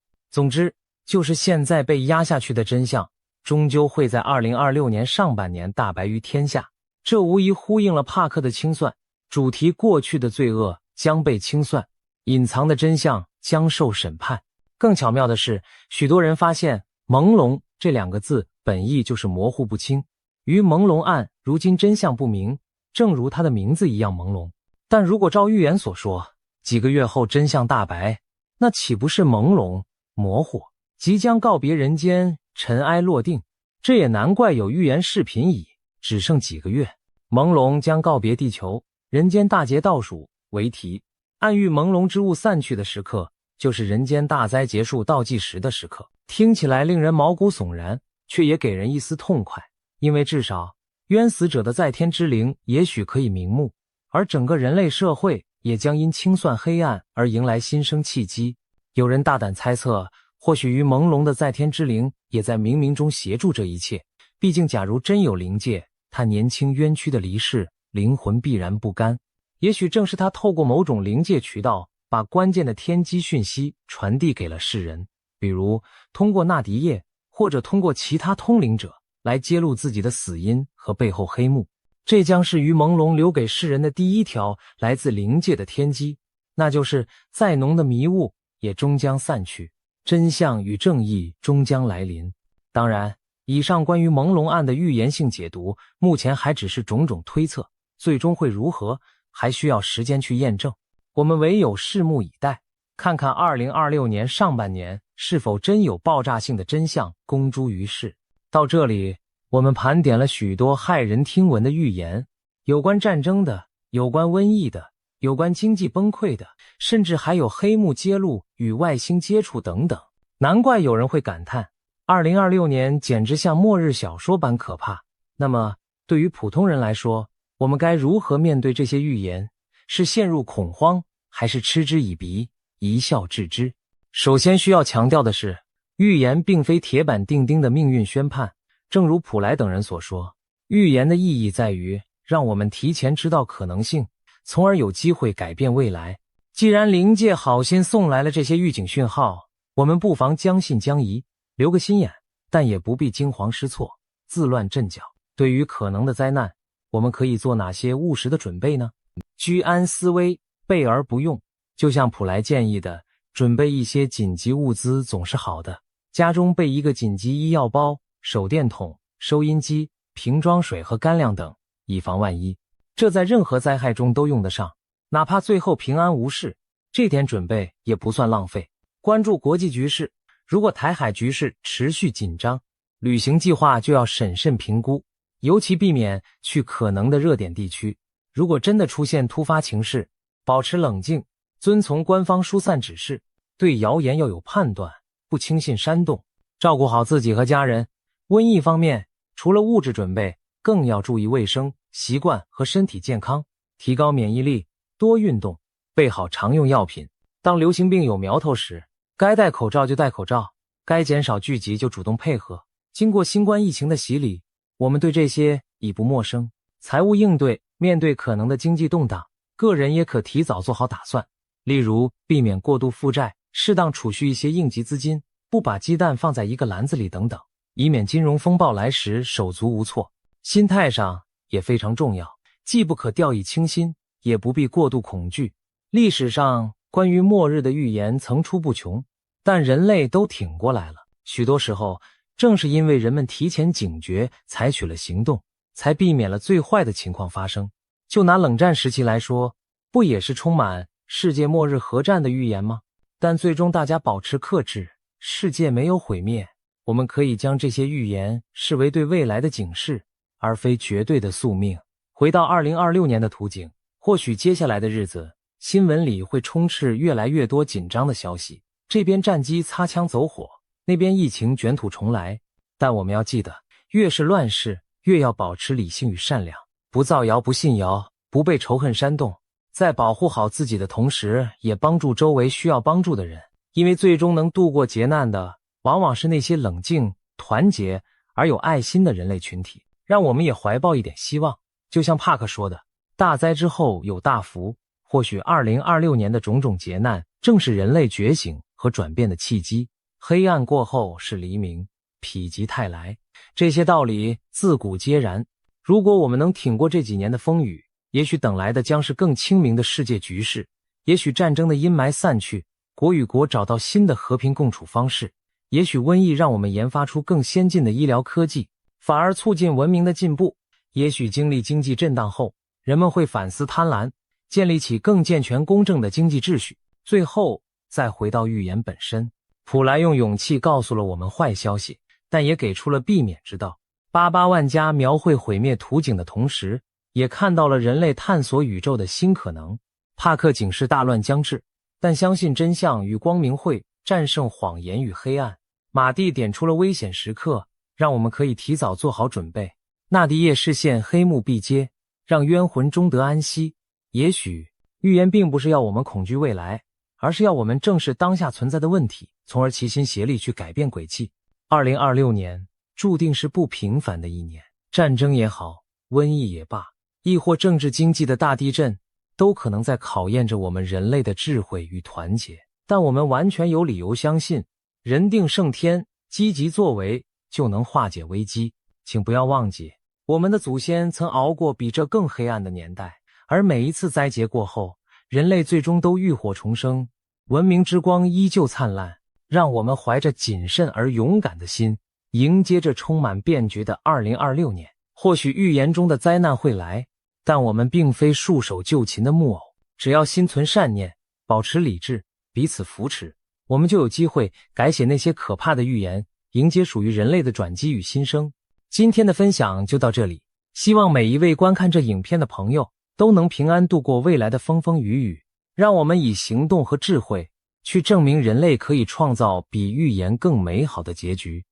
总之，就是现在被压下去的真相，终究会在2026年上半年大白于天下。这无疑呼应了帕克的清算主题，过去的罪恶将被清算，隐藏的真相将受审判。更巧妙的是，许多人发现朦胧这两个字本意就是模糊不清。于朦胧案如今真相不明，正如它的名字一样朦胧。但如果照预言所说，几个月后真相大白，那岂不是朦胧、模糊，即将告别人间，尘埃落定？这也难怪有预言视频以只剩几个月，朦胧将告别地球，人间大劫倒数为题，暗喻朦胧之物散去的时刻，就是人间大灾结束倒计时的时刻。听起来令人毛骨悚然，却也给人一丝痛快，因为至少冤死者的在天之灵也许可以瞑目，而整个人类社会也将因清算黑暗而迎来新生契机。有人大胆猜测，或许于朦胧的在天之灵也在冥冥中协助这一切。毕竟假如真有灵界，他年轻冤屈的离世，灵魂必然不甘。也许正是他透过某种灵界渠道，把关键的天机讯息传递给了世人，比如通过纳迪叶，或者通过其他通灵者来揭露自己的死因和背后黑幕。这将是于朦胧留给世人的第一条来自灵界的天机，那就是再浓的迷雾也终将散去，真相与正义终将来临。当然，以上关于朦胧案的预言性解读，目前还只是种种推测，最终会如何，还需要时间去验证。我们唯有拭目以待，看看2026年上半年是否真有爆炸性的真相公诸于世。到这里，我们盘点了许多骇人听闻的预言，有关战争的，有关瘟疫的，有关经济崩溃的，甚至还有黑幕揭露与外星接触等等。难怪有人会感叹，2026年简直像末日小说般可怕。那么，对于普通人来说，我们该如何面对这些预言？是陷入恐慌，还是嗤之以鼻，一笑置之？首先需要强调的是，预言并非铁板钉钉的命运宣判。正如普莱等人所说，预言的意义在于让我们提前知道可能性，从而有机会改变未来。既然灵界好心送来了这些预警讯号，我们不妨将信将疑，留个心眼，但也不必惊慌失措，自乱阵脚。对于可能的灾难，我们可以做哪些务实的准备呢？居安思危，备而不用。就像普莱建议的，准备一些紧急物资总是好的，家中备一个紧急医药包、手电筒、收音机、瓶装水和干粮等，以防万一。这在任何灾害中都用得上，哪怕最后平安无事，这点准备也不算浪费。关注国际局势，如果台海局势持续紧张，旅行计划就要审慎评估，尤其避免去可能的热点地区。如果真的出现突发情势，保持冷静，遵从官方疏散指示，对谣言要有判断，不轻信煽动，照顾好自己和家人。瘟疫方面，除了物质准备，更要注意卫生习惯和身体健康，提高免疫力，多运动，备好常用药品。当流行病有苗头时，该戴口罩就戴口罩，该减少聚集就主动配合。经过新冠疫情的洗礼，我们对这些已不陌生。财务应对，面对可能的经济动荡，个人也可提早做好打算，例如避免过度负债，适当储蓄一些应急资金，不把鸡蛋放在一个篮子里等等，以免金融风暴来时手足无措。心态上也非常重要，既不可掉以轻心，也不必过度恐惧。历史上关于末日的预言层出不穷，但人类都挺过来了。许多时候，正是因为人们提前警觉，采取了行动，才避免了最坏的情况发生。就拿冷战时期来说，不也是充满世界末日核战的预言吗？但最终大家保持克制，世界没有毁灭。我们可以将这些预言视为对未来的警示，而非绝对的宿命。回到2026年的图景，或许接下来的日子，新闻里会充斥越来越多紧张的消息，这边战机擦枪走火，那边疫情卷土重来。但我们要记得，越是乱世，越要保持理性与善良，不造谣，不信谣，不被仇恨煽动，在保护好自己的同时，也帮助周围需要帮助的人。因为最终能度过劫难的，往往是那些冷静、团结而有爱心的人类群体。让我们也怀抱一点希望，就像帕克说的，大灾之后有大福。或许2026年的种种劫难，正是人类觉醒和转变的契机。黑暗过后是黎明，否极泰来，这些道理自古皆然。如果我们能挺过这几年的风雨，也许等来的将是更清明的世界局势，也许战争的阴霾散去，国与国找到新的和平共处方式，也许瘟疫让我们研发出更先进的医疗科技，反而促进文明的进步。也许经历经济震荡后，人们会反思贪婪，建立起更健全公正的经济秩序。最后再回到预言本身，普莱用勇气告诉了我们坏消息，但也给出了避免之道。88万家描绘毁灭图景的同时，也看到了人类探索宇宙的新可能。帕克警示大乱将至，但相信真相与光明会战胜谎言与黑暗。马蒂点出了危险时刻，让我们可以提早做好准备。纳迪叶视线黑幕毕揭，让冤魂终得安息。也许预言并不是要我们恐惧未来，而是要我们正视当下存在的问题，从而齐心协力去改变轨迹。2026年注定是不平凡的一年，战争也好，瘟疫也罢，亦或政治经济的大地震，都可能在考验着我们人类的智慧与团结。但我们完全有理由相信，人定胜天，积极作为就能化解危机。请不要忘记，我们的祖先曾熬过比这更黑暗的年代，而每一次灾劫过后，人类最终都浴火重生，文明之光依旧灿烂。让我们怀着谨慎而勇敢的心，迎接这充满变局的2026年。或许预言中的灾难会来，但我们并非束手就擒的木偶，只要心存善念，保持理智，彼此扶持，我们就有机会改写那些可怕的预言，迎接属于人类的转机与新生。今天的分享就到这里，希望每一位观看这影片的朋友都能平安度过未来的风风雨雨。让我们以行动和智慧去证明人类可以创造比预言更美好的结局。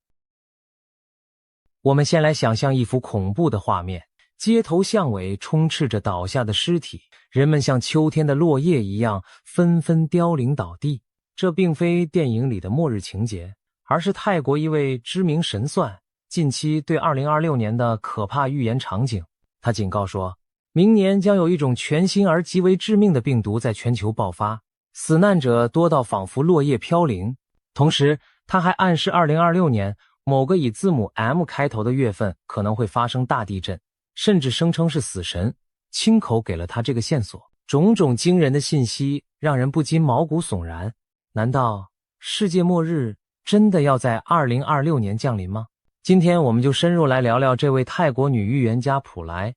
我们先来想象一幅恐怖的画面，街头巷尾充斥着倒下的尸体，人们像秋天的落叶一样纷纷凋零倒地。这并非电影里的末日情节，而是泰国一位知名神算近期对2026年的可怕预言场景。他警告说，明年将有一种全新而极为致命的病毒在全球爆发，死难者多到仿佛落叶飘零。同时，他还暗示2026年某个以字母 M 开头的月份可能会发生大地震，甚至声称是死神亲口给了他这个线索。种种惊人的信息让人不禁毛骨悚然。难道世界末日真的要在2026年降临吗？今天我们就深入来聊聊这位泰国女预言家普莱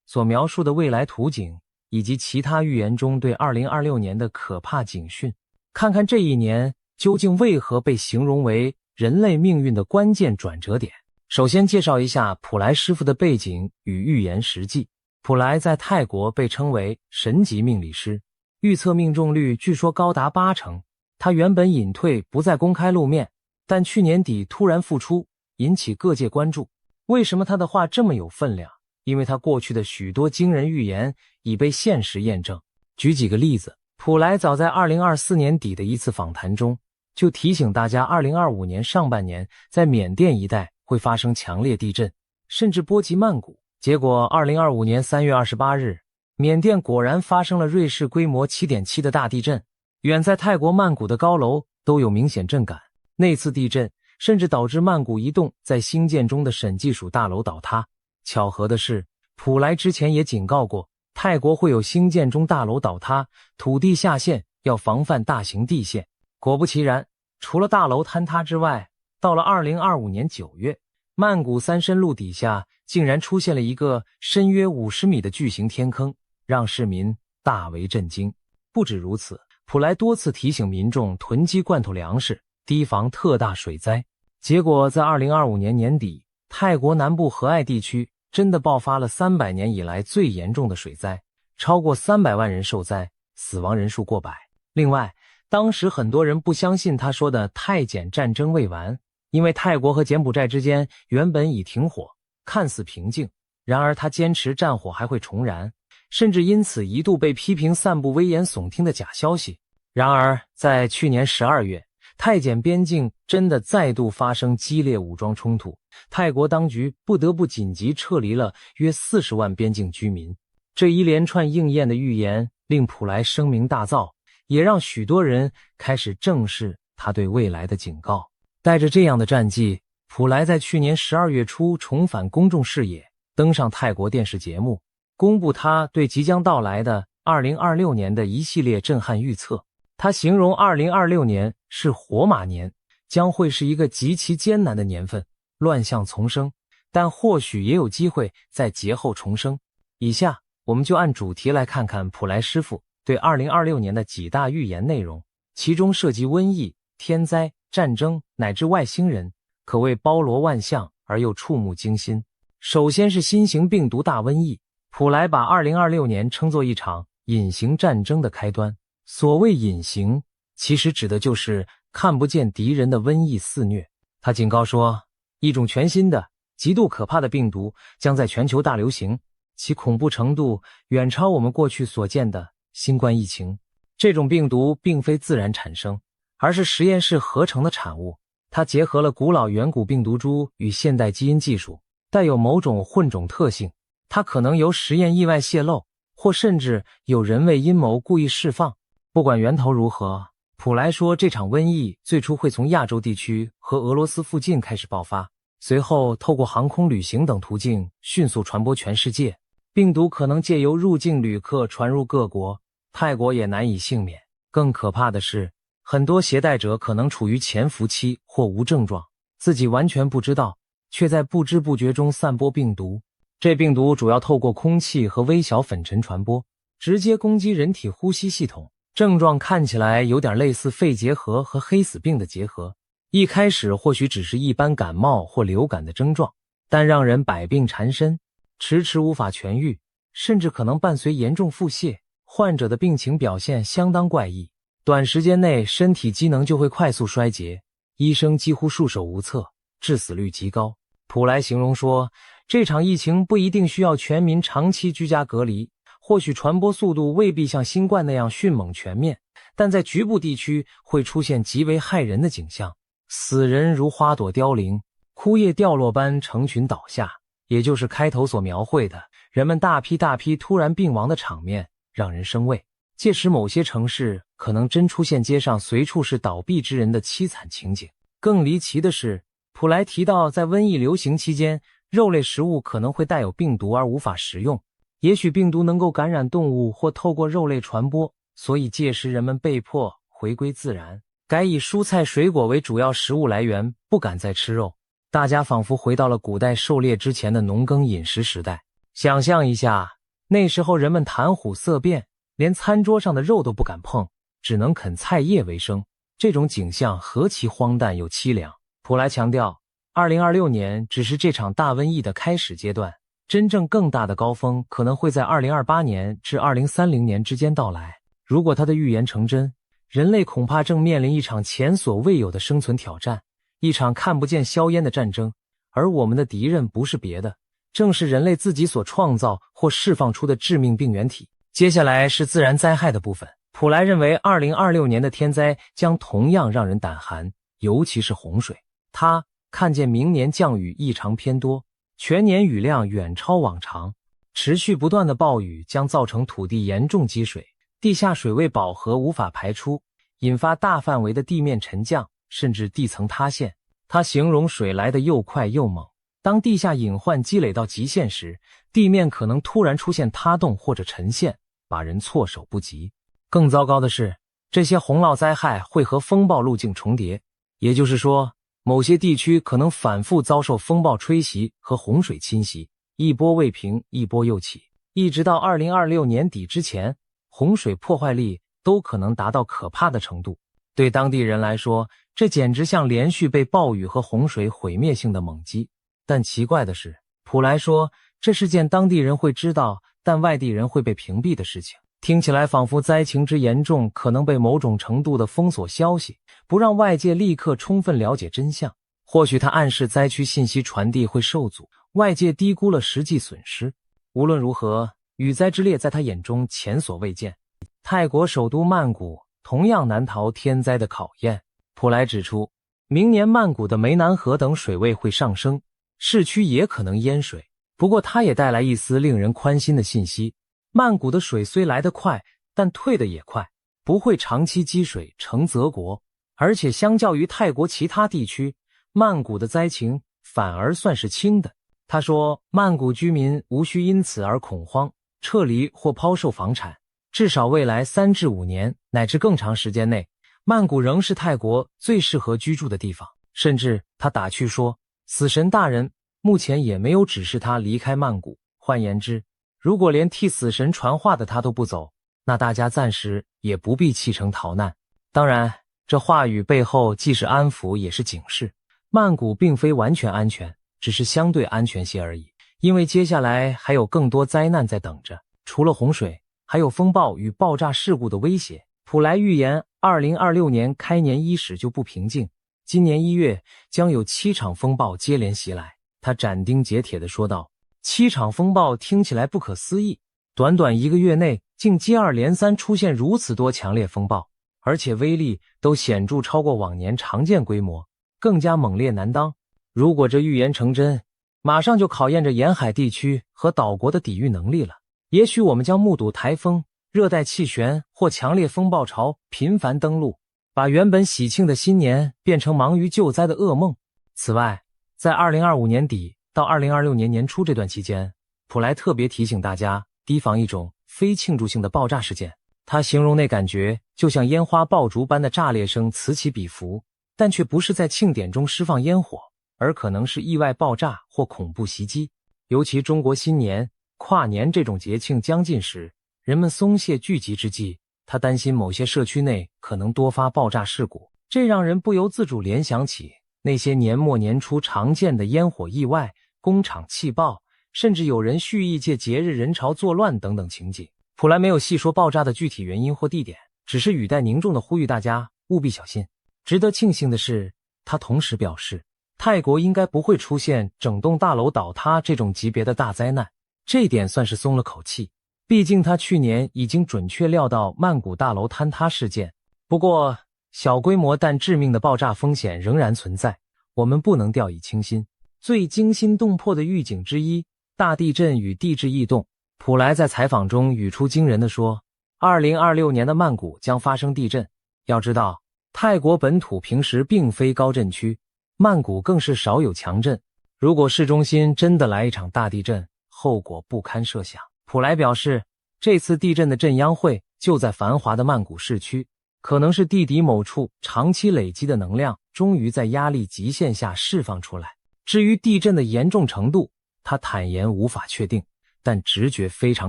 所描述的未来图景，以及其他预言中对2026年的可怕警讯，看看这一年究竟为何被形容为人类命运的关键转折点。首先介绍一下普莱师傅的背景与预言实际。普莱在泰国被称为神级命理师，预测命中率据说高达80%。他原本隐退不再公开露面，但去年底突然复出，引起各界关注。为什么他的话这么有分量？因为他过去的许多惊人预言已被现实验证。举几个例子，普莱早在2024年底的一次访谈中就提醒大家2025年上半年在缅甸一带会发生强烈地震，甚至波及曼谷。结果2025年3月28日，缅甸果然发生了瑞士规模 7.7 的大地震，远在泰国曼谷的高楼都有明显震感。那次地震甚至导致曼谷一栋在兴建中的审计署大楼倒塌。巧合的是，普莱之前也警告过，泰国会有兴建中大楼倒塌，土地下陷，要防范大型地陷。果不其然，除了大楼坍塌之外，到了2025年9月，曼谷三申路底下竟然出现了一个深约50米的巨型天坑，让市民大为震惊。不止如此，普莱多次提醒民众囤积罐头粮食，提防特大水灾。结果在2025年年底，泰国南部和爱地区真的爆发了300年以来最严重的水灾，超过300万人受灾，死亡人数过百。另外，当时很多人不相信他说的泰柬战争未完，因为泰国和柬埔寨之间原本已停火，看似平静，然而他坚持战火还会重燃，甚至因此一度被批评散布危言耸听的假消息。然而在去年12月，泰柬边境真的再度发生激烈武装冲突，泰国当局不得不紧急撤离了约40万边境居民。这一连串应验的预言令普莱声名大噪，也让许多人开始正视他对未来的警告。带着这样的战绩，普莱在去年12月初重返公众视野，登上泰国电视节目，公布他对即将到来的2026年的一系列震撼预测。他形容2026年是火马年，将会是一个极其艰难的年份，乱象丛生，但或许也有机会在劫后重生。以下我们就按主题来看看普莱师傅对2026年的几大预言内容，其中涉及瘟疫、天灾、战争乃至外星人，可谓包罗万象而又触目惊心。首先是新型病毒大瘟疫，普莱把2026年称作一场隐形战争的开端。所谓隐形，其实指的就是看不见敌人的瘟疫肆虐。他警告说，一种全新的、极度可怕的病毒将在全球大流行，其恐怖程度远超我们过去所见的新冠疫情。这种病毒并非自然产生，而是实验室合成的产物。它结合了古老远古病毒株与现代基因技术，带有某种混种特性。它可能由实验意外泄露，或甚至有人为阴谋故意释放。不管源头如何，普莱说这场瘟疫最初会从亚洲地区和俄罗斯附近开始爆发，随后透过航空旅行等途径迅速传播全世界。病毒可能借由入境旅客传入各国，泰国也难以幸免。更可怕的是，很多携带者可能处于潜伏期或无症状，自己完全不知道，却在不知不觉中散播病毒。这病毒主要透过空气和微小粉尘传播，直接攻击人体呼吸系统。症状看起来有点类似肺结核和黑死病的结合，一开始或许只是一般感冒或流感的症状，但让人百病缠身，迟迟无法痊愈，甚至可能伴随严重腹泻。患者的病情表现相当怪异，短时间内身体机能就会快速衰竭，医生几乎束手无策，致死率极高。普莱形容说，这场疫情不一定需要全民长期居家隔离，或许传播速度未必像新冠那样迅猛全面，但在局部地区会出现极为骇人的景象，死人如花朵凋零，枯叶掉落般成群倒下，也就是开头所描绘的人们大批大批突然病亡的场面，让人生畏。届时某些城市可能真出现街上随处是倒闭之人的凄惨情景。更离奇的是，普莱提到在瘟疫流行期间，肉类食物可能会带有病毒而无法食用，也许病毒能够感染动物或透过肉类传播，所以届时人们被迫回归自然，改以蔬菜水果为主要食物来源，不敢再吃肉。大家仿佛回到了古代狩猎之前的农耕饮食时代。想象一下，那时候人们谈虎色变，连餐桌上的肉都不敢碰，只能啃菜叶为生。这种景象何其荒诞又凄凉。普莱强调，2026年只是这场大瘟疫的开始阶段，真正更大的高峰可能会在2028年至2030年之间到来。如果他的预言成真，人类恐怕正面临一场前所未有的生存挑战，一场看不见硝烟的战争，而我们的敌人不是别的，正是人类自己所创造或释放出的致命病原体。接下来是自然灾害的部分。普莱认为2026年的天灾将同样让人胆寒，尤其是洪水。他看见明年降雨异常偏多，全年雨量远超往常，持续不断的暴雨将造成土地严重积水，地下水位饱和无法排出，引发大范围的地面沉降，甚至地层塌陷。他形容水来得又快又猛，当地下隐患积累到极限时，地面可能突然出现塌洞或者沉陷，把人措手不及。更糟糕的是，这些洪涝灾害会和风暴路径重叠，也就是说，某些地区可能反复遭受风暴吹袭和洪水侵袭，一波未平，一波又起，一直到2026年底之前，洪水破坏力都可能达到可怕的程度。对当地人来说，这简直像连续被暴雨和洪水毁灭性的猛击。但奇怪的是，普莱说，这是件当地人会知道，但外地人会被屏蔽的事情。听起来仿佛灾情之严重可能被某种程度的封锁消息，不让外界立刻充分了解真相。或许他暗示灾区信息传递会受阻，外界低估了实际损失。无论如何，雨灾之烈在他眼中前所未见。泰国首都曼谷同样难逃天灾的考验。普莱指出，明年曼谷的湄南河等水位会上升，市区也可能淹水。不过他也带来一丝令人宽心的信息，曼谷的水虽来得快，但退得也快，不会长期积水成泽国。而且相较于泰国其他地区，曼谷的灾情反而算是轻的。他说，曼谷居民无需因此而恐慌，撤离或抛售房产。至少未来3至5年乃至更长时间内，曼谷仍是泰国最适合居住的地方。甚至他打趣说，死神大人目前也没有指示他离开曼谷。换言之，如果连替死神传话的他都不走，那大家暂时也不必弃城逃难。当然，这话语背后既是安抚也是警示，曼谷并非完全安全，只是相对安全些而已。因为接下来还有更多灾难在等着，除了洪水，还有风暴与爆炸事故的威胁。普莱预言2026年开年伊始就不平静，今年1月将有7场风暴接连袭来。他斩钉截铁地说道，7场风暴听起来不可思议，短短1个月内竟接二连三出现如此多强烈风暴，而且威力都显著超过往年常见规模，更加猛烈难当。如果这预言成真，马上就考验着沿海地区和岛国的抵御能力了。也许我们将目睹台风、热带气旋或强烈风暴潮频繁登陆，把原本喜庆的新年变成忙于救灾的噩梦。此外，在2025年底到2026年年初这段期间，普莱特别提醒大家提防一种非庆祝性的爆炸事件。他形容那感觉就像烟花爆竹般的炸裂声此起彼伏，但却不是在庆典中释放烟火，而可能是意外爆炸或恐怖袭击。尤其中国新年、跨年这种节庆将近时，人们松懈聚集之际，他担心某些社区内可能多发爆炸事故，这让人不由自主联想起那些年末年初常见的烟火意外、工厂气爆，甚至有人蓄意借节日人潮作乱等等情景。普莱没有细说爆炸的具体原因或地点，只是语带凝重地呼吁大家务必小心。值得庆幸的是，他同时表示，泰国应该不会出现整栋大楼倒塌这种级别的大灾难，这一点算是松了口气。毕竟他去年已经准确料到曼谷大楼坍塌事件。不过，小规模但致命的爆炸风险仍然存在，我们不能掉以轻心。最惊心动魄的预警之一，大地震与地质异动。普莱在采访中语出惊人地说，2026年的曼谷将发生地震。要知道，泰国本土平时并非高震区，曼谷更是少有强震。如果市中心真的来一场大地震，后果不堪设想。普莱表示，这次地震的震央会就在繁华的曼谷市区，可能是地底某处长期累积的能量终于在压力极限下释放出来。至于地震的严重程度，他坦言无法确定，但直觉非常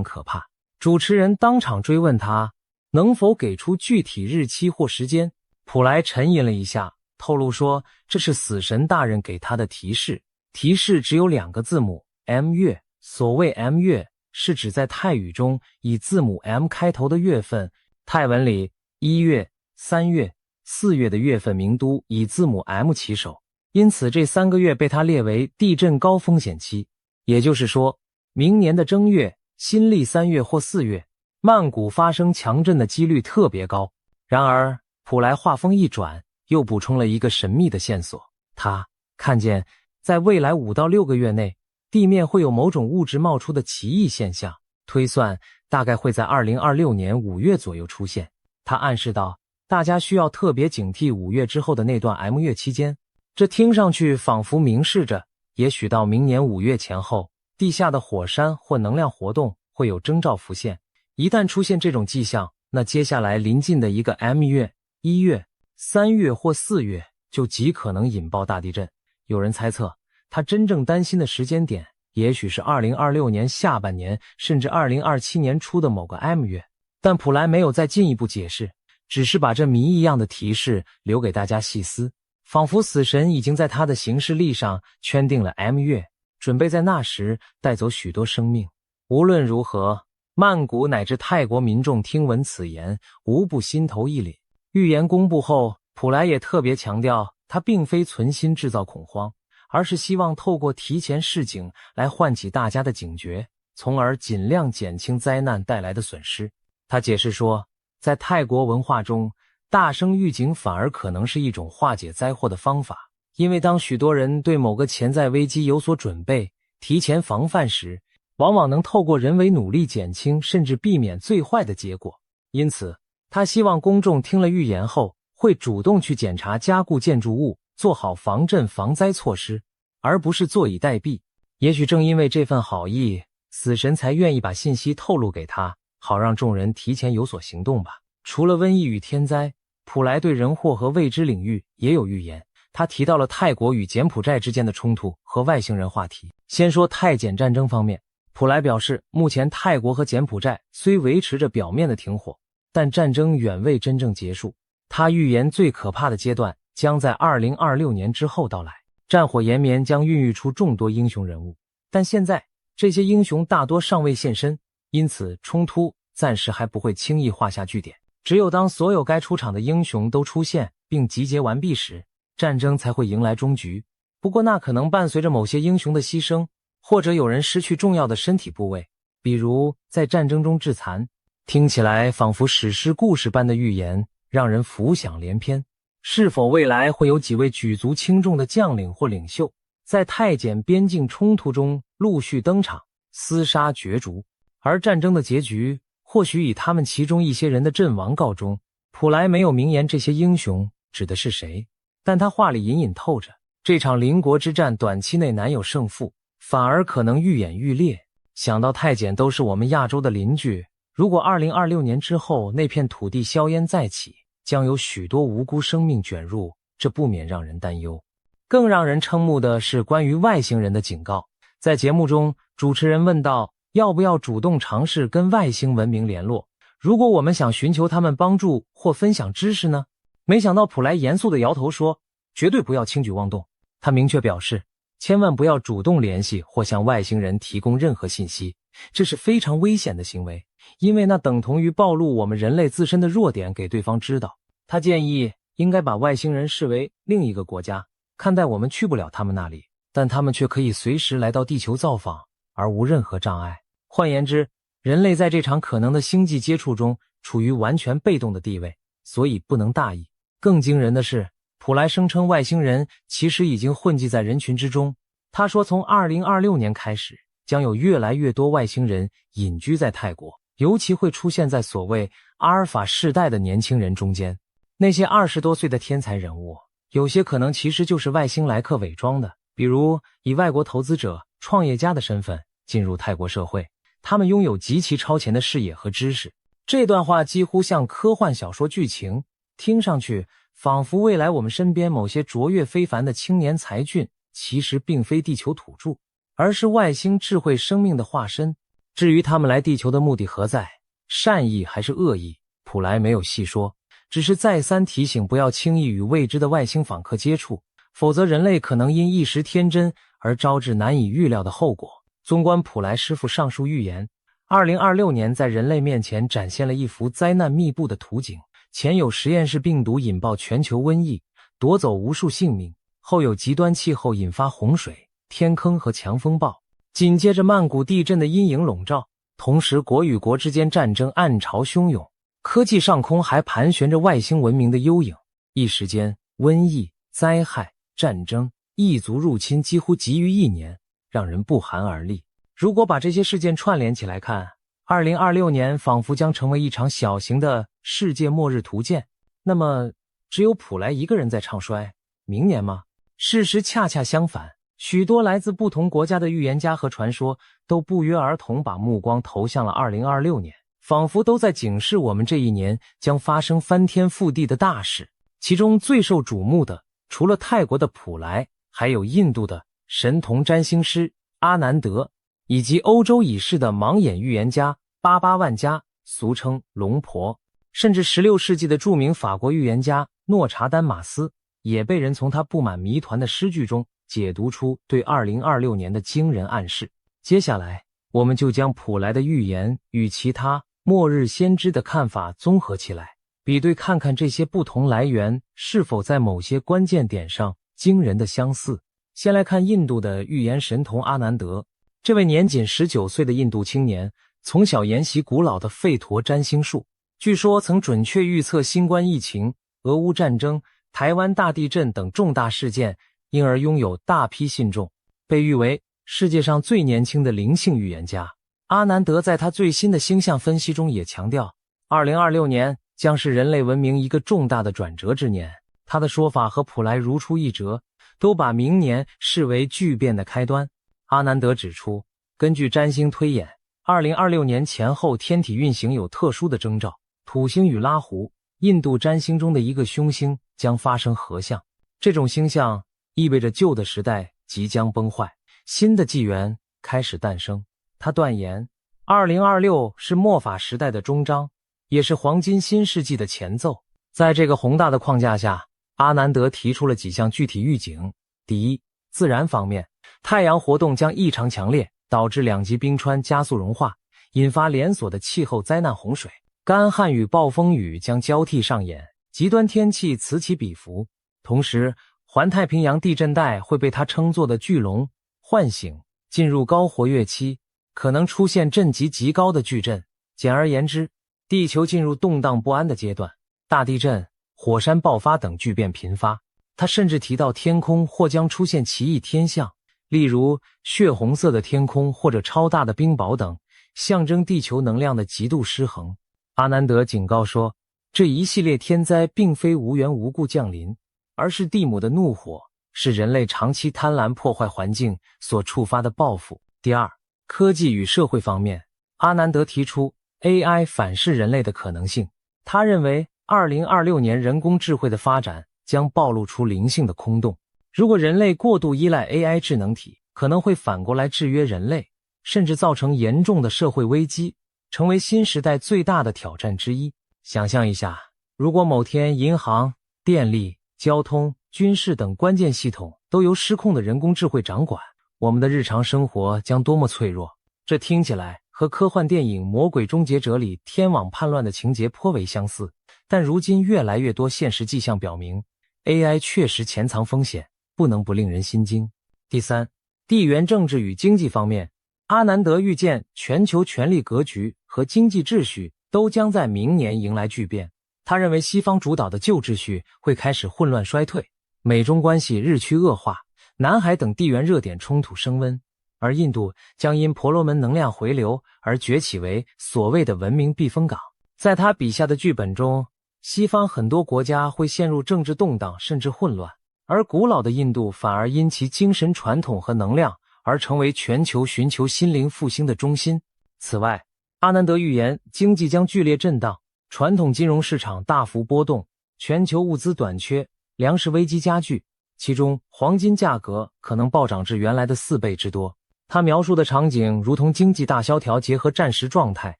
可怕。主持人当场追问他能否给出具体日期或时间，普莱沉吟了一下，透露说这是死神大人给他的提示，提示只有2个字母 M 月。所谓 M 月是指在泰语中以字母 M 开头的月份，泰文里1月、3月、4月的月份名都以字母 M 起首，因此这3个月被他列为地震高风险期。也就是说，明年的正月、新历3月或4月，曼谷发生强震的几率特别高。然而，普莱话锋一转，又补充了一个神秘的线索，他看见在未来5到6个月内，地面会有某种物质冒出的奇异现象，推算大概会在2026年5月左右出现。他暗示道，大家需要特别警惕5月之后的那段 M 月期间。这听上去仿佛明示着，也许到明年5月前后，地下的火山或能量活动会有征兆浮现。一旦出现这种迹象，那接下来临近的一个 M 月、1月、3月或4月就极可能引爆大地震。有人猜测，他真正担心的时间点也许是2026年下半年，甚至2027年初的某个 M 月。但普莱没有再进一步解释，只是把这谜一样的提示留给大家细思，仿佛死神已经在他的行事历上圈定了 M 月，准备在那时带走许多生命。无论如何，曼谷乃至泰国民众听闻此言，无不心头一凛。预言公布后，普莱也特别强调，他并非存心制造恐慌，而是希望透过提前示警来唤起大家的警觉，从而尽量减轻灾难带来的损失。他解释说，在泰国文化中，大声预警反而可能是一种化解灾祸的方法，因为当许多人对某个潜在危机有所准备，提前防范时，往往能透过人为努力减轻甚至避免最坏的结果。因此，他希望公众听了预言后，会主动去检查加固建筑物，做好防震防灾措施，而不是坐以待毙。也许正因为这份好意，死神才愿意把信息透露给他，好让众人提前有所行动吧。除了瘟疫与天灾，普莱对人祸和未知领域也有预言。他提到了泰国与柬埔寨之间的冲突和外星人话题。先说泰柬战争方面，普莱表示，目前泰国和柬埔寨虽维持着表面的停火，但战争远未真正结束。他预言最可怕的阶段将在2026年之后到来，战火延绵将孕育出众多英雄人物，但现在这些英雄大多尚未现身，因此冲突暂时还不会轻易画下句点。只有当所有该出场的英雄都出现并集结完毕时，战争才会迎来终局。不过那可能伴随着某些英雄的牺牲，或者有人失去重要的身体部位，比如在战争中致残。听起来仿佛史诗故事般的预言，让人浮想联翩。是否未来会有几位举足轻重的将领或领袖，在太检边境冲突中陆续登场，厮杀角逐？而战争的结局或许以他们其中一些人的阵亡告终。普莱没有明言这些英雄指的是谁，但他话里隐隐透着，这场邻国之战短期内难有胜负，反而可能愈演愈烈。想到太监都是我们亚洲的邻居，如果2026年之后那片土地硝烟再起，将有许多无辜生命卷入，这不免让人担忧。更让人瞠目的是关于外星人的警告。在节目中，主持人问道，要不要主动尝试跟外星文明联络？如果我们想寻求他们帮助或分享知识呢？没想到普莱严肃地摇头说，绝对不要轻举妄动。他明确表示，千万不要主动联系或向外星人提供任何信息，这是非常危险的行为，因为那等同于暴露我们人类自身的弱点给对方知道。他建议应该把外星人视为另一个国家，看待我们去不了他们那里，但他们却可以随时来到地球造访，而无任何障碍。换言之，人类在这场可能的星际接触中处于完全被动的地位，所以不能大意。更惊人的是，普莱声称外星人其实已经混迹在人群之中。他说从2026年开始，将有越来越多外星人隐居在泰国，尤其会出现在所谓阿尔法世代的年轻人中间。那些20多岁的天才人物，有些可能其实就是外星来客伪装的，比如以外国投资者、创业家的身份进入泰国社会，他们拥有极其超前的视野和知识。这段话几乎像科幻小说剧情，听上去仿佛未来我们身边某些卓越非凡的青年才俊，其实并非地球土著，而是外星智慧生命的化身。至于他们来地球的目的何在，善意还是恶意，普莱没有细说，只是再三提醒不要轻易与未知的外星访客接触，否则人类可能因一时天真而招致难以预料的后果。纵观普莱师傅上述预言，2026年在人类面前展现了一幅灾难密布的图景，前有实验室病毒引爆全球瘟疫，夺走无数性命，后有极端气候引发洪水、天坑和强风暴，紧接着曼谷地震的阴影笼罩，同时国与国之间战争暗潮汹涌，科技上空还盘旋着外星文明的幽影。一时间，瘟疫、灾害、战争、异族入侵几乎急于一年，让人不寒而栗。如果把这些事件串联起来看，2026年仿佛将成为一场小型的世界末日图鉴。那么，只有普莱一个人在唱衰明年吗？事实恰恰相反，许多来自不同国家的预言家和传说都不约而同把目光投向了2026年，仿佛都在警示我们这一年将发生翻天覆地的大事。其中最受瞩目的，除了泰国的普莱，还有印度的神童占星师阿南德，以及欧洲已逝的盲眼预言家巴巴万加，俗称龙婆。甚至16世纪的著名法国预言家诺查丹马斯，也被人从他布满谜团的诗句中解读出对2026年的惊人暗示。接下来，我们就将普莱的预言与其他末日先知的看法综合起来，比对看看这些不同来源是否在某些关键点上惊人的相似。先来看印度的预言神童阿南德。这位年仅19岁的印度青年，从小研习古老的吠陀占星术，据说曾准确预测新冠疫情、俄乌战争、台湾大地震等重大事件，因而拥有大批信众，被誉为世界上最年轻的灵性预言家。阿南德在他最新的星象分析中也强调，2026年将是人类文明一个重大的转折之年。他的说法和普莱如出一辙，都把明年视为巨变的开端。阿南德指出，根据占星推演，2026年前后天体运行有特殊的征兆，土星与拉胡，印度占星中的一个凶星将发生合相。这种星象意味着旧的时代即将崩坏，新的纪元开始诞生。他断言，2026是末法时代的终章，也是黄金新世纪的前奏。在这个宏大的框架下，阿南德提出了几项具体预警。第一，自然方面，太阳活动将异常强烈，导致两极冰川加速融化，引发连锁的气候灾难洪水。干旱与暴风雨将交替上演，极端天气此起彼伏。同时，环太平洋地震带会被他称作的巨龙唤醒，进入高活跃期，可能出现震级极高的巨震。简而言之，地球进入动荡不安的阶段，大地震、火山爆发等巨变频发。他甚至提到天空或将出现奇异天象，例如血红色的天空或者超大的冰雹等，象征地球能量的极度失衡。阿南德警告说，这一系列天灾并非无缘无故降临，而是地母的怒火，是人类长期贪婪破坏环境所触发的报复。第二，科技与社会方面，阿南德提出 AI 反噬人类的可能性。他认为2026年人工智慧的发展将暴露出灵性的空洞。如果人类过度依赖 AI 智能体，可能会反过来制约人类，甚至造成严重的社会危机，成为新时代最大的挑战之一。想象一下，如果某天银行、电力、交通、军事等关键系统都由失控的人工智慧掌管，我们的日常生活将多么脆弱。这听起来和科幻电影《魔鬼终结者》里天网叛乱的情节颇为相似，但如今越来越多现实迹象表明， AI 确实潜藏风险，不能不令人心惊。第三，地缘政治与经济方面，阿南德预见全球权力格局和经济秩序都将在明年迎来巨变。他认为西方主导的旧秩序会开始混乱衰退，美中关系日趋恶化，南海等地缘热点冲突升温，而印度将因婆罗门能量回流而崛起为所谓的文明避风港。在他笔下的剧本中，西方很多国家会陷入政治动荡甚至混乱，而古老的印度反而因其精神传统和能量而成为全球寻求心灵复兴的中心。此外，阿南德预言经济将剧烈震荡，传统金融市场大幅波动，全球物资短缺，粮食危机加剧，其中黄金价格可能暴涨至原来的4倍之多。他描述的场景如同经济大萧条结合战时状态，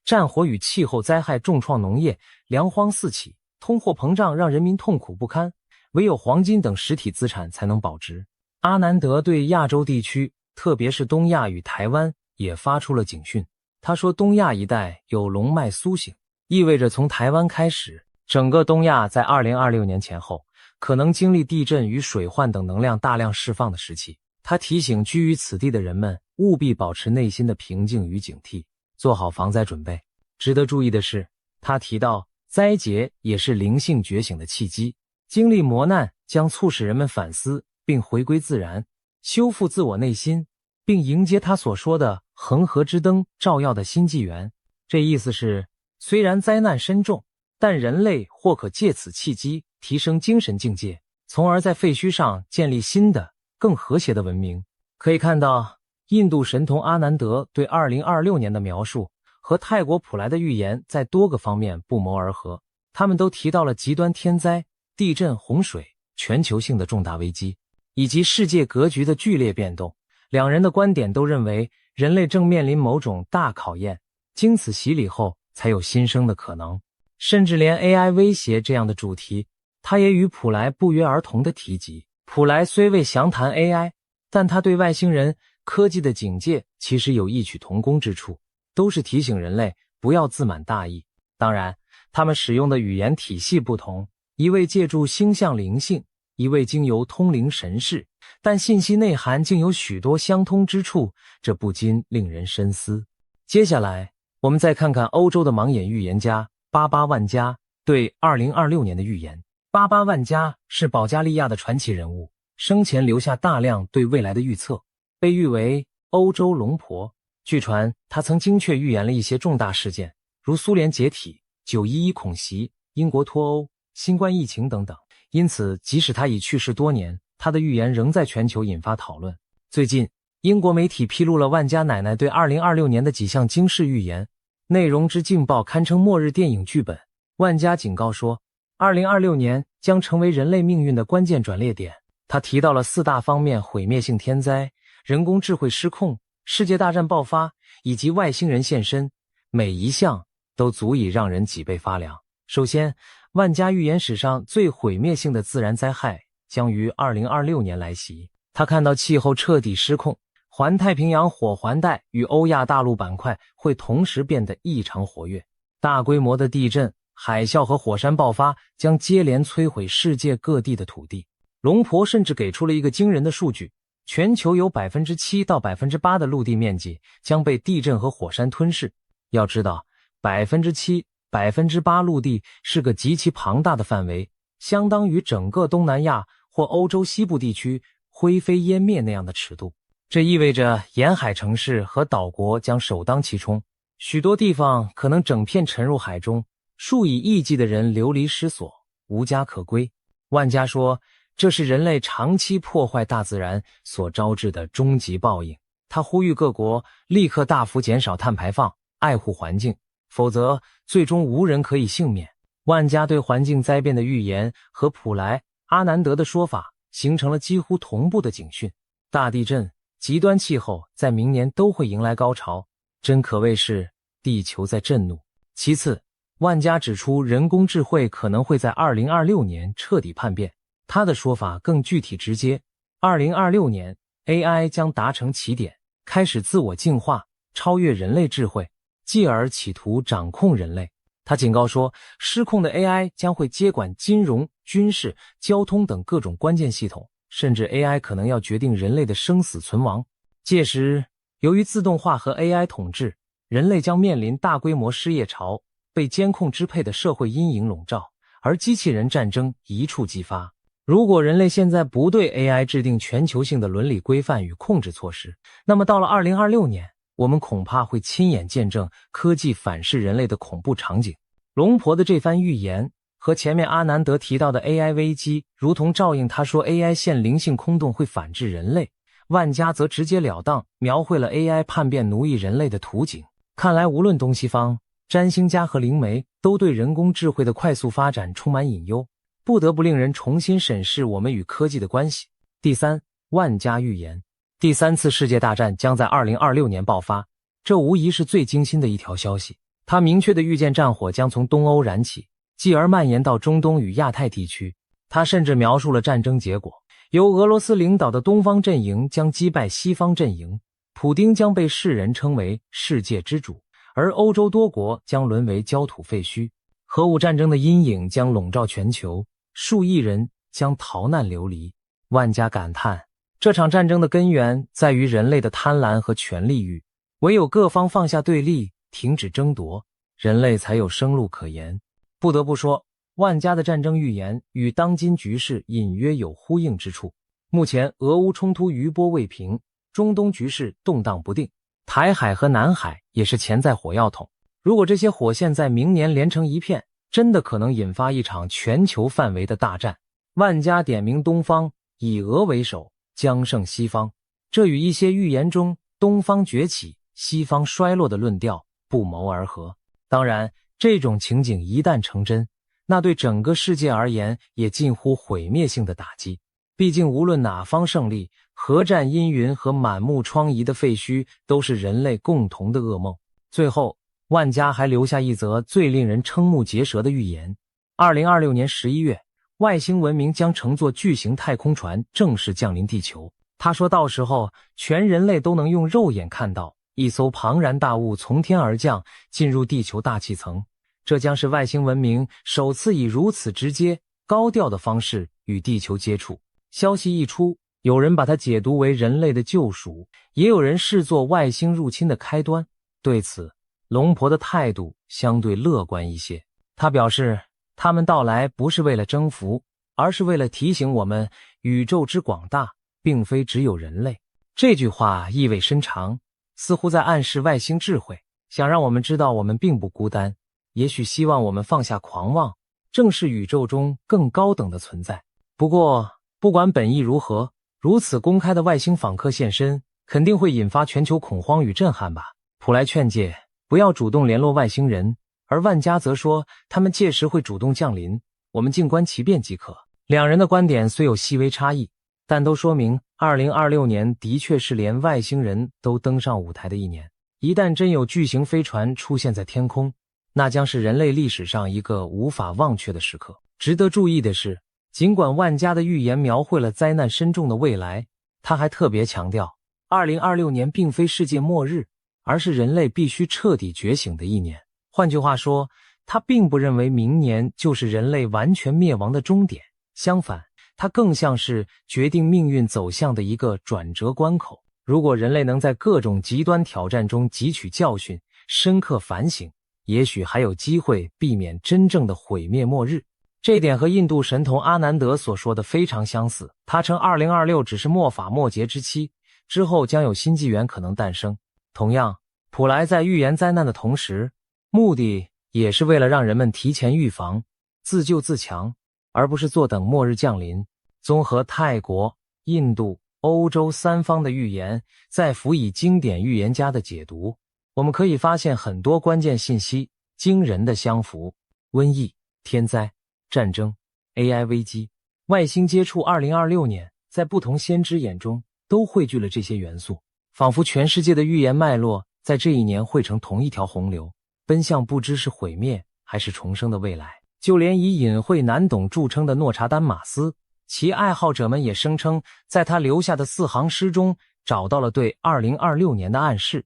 战火与气候灾害重创农业，粮荒四起，通货膨胀让人民痛苦不堪，唯有黄金等实体资产才能保值。阿南德对亚洲地区，特别是东亚与台湾也发出了警讯。他说，东亚一带有龙脉苏醒，意味着从台湾开始，整个东亚在2026年前后可能经历地震与水患等能量大量释放的时期。他提醒居于此地的人们务必保持内心的平静与警惕，做好防灾准备。值得注意的是，他提到灾劫也是灵性觉醒的契机，经历磨难将促使人们反思并回归自然，修复自我内心，并迎接他所说的恒河之灯照耀的新纪元。这意思是，虽然灾难深重，但人类或可借此契机提升精神境界，从而在废墟上建立新的更和谐的文明。可以看到，印度神童阿南德对2026年的描述和泰国普莱的预言在多个方面不谋而合。他们都提到了极端天灾、地震、洪水、全球性的重大危机，以及世界格局的剧烈变动。两人的观点都认为，人类正面临某种大考验，经此洗礼后才有新生的可能。甚至连 AI 威胁这样的主题，他也与普莱不约而同地提及。普莱虽未详谈 AI， 但他对外星人科技的警戒其实有异曲同工之处，都是提醒人类不要自满大意。当然，他们使用的语言体系不同，一位借助星象灵性，一位经由通灵神视，但信息内涵竟有许多相通之处，这不禁令人深思。接下来，我们再看看欧洲的盲眼预言家巴巴万加对2026年的预言。巴巴万加是保加利亚的传奇人物，生前留下大量对未来的预测，被誉为欧洲龙婆。据传，他曾精确预言了一些重大事件，如苏联解体、911恐袭、英国脱欧、新冠疫情等等。因此，即使他已去世多年，他的预言仍在全球引发讨论。最近，英国媒体披露了万家奶奶对2026年的几项惊世预言，内容之劲爆堪称末日电影剧本。万家警告说，2026年将成为人类命运的关键转捩点。他提到了4大方面毁灭性天灾、人工智慧失控、世界大战爆发以及外星人现身，每一项都足以让人脊背发凉。首先，万家预言史上最毁灭性的自然灾害将于2026年来袭。他看到气候彻底失控，环太平洋火环带与欧亚大陆板块会同时变得异常活跃，大规模的地震、海啸和火山爆发将接连摧毁世界各地的土地。龙婆甚至给出了一个惊人的数据，全球有 7% 到 8% 的陆地面积将被地震和火山吞噬。要知道， 7% 8%陆地是个极其庞大的范围，相当于整个东南亚或欧洲西部地区灰飞烟灭那样的尺度。这意味着沿海城市和岛国将首当其冲，许多地方可能整片沉入海中，数以亿计的人流离失所，无家可归。万家说，这是人类长期破坏大自然所招致的终极报应。他呼吁各国立刻大幅减少碳排放，爱护环境，否则最终无人可以幸免。万家对环境灾变的预言和普莱阿南德的说法形成了几乎同步的警讯。大地震、极端气候在明年都会迎来高潮，真可谓是地球在震怒。其次，万家指出人工智慧可能会在2026年彻底叛变。他的说法更具体直接，2026年 AI 将达成起点，开始自我进化，超越人类智慧，继而企图掌控人类。他警告说，失控的 AI 将会接管金融、军事、交通等各种关键系统，甚至 AI 可能要决定人类的生死存亡。届时，由于自动化和 AI 统治，人类将面临大规模失业潮，被监控支配的社会阴影笼罩，而机器人战争一触即发。如果人类现在不对 AI 制定全球性的伦理规范与控制措施，那么到了2026年，我们恐怕会亲眼见证科技反噬人类的恐怖场景。龙婆的这番预言和前面阿南德提到的 AI 危机如同照应。他说 AI 现灵性空洞会反制人类，万家则直截了当描绘了 AI 叛变奴役人类的图景。看来无论东西方，占星家和灵媒都对人工智慧的快速发展充满隐忧，不得不令人重新审视我们与科技的关系。第三，万家预言，第三次世界大战将在2026年爆发，这无疑是最惊心的一条消息。他明确地预见战火将从东欧燃起，继而蔓延到中东与亚太地区。他甚至描述了战争结果，由俄罗斯领导的东方阵营将击败西方阵营，普丁将被世人称为世界之主，而欧洲多国将沦为焦土废墟。核武战争的阴影将笼罩全球，数亿人将逃难流离。万家感叹，这场战争的根源在于人类的贪婪和权力欲，唯有各方放下对立，停止争夺，人类才有生路可言。不得不说，万家的战争预言与当今局势隐约有呼应之处。目前俄乌冲突余波未平，中东局势动荡不定，台海和南海也是潜在火药桶。如果这些火线在明年连成一片，真的可能引发一场全球范围的大战。万家点名东方，以俄为首，将胜西方，这与一些预言中东方崛起、西方衰落的论调不谋而合。当然，这种情景一旦成真，那对整个世界而言也近乎毁灭性的打击。毕竟无论哪方胜利，核战阴云和满目疮痍的废墟都是人类共同的噩梦。最后，万家还留下一则最令人瞠目结舌的预言。2026年11月，外星文明将乘坐巨型太空船正式降临地球。他说到时候，全人类都能用肉眼看到一艘庞然大物从天而降，进入地球大气层。这将是外星文明首次以如此直接、高调的方式与地球接触。消息一出，有人把它解读为人类的救赎，也有人视作外星入侵的开端。对此，龙婆的态度相对乐观一些。他表示，他们到来不是为了征服，而是为了提醒我们宇宙之广大，并非只有人类。这句话意味深长，似乎在暗示外星智慧，想让我们知道我们并不孤单，也许希望我们放下狂妄，正视宇宙中更高等的存在。不过，不管本意如何，如此公开的外星访客现身，肯定会引发全球恐慌与震撼吧。普莱劝诫不要主动联络外星人，而万家则说他们届时会主动降临，我们静观其变即可。两人的观点虽有细微差异，但都说明2026年的确是连外星人都登上舞台的一年。一旦真有巨型飞船出现在天空，那将是人类历史上一个无法忘却的时刻。值得注意的是，尽管万家的预言描绘了灾难深重的未来，他还特别强调2026年并非世界末日，而是人类必须彻底觉醒的一年。换句话说，他并不认为明年就是人类完全灭亡的终点，相反，它更像是决定命运走向的一个转折关口。如果人类能在各种极端挑战中汲取教训，深刻反省，也许还有机会避免真正的毁灭末日。这点和印度神童阿南德所说的非常相似，他称2026只是末法末节之期，之后将有新纪元可能诞生。同样，普莱在预言灾难的同时，目的也是为了让人们提前预防，自救自强，而不是坐等末日降临。综合泰国、印度、欧洲三方的预言，再辅以经典预言家的解读，我们可以发现很多关键信息惊人的相符。瘟疫、天灾、战争、AI 危机、外星接触，2026年在不同先知眼中都汇聚了这些元素，仿佛全世界的预言脉络在这一年汇成同一条洪流，奔向不知是毁灭还是重生的未来。就连以隐晦难懂著称的诺查丹马斯，其爱好者们也声称在他留下的4行诗中找到了对2026年的暗示。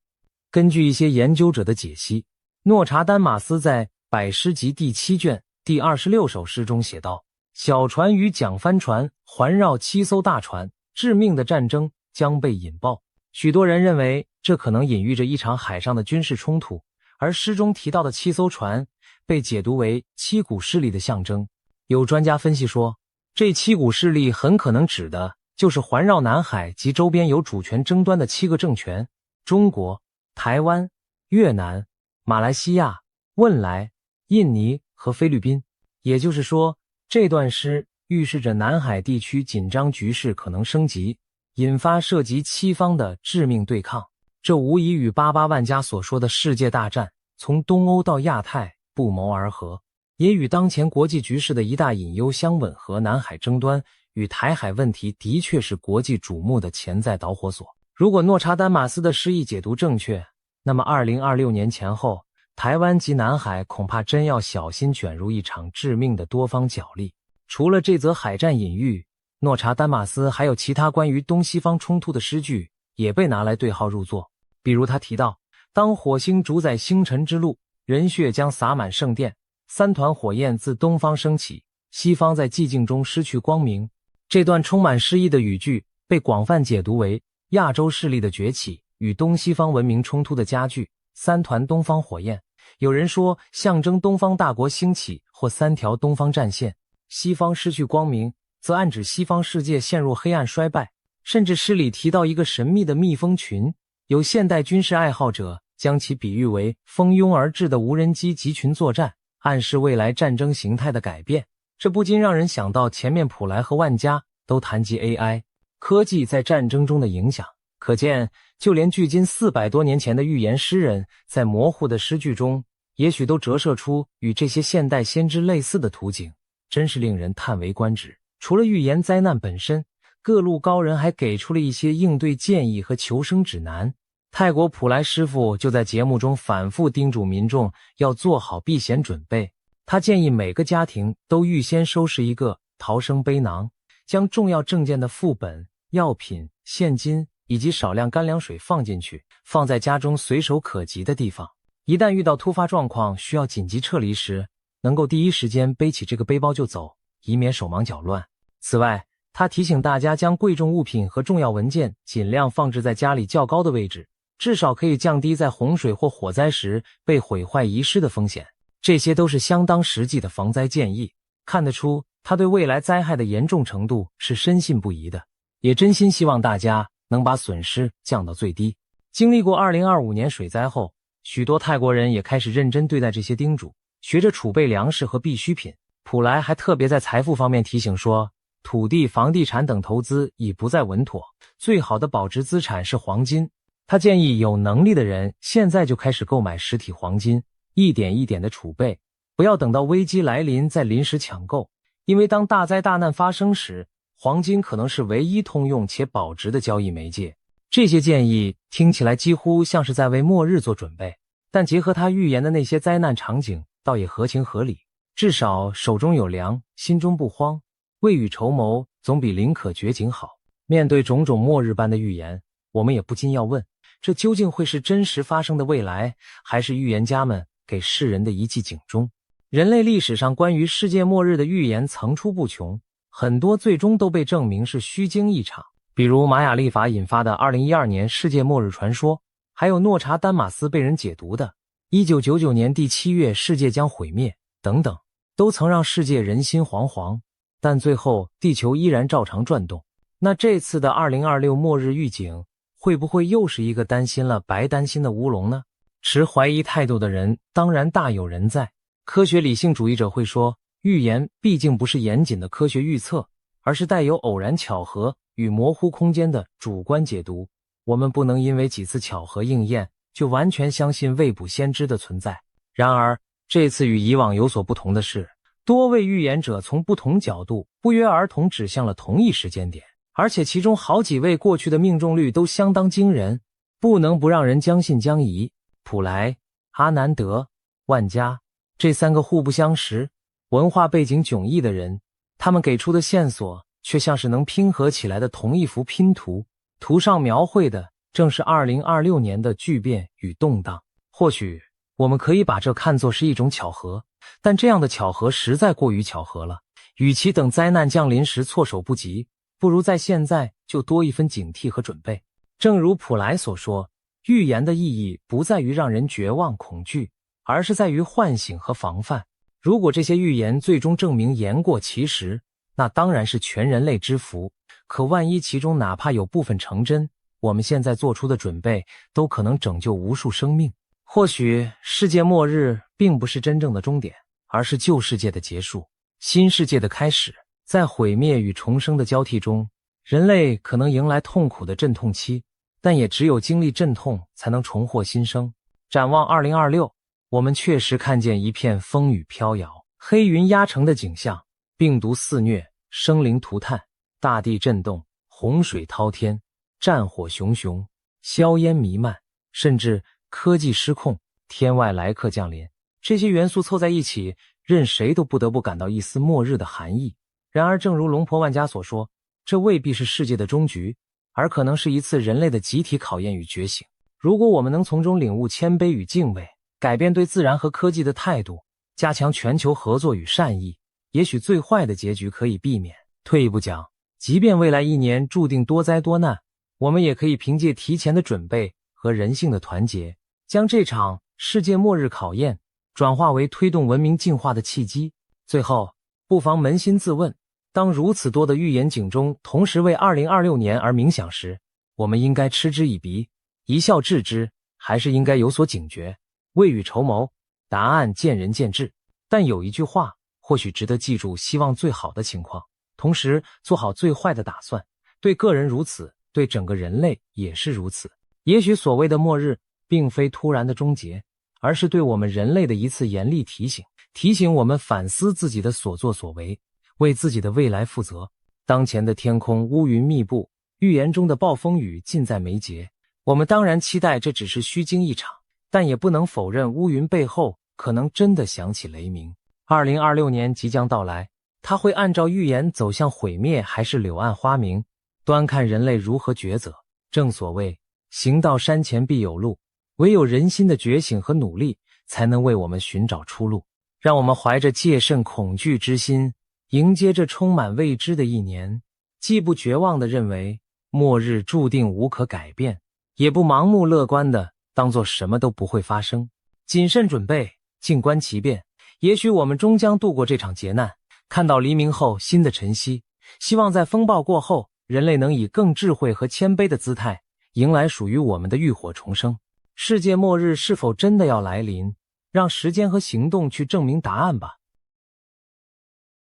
根据一些研究者的解析，诺查丹马斯在百诗集第7卷第26首诗中写道：小船与桨帆船环绕7艘大船，致命的战争将被引爆。许多人认为这可能隐喻着一场海上的军事冲突，而诗中提到的7艘船被解读为7股势力的象征。有专家分析说，这7股势力很可能指的就是环绕南海及周边有主权争端的7个政权：中国、台湾、越南、马来西亚、汶莱、印尼和菲律宾。也就是说，这段诗预示着南海地区紧张局势可能升级，引发涉及7方的致命对抗。这无疑与88万家所说的世界大战从东欧到亚太不谋而合，也与当前国际局势的一大隐忧相吻合。南海争端与台海问题的确是国际瞩目的潜在导火索。如果诺查丹马斯的诗意解读正确，那么2026年前后，台湾及南海恐怕真要小心卷入一场致命的多方角力。除了这则海战隐喻，诺查丹马斯还有其他关于东西方冲突的诗句也被拿来对号入座。比如他提到，当火星主宰星辰之路，人血将洒满圣殿，3团火焰自东方升起，西方在寂静中失去光明。这段充满诗意的语句被广泛解读为亚洲势力的崛起与东西方文明冲突的加剧。3团东方火焰，有人说象征东方大国兴起或3条东方战线，西方失去光明则暗指西方世界陷入黑暗衰败。甚至诗里提到一个神秘的蜜蜂群，有现代军事爱好者将其比喻为蜂拥而至的无人机集群作战，暗示未来战争形态的改变。这不禁让人想到前面普莱和万家都谈及 AI 科技在战争中的影响，可见就连距今400多年前的预言诗人，在模糊的诗句中也许都折射出与这些现代先知类似的图景，真是令人叹为观止。除了预言灾难本身，各路高人还给出了一些应对建议和求生指南。泰国普莱师傅就在节目中反复叮嘱民众要做好避险准备。他建议每个家庭都预先收拾一个逃生背囊，将重要证件的副本、药品、现金以及少量干粮水放进去，放在家中随手可及的地方。一旦遇到突发状况需要紧急撤离时，能够第一时间背起这个背包就走，以免手忙脚乱。此外，他提醒大家将贵重物品和重要文件尽量放置在家里较高的位置，至少可以降低在洪水或火灾时被毁坏遗失的风险。这些都是相当实际的防灾建议，看得出他对未来灾害的严重程度是深信不疑的，也真心希望大家能把损失降到最低。经历过2025年水灾后，许多泰国人也开始认真对待这些叮嘱，学着储备粮食和必需品。普莱还特别在财富方面提醒说，土地、房地产等投资已不再稳妥，最好的保值资产是黄金。他建议有能力的人现在就开始购买实体黄金，一点一点的储备，不要等到危机来临再临时抢购，因为当大灾大难发生时，黄金可能是唯一通用且保值的交易媒介。这些建议听起来几乎像是在为末日做准备，但结合他预言的那些灾难场景，倒也合情合理。至少手中有粮，心中不慌，未雨绸缪总比宁可绝井好。面对种种末日般的预言，我们也不禁要问，这究竟会是真实发生的未来，还是预言家们给世人的一记警钟？人类历史上关于世界末日的预言层出不穷，很多最终都被证明是虚惊一场，比如玛雅历法引发的2012年世界末日传说，还有诺查丹马斯被人解读的1999年第7月世界将毁灭等等，都曾让世界人心惶惶，但最后地球依然照常转动。那这次的2026末日预警会不会又是一个担心了白担心的乌龙呢？持怀疑态度的人当然大有人在。科学理性主义者会说，预言毕竟不是严谨的科学预测，而是带有偶然巧合与模糊空间的主观解读。我们不能因为几次巧合应验就完全相信未卜先知的存在。然而这次与以往有所不同的是，多位预言者从不同角度不约而同指向了同一时间点，而且其中好几位过去的命中率都相当惊人，不能不让人将信将疑。普莱、阿南德、万加这三个互不相识、文化背景迥异的人，他们给出的线索却像是能拼合起来的同一幅拼图，图上描绘的正是2026年的巨变与动荡。或许我们可以把这看作是一种巧合，但这样的巧合实在过于巧合了。与其等灾难降临时措手不及，不如在现在就多一分警惕和准备。正如普莱所说，预言的意义不在于让人绝望恐惧，而是在于唤醒和防范。如果这些预言最终证明言过其实，那当然是全人类之福。可万一其中哪怕有部分成真，我们现在做出的准备都可能拯救无数生命。或许世界末日并不是真正的终点，而是旧世界的结束，新世界的开始。在毁灭与重生的交替中，人类可能迎来痛苦的阵痛期，但也只有经历阵痛才能重获新生。展望2026，我们确实看见一片风雨飘摇、黑云压城的景象，病毒肆虐，生灵涂炭，大地震动，洪水滔天，战火熊熊，硝烟弥漫，甚至科技失控，天外来客降临。这些元素凑在一起，任谁都不得不感到一丝末日的寒意。然而正如龙婆万家所说，这未必是世界的终局，而可能是一次人类的集体考验与觉醒。如果我们能从中领悟谦卑与敬畏，改变对自然和科技的态度，加强全球合作与善意，也许最坏的结局可以避免。退一步讲，即便未来一年注定多灾多难，我们也可以凭借提前的准备和人性的团结，将这场世界末日考验转化为推动文明进化的契机。最后，不妨扪心自问，当如此多的预言警钟同时为2026年而鸣响时，我们应该嗤之以鼻，一笑置之，还是应该有所警觉，未雨绸缪？答案见仁见智。但有一句话或许值得记住，希望最好的情况，同时做好最坏的打算。对个人如此，对整个人类也是如此。也许所谓的末日并非突然的终结，而是对我们人类的一次严厉提醒，提醒我们反思自己的所作所为，为自己的未来负责。当前的天空乌云密布，预言中的暴风雨近在眉睫，我们当然期待这只是虚惊一场，但也不能否认乌云背后可能真的响起雷鸣。2026年即将到来，它会按照预言走向毁灭还是柳暗花明，端看人类如何抉择。正所谓行到山前必有路，唯有人心的觉醒和努力才能为我们寻找出路。让我们怀着戒慎恐惧之心，迎接这充满未知的一年，既不绝望地认为末日注定无可改变，也不盲目乐观地当作什么都不会发生。谨慎准备，静观其变，也许我们终将度过这场劫难，看到黎明后新的晨曦。希望在风暴过后，人类能以更智慧和谦卑的姿态迎来属于我们的浴火重生。世界末日是否真的要来临？让时间和行动去证明答案吧。